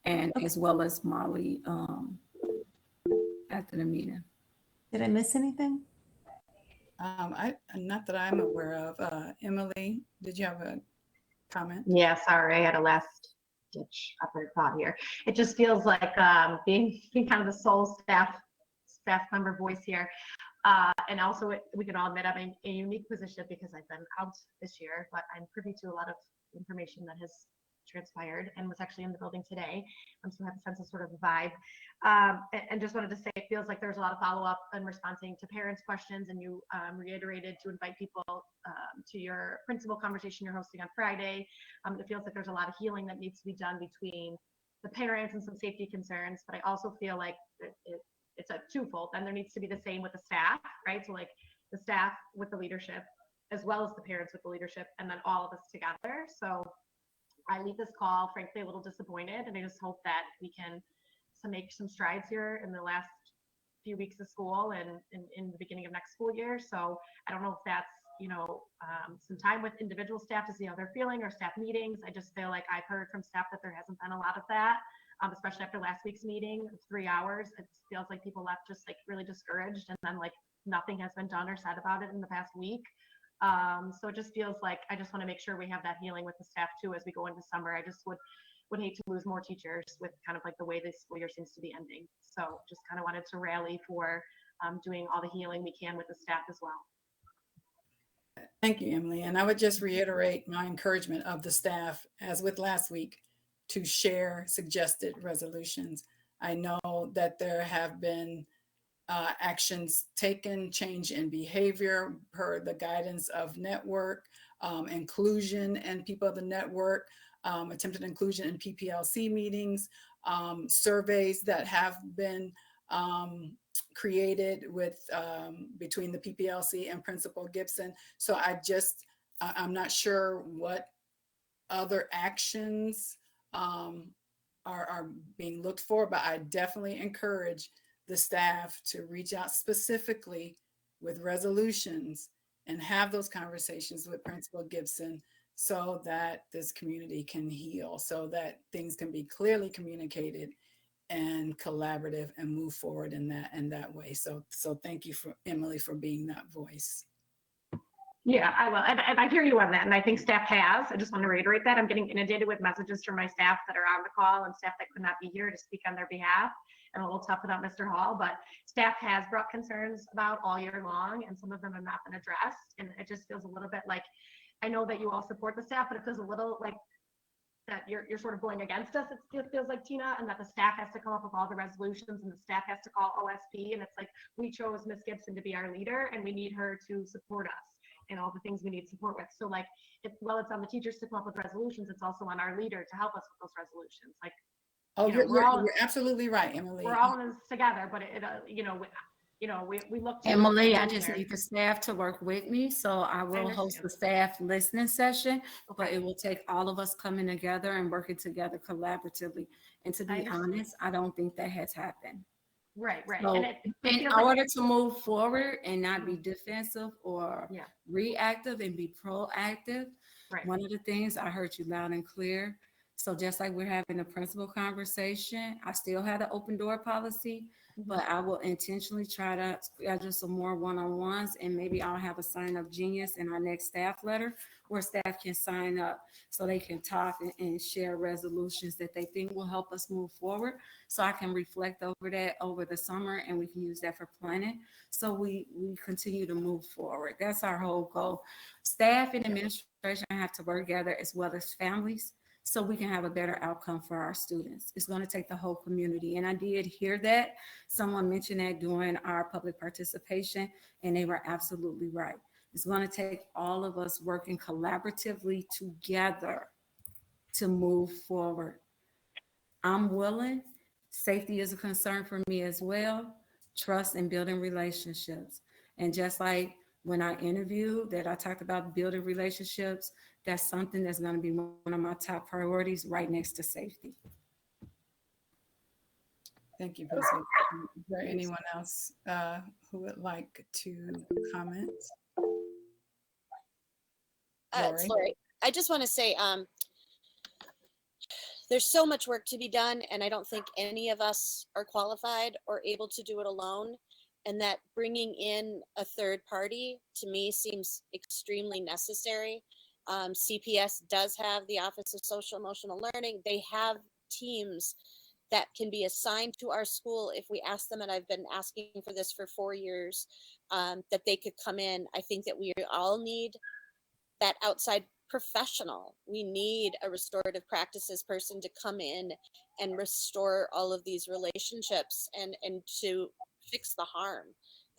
and as well as Molly after the meeting. Did I miss anything? Not that I'm aware of. Emily, did you have a comment? Yeah, sorry, I had a last ditch effort thought here. It just feels like being kind of the sole staff member voice here. And also, we can all admit I'm in a unique position because I've been out this year, but I'm privy to a lot of information that has transpired and was actually in the building today. So I have a sense of sort of a vibe. And just wanted to say, it feels like there's a lot of follow-up and responding to parents' questions, and you reiterated to invite people to your principal conversation you're hosting on Friday. It feels like there's a lot of healing that needs to be done between the parents and some safety concerns, but I also feel like it's a twofold. Then there needs to be the same with the staff, right? So like the staff with the leadership, as well as the parents with the leadership, and then all of us together. So I leave this call, frankly, a little disappointed, and I just hope that we can make some strides here in the last few weeks of school and in the beginning of next school year. So I don't know if that's, some time with individual staff to see how they're feeling or staff meetings. I just feel like I've heard from staff that there hasn't been a lot of that, especially after last week's meeting of 3 hours. It feels like people left just like really discouraged, and then like nothing has been done or said about it in the past week. So it just feels like I just want to make sure we have that healing with the staff too as we go into summer. I just would hate to lose more teachers with kind of like the way this school year seems to be ending. So just kind of wanted to rally for doing all the healing we can with the staff as well. Thank you, Emily. And I would just reiterate my encouragement of the staff, as with last week, to share suggested resolutions. I know that there have been actions taken, change in behavior per the guidance of network, inclusion and people of the network, attempted inclusion in PPLC meetings, surveys that have been created with between the PPLC and Principal Gibson. So I'm not sure what other actions are being looked for, but I definitely encourage the staff to reach out specifically with resolutions and have those conversations with Principal Gibson so that this community can heal, so that things can be clearly communicated and collaborative and move forward in that way. So thank you for Emily for being that voice. Yeah, I will. And I hear you on that. And I think staff has. I just want to reiterate that. I'm getting inundated with messages from my staff that are on the call and staff that could not be here to speak on their behalf. And a little tough about Mr. Hall, but staff has brought concerns about all year long, and some of them have not been addressed. And it just feels a little bit like, I know that you all support the staff, but it feels a little like that you're sort of going against us, it feels like, Tina, and that the staff has to come up with all the resolutions and the staff has to call OSP. And it's like, we chose Miss Gibson to be our leader and we need her to support us and all the things we need support with. So like, while it's on the teachers to come up with resolutions, it's also on our leader to help us with those resolutions. Like, oh, you're absolutely right, Emily. We're all in this together, but we look to Emily, I just need the staff to work with me, so I will host the staff listening session, but it will take all of us coming together and working together collaboratively. And to be honest, I don't think that has happened. Right. So And it in feels like order to move forward and not be defensive or reactive and be proactive, one of the things I heard you loud and clear. So just like we're having a principal conversation, I still have the open door policy, but I will intentionally try to schedule some more one-on-ones, and maybe I'll have a sign up genius in our next staff letter where staff can sign up so they can talk and share resolutions that they think will help us move forward. So I can reflect over that over the summer, and we can use that for planning. So we continue to move forward. That's our whole goal. Staff and administration have to work together as well as families, so we can have a better outcome for our students. It's going to take the whole community. And I did hear that. Someone mentioned that during our public participation, and they were absolutely right. It's going to take all of us working collaboratively together to move forward. I'm willing. Safety is a concern for me as well. Trust and building relationships. And just like when I interviewed that I talked about building relationships, that's something that's going to be one of my top priorities right next to safety. Thank you, Principal. Is there anyone else who would like to comment? It's Lori. I just want to say there's so much work to be done, and I don't think any of us are qualified or able to do it alone. And that bringing in a third party to me seems extremely necessary. CPS does have the Office of Social Emotional Learning. They have teams that can be assigned to our school if we ask them, and I've been asking for this for 4 years, that they could come in. I think that we all need that outside professional. We need a restorative practices person to come in and restore all of these relationships and to fix the harm,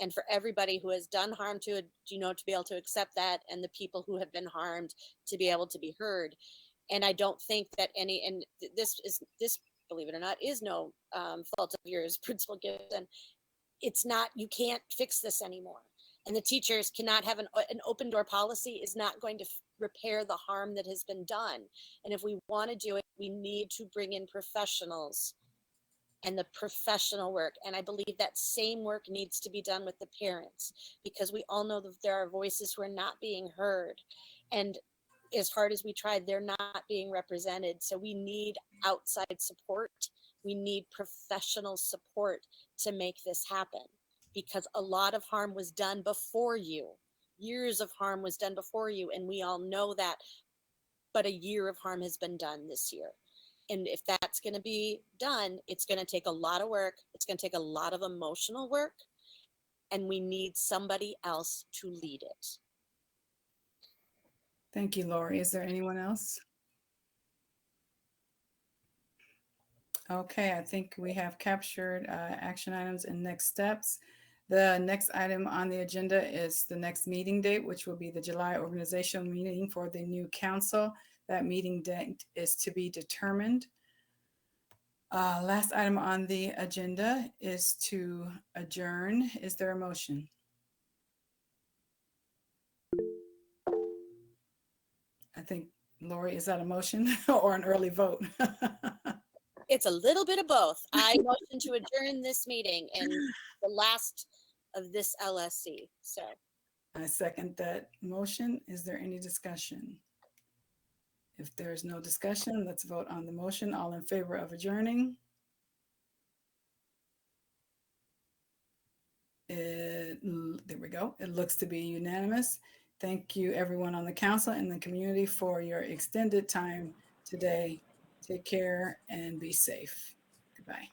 and for everybody who has done harm to it, to be able to accept that, and the people who have been harmed to be able to be heard. And I don't think that this believe it or not, is no fault of yours, Principal Gibson. It's not, you can't fix this anymore. And the teachers cannot have an open door policy is not going to repair the harm that has been done. And if we want to do it, we need to bring in professionals and the professional work. And I believe that same work needs to be done with the parents, because we all know that there are voices who are not being heard. And as hard as we tried, they're not being represented. So we need outside support. We need professional support to make this happen, because a lot of harm was done before you. Years of harm was done before you, and we all know that. But a year of harm has been done this year. And if that's going to be done, it's going to take a lot of work. It's going to take a lot of emotional work, and we need somebody else to lead it. Thank you, Lori. Is there anyone else? Okay, I think we have captured action items and next steps. The next item on the agenda is the next meeting date, which will be the July organizational meeting for the new council. That meeting date is to be determined. Last item on the agenda is to adjourn. Is there a motion? I think, Lori, is that a motion or an early vote? It's a little bit of both. I motion to adjourn this meeting and the last of this LSC. So I second that motion. Is there any discussion? If there's no discussion, let's vote on the motion. All in favor of adjourning? There we go. It looks to be unanimous. Thank you, everyone on the council and the community, for your extended time today. Take care and be safe. Goodbye.